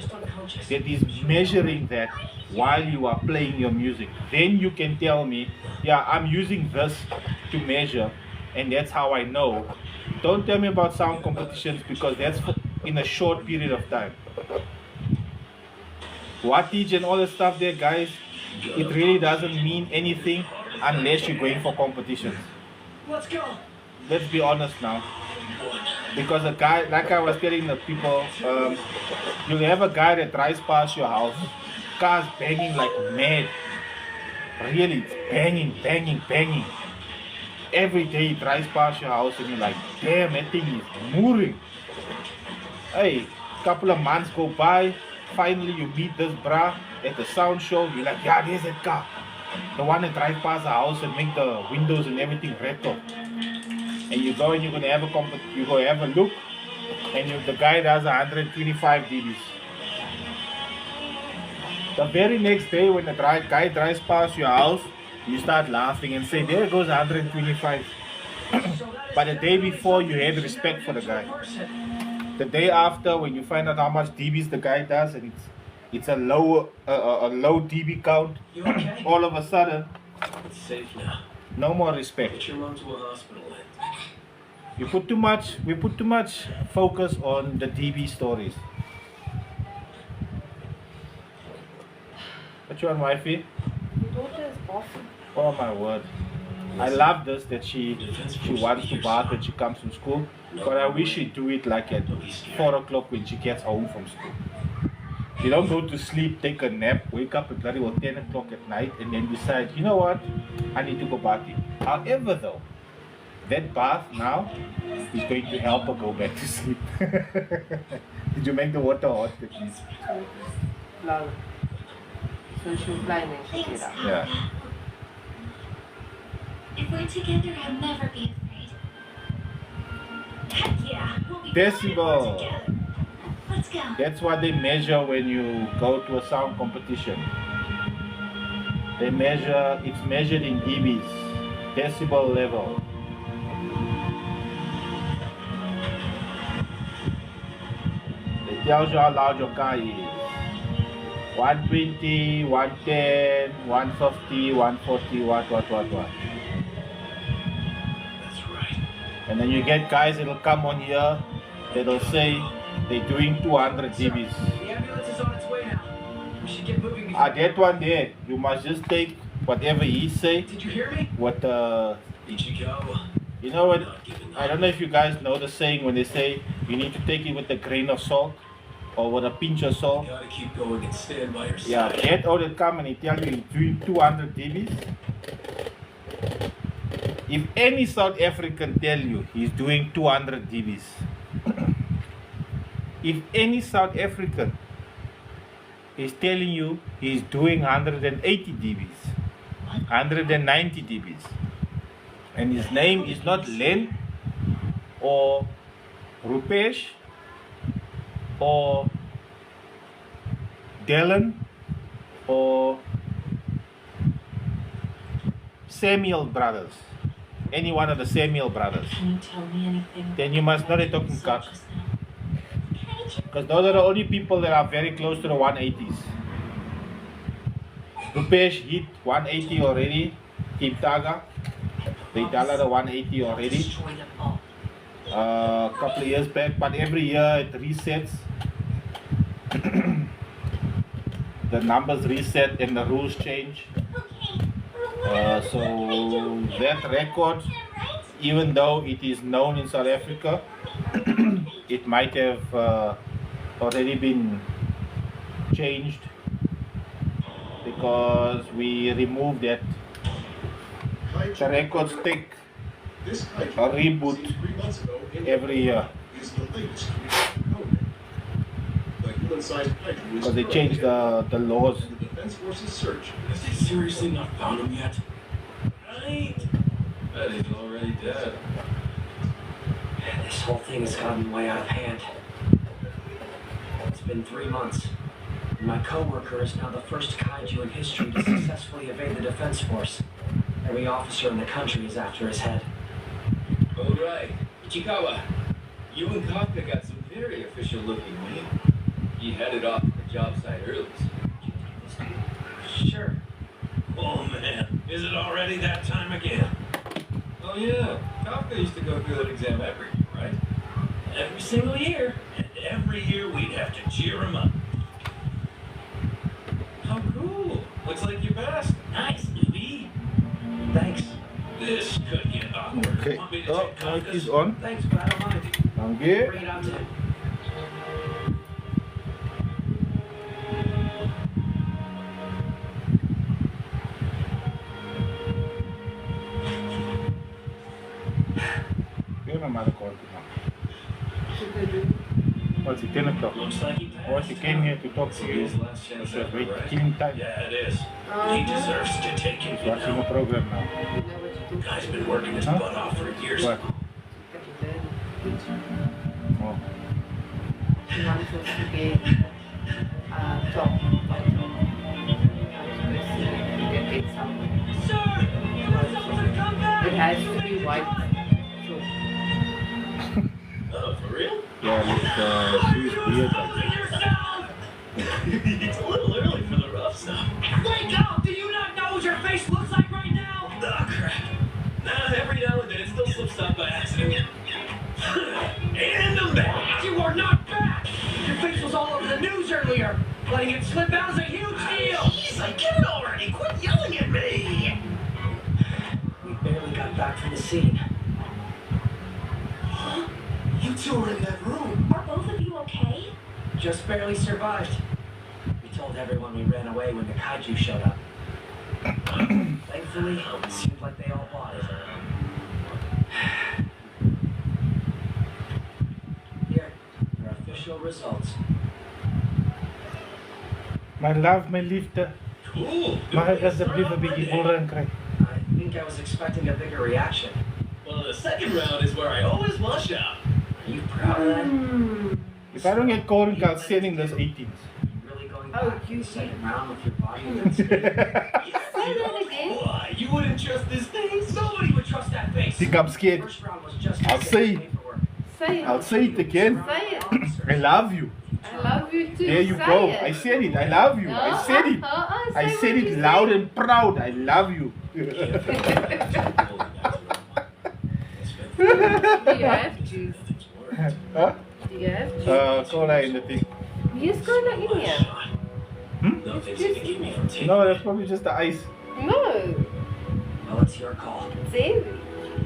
that is measuring that while you are playing your music. Then you can tell me, yeah, I'm using this to measure, and that's how I know. Don't tell me about sound competitions because that's in a short period of time. Wattage and all the stuff there, guys, it really doesn't mean anything unless you're going for competitions. Let's go. Let's be honest now. Because a guy, like I was telling the people, you'll have a guy that drives past your house, cars banging like mad. Really, it's banging, banging, banging. Every day he drives past your house and you're like, damn, that thing is moving. Hey, couple of months go by, finally you meet this brah at the sound show, you're like, yeah, there's that car. The one that drives past the house and make the windows and everything rattle. And you go and you're gonna have you go have a look, and the guy does 125 dBs. The very next day when the guy drives past your house, you start laughing and say, there goes 125. But the day before you had respect for the guy. The day after, when you find out how much dBs the guy does, and it's a low dB count, Okay? all of a sudden, It's safe now. no more respect. Get your mom to a hospital. We put too much focus on the DB stories. What you want, wifey? Your daughter is awesome. Oh my word. I love this that she wants to bath when she comes from school, but I wish she'd do it like at 4 o'clock when she gets home from school. You don't go to sleep, take a nap, wake up at bloody well 10 o'clock at night, and then decide, you know what, I need to go bathing. However though, that bath now is going to help her go back to sleep. Did you make the water hot? Lol. So she'll fly and then she'll get out. Yeah. If we're together, I'll never be afraid. Heck yeah, we'll be Decibel. together. Let's go. That's what they measure when you go to a sound competition. They measure, it's measured in dBs, decibel level. It tells you how loud your car is. 120, 110, 150, 140, what. That's right. And then you get guys that'll come on here that'll say they're doing 200 dBs. The ambulance is on its way now. We should get moving. That one there, you must just take whatever he say. Did you hear me? What Did you go? you know what? I don't know if you guys know the saying when they say you need to take it with a grain of salt or with a pinch of salt. You gotta keep going and stand by your Yeah, side. that all that come and he tell you he's doing 200 dBs. If any South African tell you he's doing 200 dBs, if any South African is telling you he's doing 180 dBs, 190 dBs, and his name is not Len or Rupesh or Dylan or Samuel brothers, any one of the Samuel brothers, Can you tell me anything? then you must know they're talking cock. Just Because those are the only people that are very close to the 180s. Rupesh hit 180 already. Team Taga, they done the 180 already. destroy them all. A couple of years back, but every year it resets. The numbers reset and the rules change. So that record, even though it is known in South Africa, it might have already been changed because we removed that. The records take a reboot every year because they changed the laws. The Defense Forces search. Has he seriously not found him yet? Right. Bet he's already dead. This whole thing has gotten way out of hand. It's been 3 months. And my coworker is now the first kaiju in history to successfully evade the Defense Force. Every officer in the country is after his head. All right. Ichikawa, you and Kafka got some very official looking men. He headed off to the job site early. Sure. Oh man, is it already that time again? Oh yeah, Kafka used to go through that exam every year, right? Every single year. And every year we'd have to cheer him up. How cool. Looks like you passed. Nice, newbie. Thanks. This could get awkward. Okay. Want me to Oh, check mic Kafka's? is on. Thanks, but I don't mind. Thank you. Bring it out to him. Give my mother call now. Well, it's 10 o'clock. Looks like he passed. Well, she came here to talk to you. His last chance She was ever, waiting, right? killing time. Yeah, it is. He deserves to take it. She's watching a program now. Guy's been working his Huh? butt off for years. What? Oh. She wants us to get top. Get somewhere. Sir! You want someone to come back? It has to be white. Oh, for real? Yeah, she's weird like that. It's a little early for the rough stuff. Wake up! Do you not know what your face looks like right now? Oh, crap. Nah, every now and then it still slips out by accident. And I'm back. You are not back! Your face was all over the news earlier. Letting it slip out is a huge deal! Jeez, I get it already. Quit yelling at me. We barely got back from the scene. You two were in that room. Are both of you okay? Just barely survived. We told everyone we ran away when the kaiju showed up. Thankfully, it seemed like they all bought it. Here, your official results. My love, my liefde. Cool. Mag ek asseblief 'n bietjie bolrang kry? I think I was expecting a bigger reaction. Well, the second round is where I always wash out. Are you proud of that? If I don't get cold and I'll send in those 18s. You really going Oh, back to you the see. second round with your body that's Say that again. Why? You wouldn't trust this face? Nobody would trust that face. Think I'm scared. First round was just I'll say. paperwork. Say it. I'll say it again. Say it. I love you. I love you too. There you Say go. It. I said it. I love you. I said it. I say said what it you loud say. and proud. I love you. It's been Do you have juice? Huh? Do you have juice? Cola in the thing. Use cola in here. Nothing's gonna keep me from taking No, that's probably just the ice. No. Well, it's your call. It's heavy.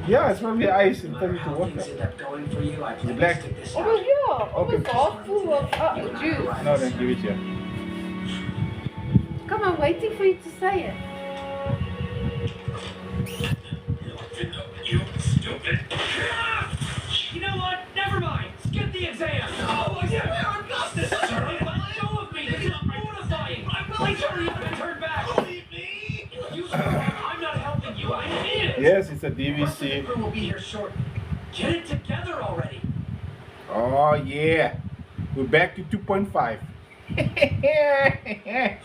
Yeah, it's probably ice No and matter turn it to how water. things end up going for you, I plan black. to stick this Oh, out. yeah. Oh, Okay. it's half full of juice. No, then give it here. Come on, waiting for you to say it. You stupid. You know what? Never mind. Skip the exam. Oh, I got this, sir. Let go of me. This is mortifying. Please hurry up and turn back. Leave me. You screw up. I'm not helping you. I need it. Yes, it's a The rest of the DVC. crew will be here shortly. Get it together already. Oh yeah, we're back to 2.5.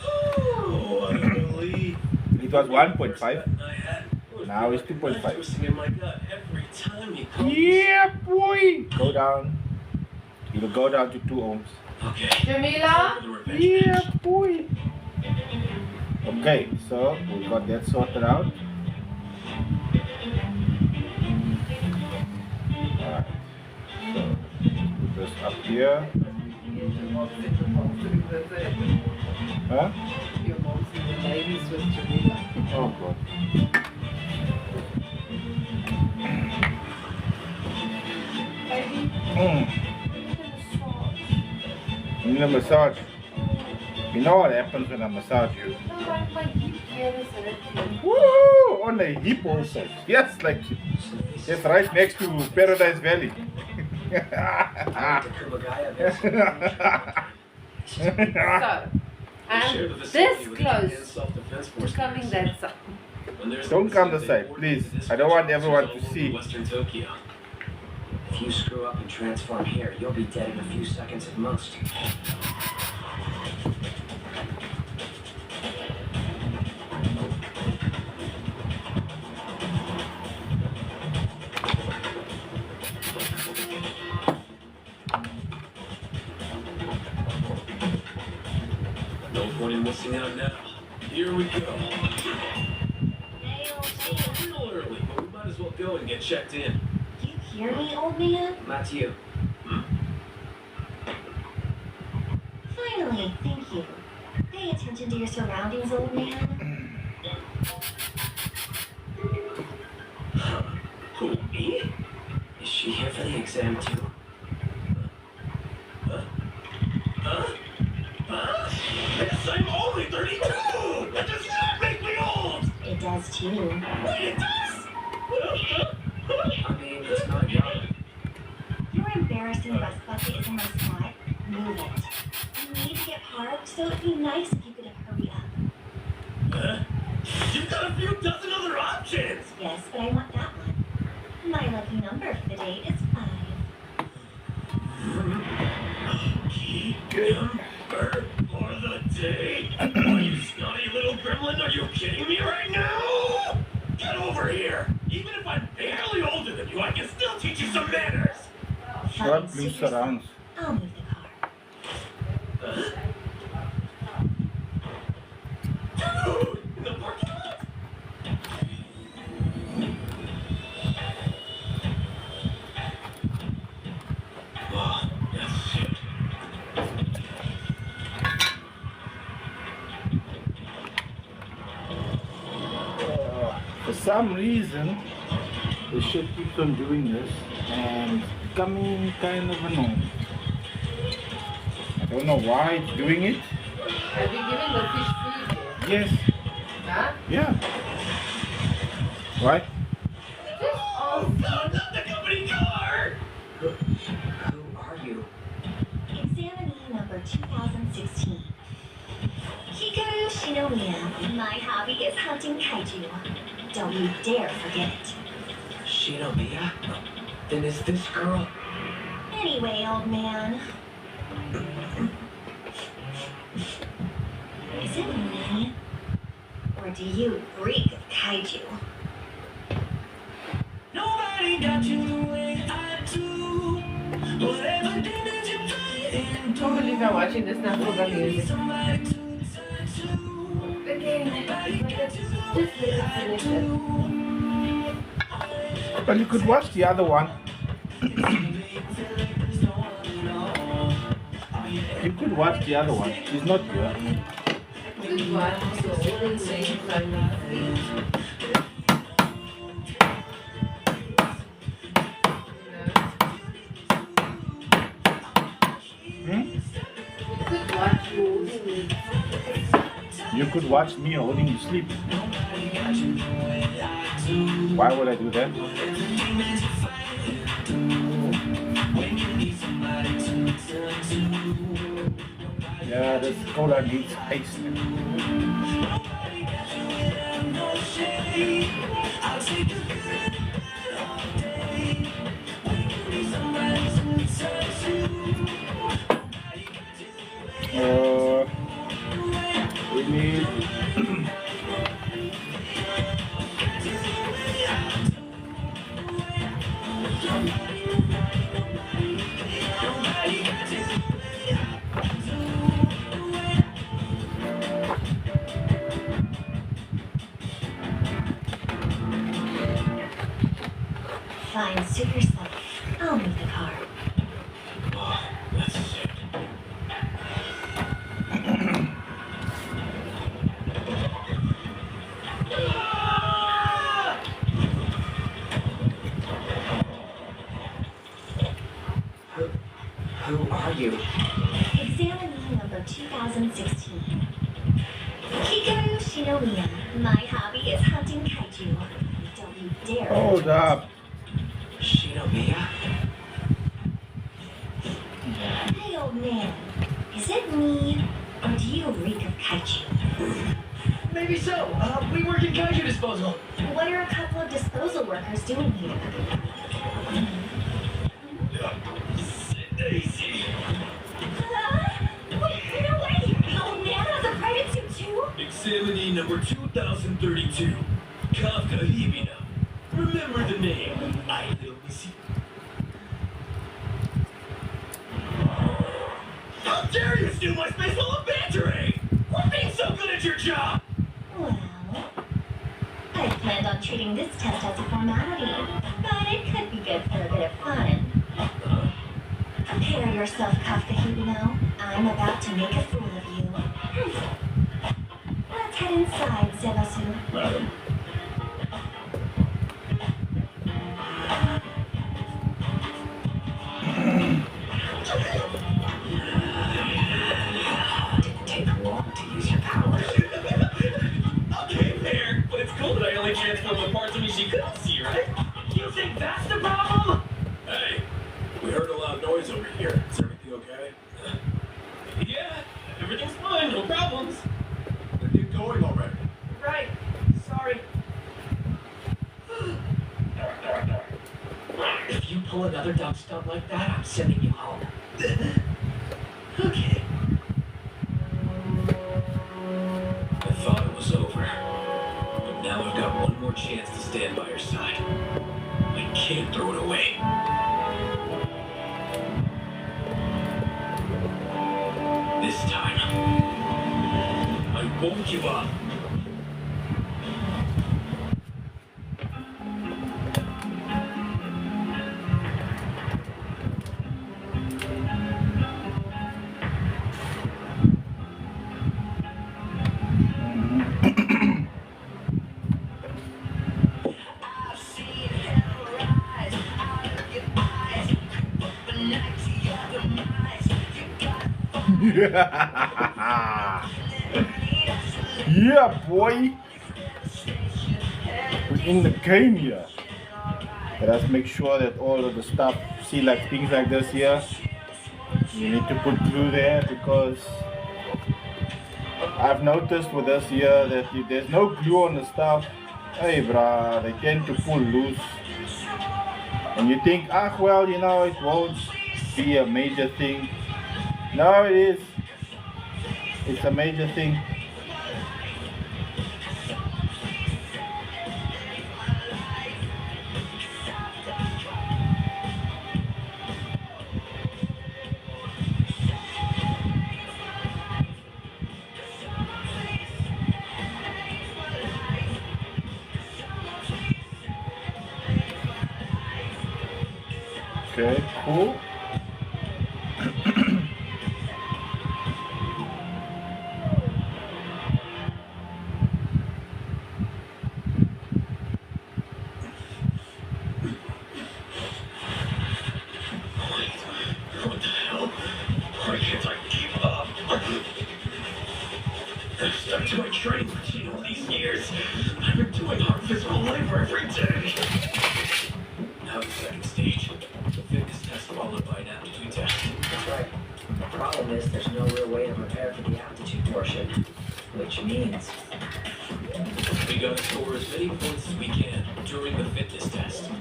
Oh, what a relief. It was 1.5. I had Now it's 2.5. twisting in my gut every time you come. Yeah, boy. Go down. It'll go down to 2 ohms. Okay. Jamila? For the revenge Yeah, match. boy. Okay, so we got that sorted out. Alright. So put this up here. Huh? Your mom's in the ladies with Jamila. Oh god. Baby, You need a massage. You know what happens when I massage you? no, like my hip here is a little. Woo! On the hip also. Yes, like it's right next to Paradise Valley. I went to Kubagaya this So, Share the I'm facility this with the Japan close Self-Defense to Force. coming that side. When there's Don't an come this incident, side, they please. order the I don't want dispatch everyone to officers all see. over Western Tokyo. If you screw up and transform here, you'll be dead in a few seconds at most. No point in missing out now. Here we go. Hey, old man. A little early, but we might as well go and get checked in. Do you hear me, old man? Matthew, Finally, thank you. Pay attention to your surroundings, old man. Who, me? is she here for the exam too? Yes, I'm only 32! That does not make me old! It does too. Wait, it does? I mean, it's not young. Your embarrassing bus bucket is in my spot. Move it. I need to get parked, so it'd be nice if you could hurry up. You've got a few dozen other options! Yes, but I want that one. My lucky number for the day is 5. Number for the day? Are you snotty little gremlin? Are you kidding me right now? Get over here! Even if I'm barely older than you, I can still teach you some manners! Short blue surrounds. I'll move the car. Dude! In the parking lot? Oh, that's shit. For some reason, the ship keeps on doing this and becoming kind of annoying. I don't know why it's doing it. Have you given the fish food yet? Yes, Huh? yeah. Why? Just Oh, ask. God, not the company car! Who are you? Examinee number 2016. Hikaru Shinomiya. My hobby is hunting kaiju. Don't you dare forget it. Shinomiya? Then is this girl? Anyway, old man. Is it me? Or do you reek of kaiju? Nobody got you the way I do. Whatever damage you find, Can't believe I'm watching this now for the music. somebody to turn to. Again, just let it finish it. But you could watch the other one. You could watch the other one. She's not here. Good one. So, all the way to could watch you. You could watch me holding you sleep. Why would I do that? Yeah, this cola needs ice. We need Fine, suit yourself. I'll move the car. Oh, that's sick. Who are you? Examinee number 2016. Hikaru Shinomiya. My hobby is hunting kaiju. Don't you dare. hold up. Shinomiya? Hey, old man. Is it me, or do you reek of kaiju? Maybe so. We work in kaiju disposal. What are a couple of disposal workers doing here? Daisy. Wait, no way! The old man has a private suit too? Examinee number 2032. Kafka Hibina. Remember the name. I will miss you. How dare you steal my space full of bantering? For being so good at your job! Well, I planned on treating this test as a formality, but it could be good for a bit of fun. Prepare yourself, Kafka Hibino. I'm about to make a fool of you. Let's head inside, Zebasu. Madam. Didn't take long to use your powers. Okay, fair. But it's cool that I only transformed the parts of me she couldn't see, right? You think that's the problem? Hey, we heard a loud noise over here. Is everything okay? Yeah, everything's fine, no problems. Then get going already. Right. Sorry. If you pull another dumb stunt like that, I'm sending you home. Okay. I thought it was over. But now I've got one more chance to stand by her side. I can't throw it away. This time, I won't give up. Yeah, boy. We're in the game here. Let us make sure that all of the stuff, see like things like this here, you need to put glue there because I've noticed with this here that if there's no glue on the stuff, hey bruh, they tend to pull loose. And you think, ah well, you know, it won't be a major thing. No, it is. It's a major thing. Okay, cool. What the hell? Why can't I keep up? I've stuck to my training routine all these years. I've been doing hard physical labor every day. Now the second stage. The fitness test followed by an aptitude test. That's right. The problem is there's no real way to prepare for the aptitude portion, which means We gotta score as many points as we can during the fitness test. Back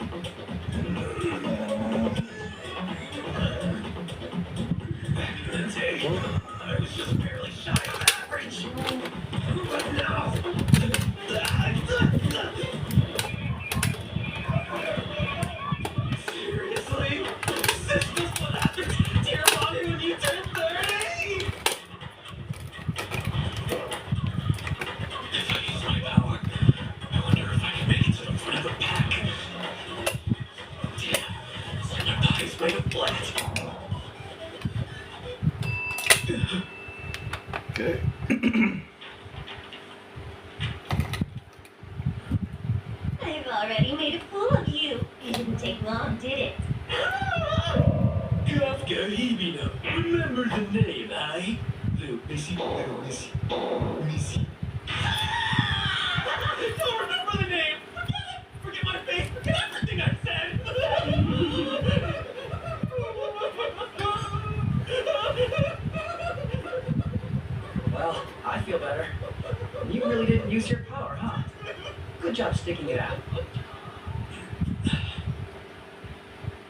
in the day, I was just barely shy of average. But now... Seriously? This is what happens to your body when you turn 30? If I use my power, I wonder if I can make it to the front of the pack. Damn, it's like my body's made of blood. Okay. I've already made a fool of you. It didn't take long, did it? Kafka Hibino. Remember the name, eh? Missy. Don't remember the name. Forget it. Forget my face. Forget everything I said. well, I feel better. You really didn't use your power, huh? Good job sticking it out.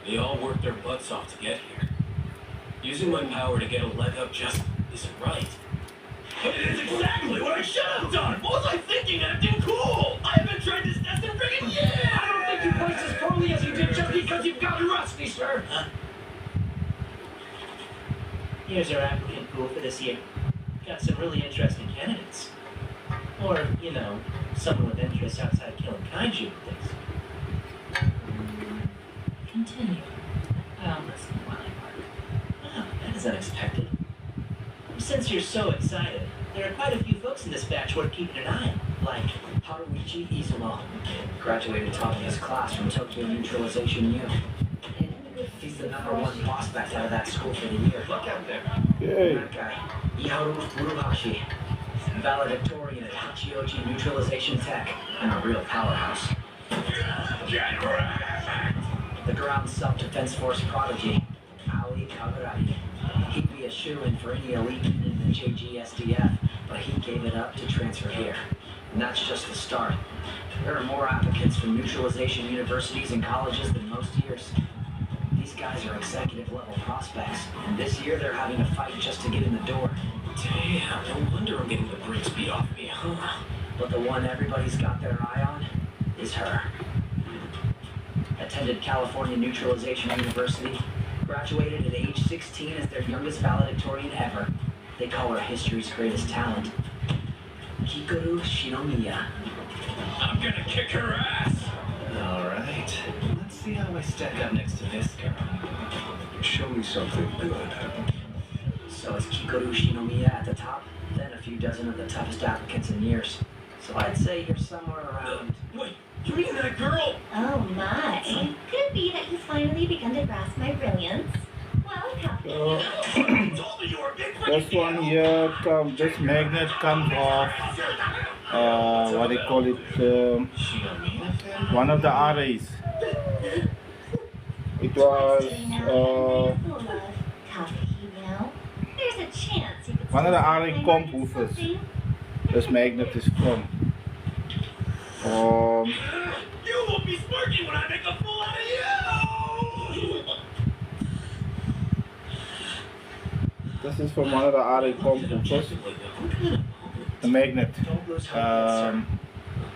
They all worked their butts off to get here. Using my power to get a leg up just isn't right. But it is exactly what I should have done! What was I thinking? Acting cool! I've been trying this test in friggin' years! I don't think you placed as poorly as you did just because you've gotten rusty, sir. Huh? Here's our applicant pool for this year. Got some really interesting candidates. Or, you know, someone with interests outside killing kaiju and things. Continue. I'll listen while I work. Wow, that is unexpected. Since you're so excited, there are quite a few folks in this batch worth keeping an eye on, like Haruichi Izumo. Graduated top of his class from Tokyo Neutralization U. He's the #1 prospect out of that school for the year. Look out there. Yay. That guy, Iharu Furuhashi, valedictorian at Hachioji Neutralization Tech, and a real powerhouse. Get wrecked! The ground self-defense force prodigy, Ali Kaburagi. He'd be a shoo-in for any elite in the JGSDF, but he gave it up to transfer here. And that's just the start. There are more applicants from neutralization universities and colleges than most years. These guys are executive-level prospects, and this year they're having a fight just to get in the door. Damn, no wonder I'm getting the brakes beat off me, huh? But the one everybody's got their eye on is her. Attended California Neutralization University, graduated at age 16 as their youngest valedictorian ever. They call her history's greatest talent. Kikoru Shinomiya. I'm gonna kick her ass! Alright. Let's see how I stack up next to this girl. Show me something good. So is Kikoru Shinomiya at the top, then a few dozen of the toughest applicants in years. So I'd say you're somewhere around. Wait, you mean that girl? Oh my. Could be that he's finally begun to grasp my brilliance. Well, copy. You told me you were a big This one here, this magnet comes off, what they call it, one of the arrays. It was There's a chance you could one of the still array find comp out hoovers. something. This magnet is from. You won't be smirking when I make a fool out of you! This is from one of the RA comp hoovers. The magnet.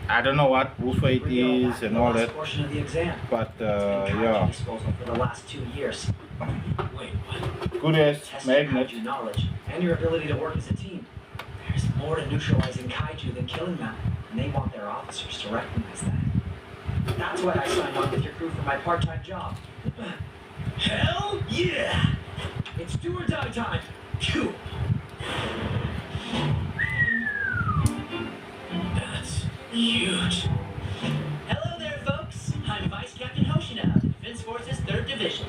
I don't know what woofer it is and all that, Portion of the exam. but Yeah. Disposal for the last 2 years. Wait, what? good as Test magnet. your knowledge and your ability to work as a team. There's more to neutralizing kaiju than killing them, and they want their officers to recognize that. That's why I signed on with your crew for my part-time job. Hell yeah! It's do or die time. Cool. That's huge. Hello there, folks. I'm Vice Captain Hoshina of the Defense Force's 3rd Division,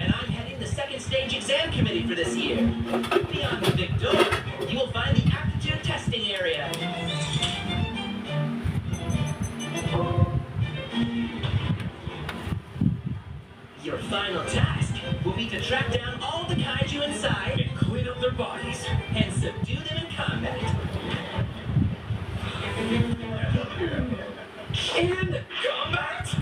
and I'm heading the 2nd Stage Exam Committee for this year. Beyond the big door, you will find the aptitude testing area. Your final task will be to track down all the kaiju inside and clean up their bodies and subdue them in combat. In combat!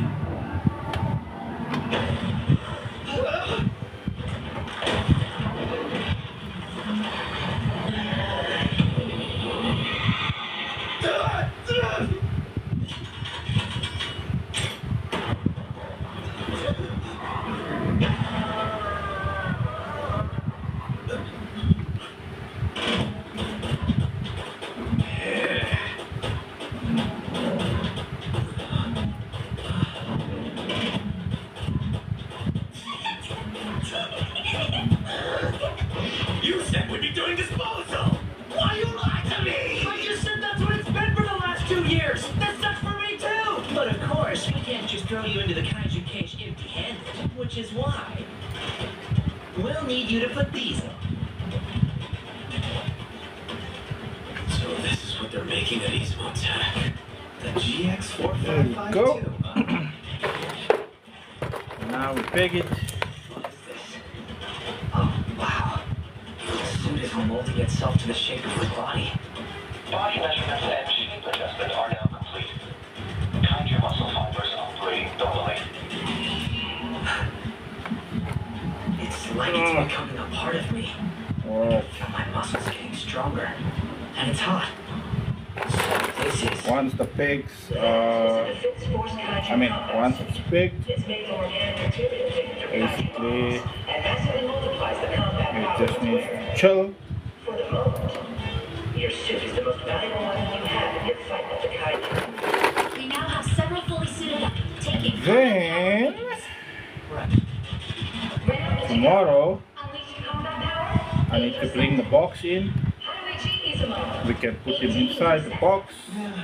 You said we'd be doing disposal! Why you lied to me? I just said that's what it's been for the last 2 years! That sucks for me too! But of course, we can't just throw you into the kaiju cage empty-handed, which is why we'll need you to put these on. So this is what they're making at Ismo Tech. The GX4552. Go. Now we peg it. What is this? Oh, wow. The suit is molding itself to the shape of the body. Body measurements and shape adjustment are now complete. Kaiju muscle fibers operating normally. It's like it's becoming a part of me. Alright. My muscles getting stronger. And it's hot. So this is... Once the pegs, once it's pegged, basically it just needs to chill. For the moment, your suit is the most valuable weapon you have in your fight with the kaiju. We now have several fully suited up. Taking Then tomorrow I need to bring the box in. We can put him inside the box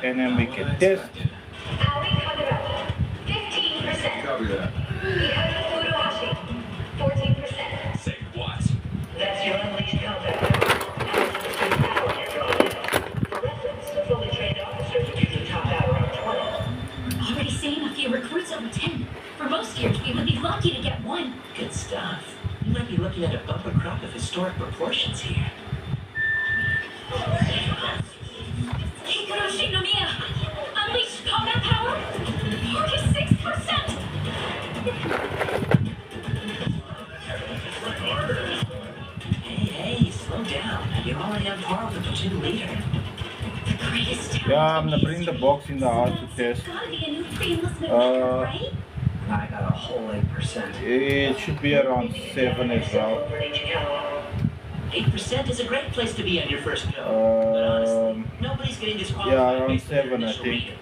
and then we can test. 15%. Copy that. 14%. Say what? That's your unleashed combat power you're drawing in. For reference, a fully trained officer would usually top out around 20. Already seeing a few recruits over 10. For most years, we would be lucky to get one. Good stuff. You might be looking at a bumper crop of historic proportions here. Hikaru Shinomiya! Unleash combat power! 46%! Hey, slow down. You're already on par with the platoon leader. The greatest talent Yeah, I'm gonna bring the box in the house to test. It's gotta be a new pre-enlistment record, right? I got a whole 8%. It should be around 7 as well. 8% is a great place to be on your first go. But honestly, nobody's getting disqualified. Yeah, around based on their 7 I initial think. reading.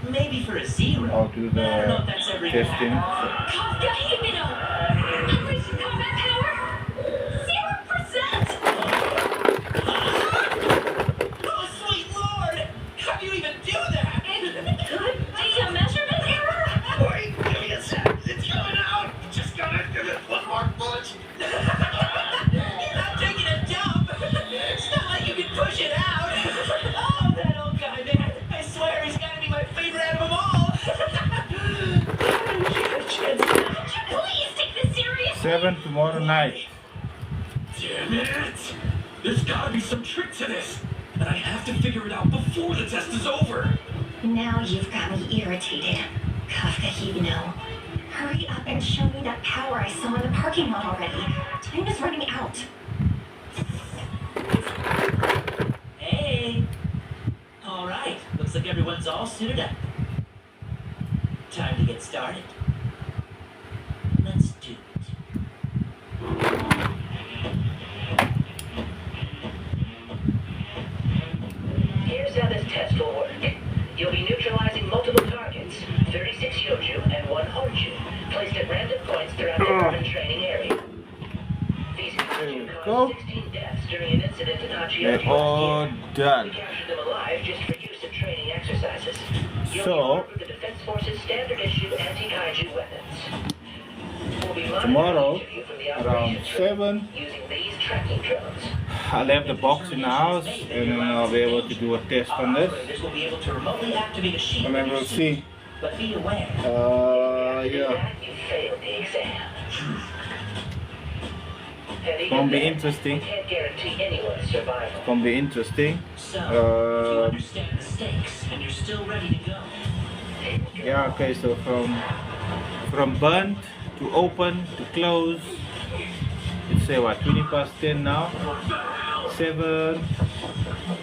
Maybe for a 0. I'll do the I don't know if that's ever even testing. happened. Kafka Himino! Unleash combat power! 0%! Oh, sweet lord! How do you even do that? It could be a measurement error! Wait, give me a sec. It's coming out. Just gotta give it one more push. I'm taking a dump. It's not like you can push it out. Oh, that old guy, man. I swear he's gotta be my favorite out of them all. Could you please take this seriously? 7 tomorrow night. Damn it! There's gotta be some trick to this, and I have to figure it out before the test is over. Now you've got me irritated. Kafka Hibino. Hurry up and show me that power I saw in the parking lot already. Time is running out. Hey! Alright, looks like everyone's all suited up. Time to get started. Let's do it. Here's how this test will work. You'll be neutralizing multiple targets, 36 Yoju and 1 Honju, placed at at random points throughout the urban training area. These Kaiju caused 16 deaths during an incident in Hachioji They're all last year. done. We captured them alive just for use in training exercises. You'll be So, armed with the Defense Force's standard issue anti-Kaiju weapons. We'll be tomorrow, monitoring each of you from the around operations 7, room using these tracking drones. I'll have the box in the house and then I'll be able to do a test on this. Operators will be able to remotely activate a sheet And then we'll see. but be aware. Yeah. You failed the exam. It's gonna be interesting. Can't guarantee anyone's survival. It's gonna be interesting. So, if you understand the stakes and you're still ready to go. Yeah, okay, so from burnt to open to close, let's say what, 20 past 10 now? 7,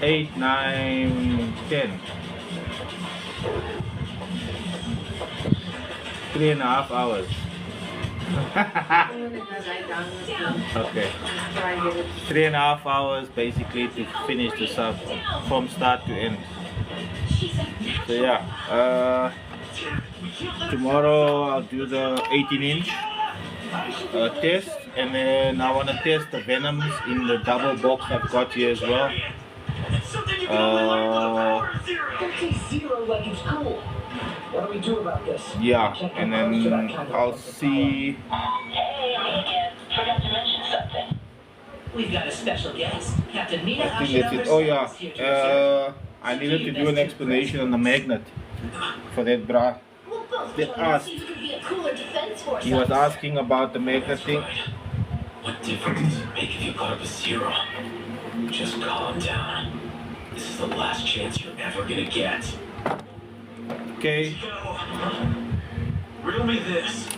8, 9, 10. 3.5 hours. Okay. 3.5 hours basically to finish the sub from start to end. So yeah, tomorrow I'll do the 18-inch test, and then I want to test the Venoms in the double box I've got here as well. What do we do about this? Yeah, and then I'll see. Hey, Megan, forgot to mention something. We've got a special guest, Captain Mina. I think that's it. Oh yeah, I needed to do an explanation on the magnet for that bra. We'll both They join and asked. see who could be a cooler defense force. He was asking about the magnet thing. What difference does it make if you put up a 0? Just calm down. This is the last chance you're ever gonna get. Okay. Riddle me this.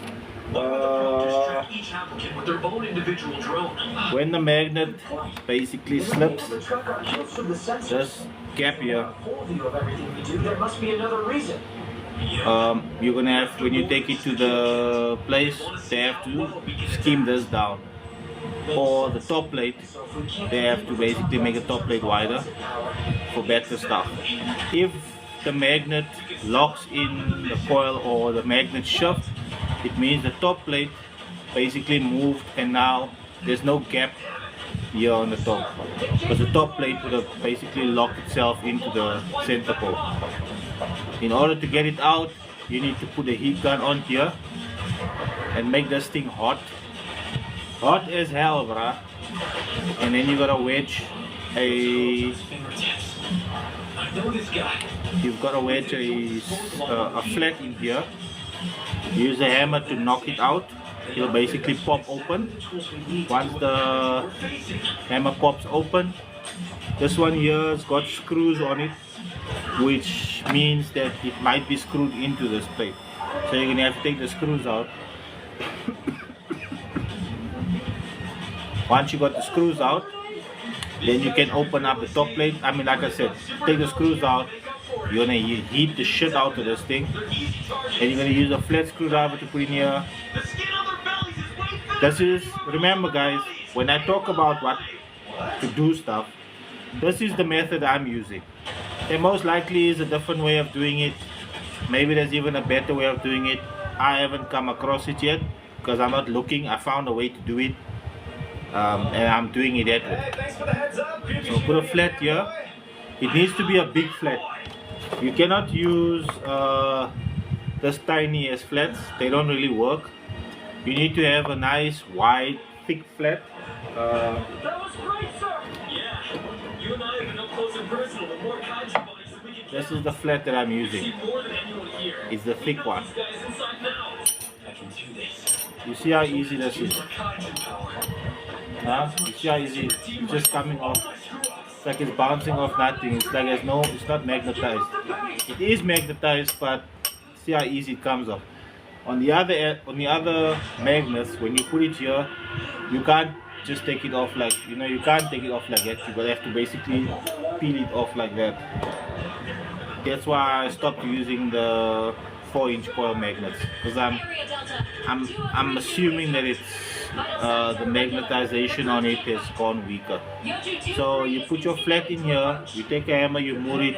Track each applicant with their own individual drone. When the magnet basically slips, To track our kills from the sensors. this gap here, Whole view of everything we do, there must be another reason. you're gonna have, when you take it to the place, they have to skim this down. Or the top plate, they have to basically make the top plate wider for better stuff. If the magnet locks in the coil or the magnet shift, it means the top plate basically moved and now there's no gap here on the top, because the top plate would have basically locked itself into the center pole. In order to get it out, you need to put a heat gun on here and make this thing hot as hell, bruh. And then you gotta wedge a you've got to wedge a flat in here. Use a hammer to knock it out. It'll basically pop open. Once the hammer pops open, this one here has got screws on it, which means that it might be screwed into this plate. So you're gonna have to take the screws out. Once you got the screws out, then you can open up the top plate. I mean, like I said, take the screws out. You're gonna heat the shit out of this thing, and you're gonna use a flat screwdriver to put in here. This is, remember guys, when I talk about what to do stuff, this is the method I'm using. There most likely is a different way of doing it. Maybe there's even a better way of doing it. I haven't come across it yet because I'm not looking. I found a way to do it, and I'm doing it that way. So put a flat here. It needs to be a big flat. You cannot use this tiny as flats. They don't really work. You need to have a nice wide thick flat. That was great, sir! Yeah, you and I have been up close and personal with more kaiju bodies than we can This is the flat that I'm using. see more than anyone here. It's the thick one. These guys inside now. I can do this. You see how easy this is? For kaiju power. Huh? You see how easy it's just coming off. It's like it's bouncing off nothing. It's like it's not magnetized. It is magnetized, but see how easy it comes off. On the other magnets, when you put it here, you can't just take it off like, you can't take it off like that. You have to basically peel it off like that. That's why I stopped using the 4-inch coil magnets, because I'm assuming that it's the magnetization on it has gone weaker. So you put your flat in here, you take a hammer, you move it.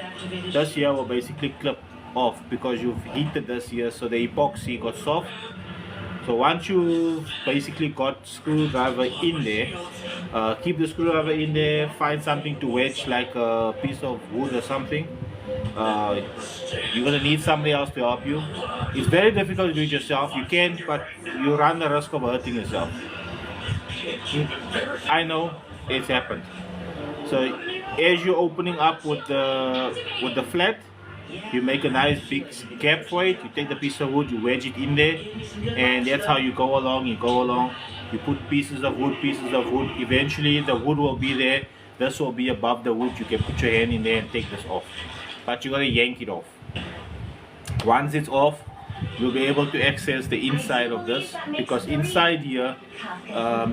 This here will basically clip off because you've heated this here, so the epoxy got soft. So once you basically got screwdriver in there, keep the screwdriver in there, find something to wedge like a piece of wood or something. You're gonna need somebody else to help you. It's very difficult to do it yourself. You can, but you run the risk of hurting yourself. I know it's happened. So as you're opening up with the flat, you make a nice big gap for it. You take the piece of wood, you wedge it in there, and that's how you go along. You put pieces of wood. Eventually the wood will be there. This will be above the wood. You can put your hand in there and take this off, but you gotta yank it off. Once it's off, you'll be able to access the inside of this, because inside here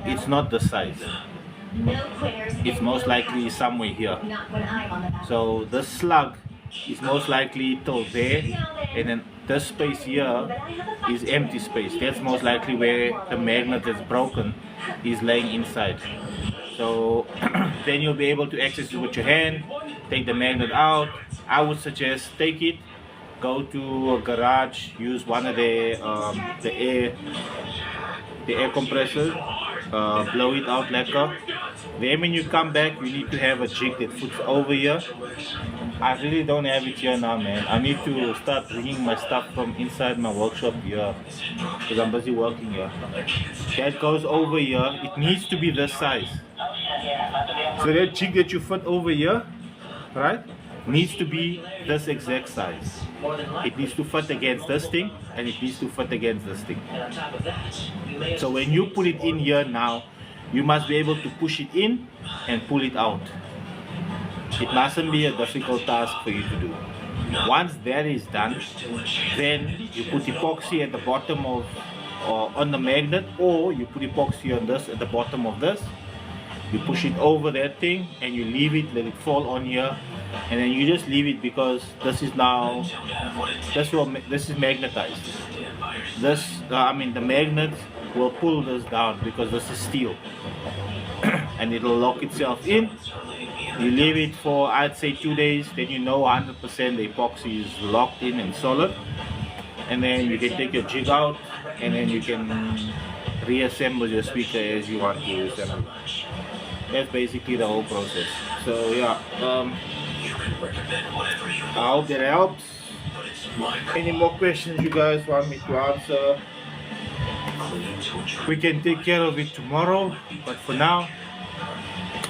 it's not the size. It's most likely somewhere here. So the slug is most likely till there, and then this space here is empty space. That's most likely where the magnet that's broken is laying inside. So then you'll be able to access it with your hand, take the magnet out. I would suggest take it, go to a garage, use one of the air compressor, blow it out lekker. Then when you come back, you need to have a jig that fits over here. I really don't have it here now, man. I need to start bringing my stuff from inside my workshop here, because I'm busy working here. That goes over here. It needs to be this size. So that jig that you fit over here, right, needs to be this exact size. It needs to fit against this thing, and it needs to fit against this thing. So when you put it in here now, you must be able to push it in and pull it out. It mustn't be a difficult task for you to do. Once that is done, then you put epoxy at the bottom of, or on the magnet, or you put epoxy on this at the bottom of this. You push it over that thing and you leave it, let it fall on here, and then you just leave it, because this is now, this is magnetized. The magnet will pull this down because this is steel, and it'll lock itself in. You leave it for, I'd say, 2 days, then you know 100% the epoxy is locked in and solid, and then you can take your jig out, and then you can reassemble your speaker as you want to assemble. That's basically the whole process. So yeah, I hope that helps. Any more questions you guys want me to answer, we can take care of it tomorrow, but for now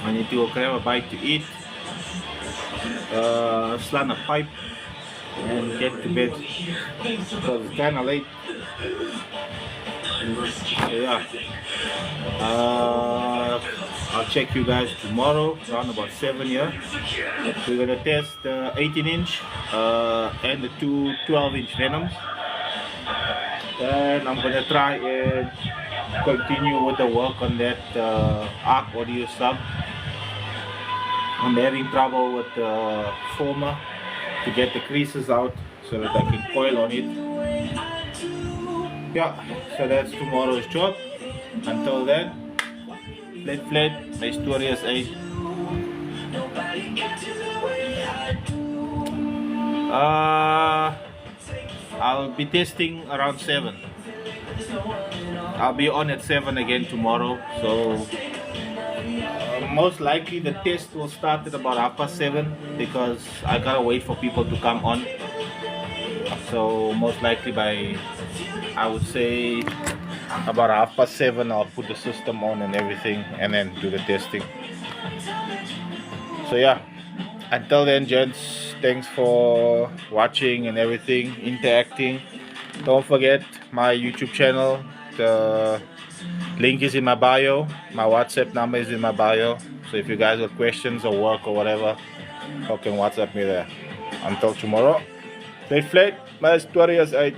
I need to go grab a bite to eat, slant a pipe, and get to bed because it's kind of late. So yeah, I'll check you guys tomorrow around about 7 here. We're gonna test the 18-inch and the two 12-inch Venoms. Then I'm gonna try and continue with the work on that ARC audio sub. I'm having trouble with the former to get the creases out so that I can coil on it. Yeah, so that's tomorrow's job. Until then, flat, my story is 8. I'll be testing around 7. I'll be on at 7 again tomorrow, so most likely the test will start at about 7:30 because I gotta wait for people to come on. So most likely by, I would say, about 7:30 I'll put the system on and everything, and then do the testing. So yeah, until then, gents, thanks for watching and everything, interacting. Don't forget my YouTube channel. The link is in my bio. My WhatsApp number is in my bio. So if you guys have questions or work or whatever, you can WhatsApp me there. Until tomorrow, stay flat. My story is 8.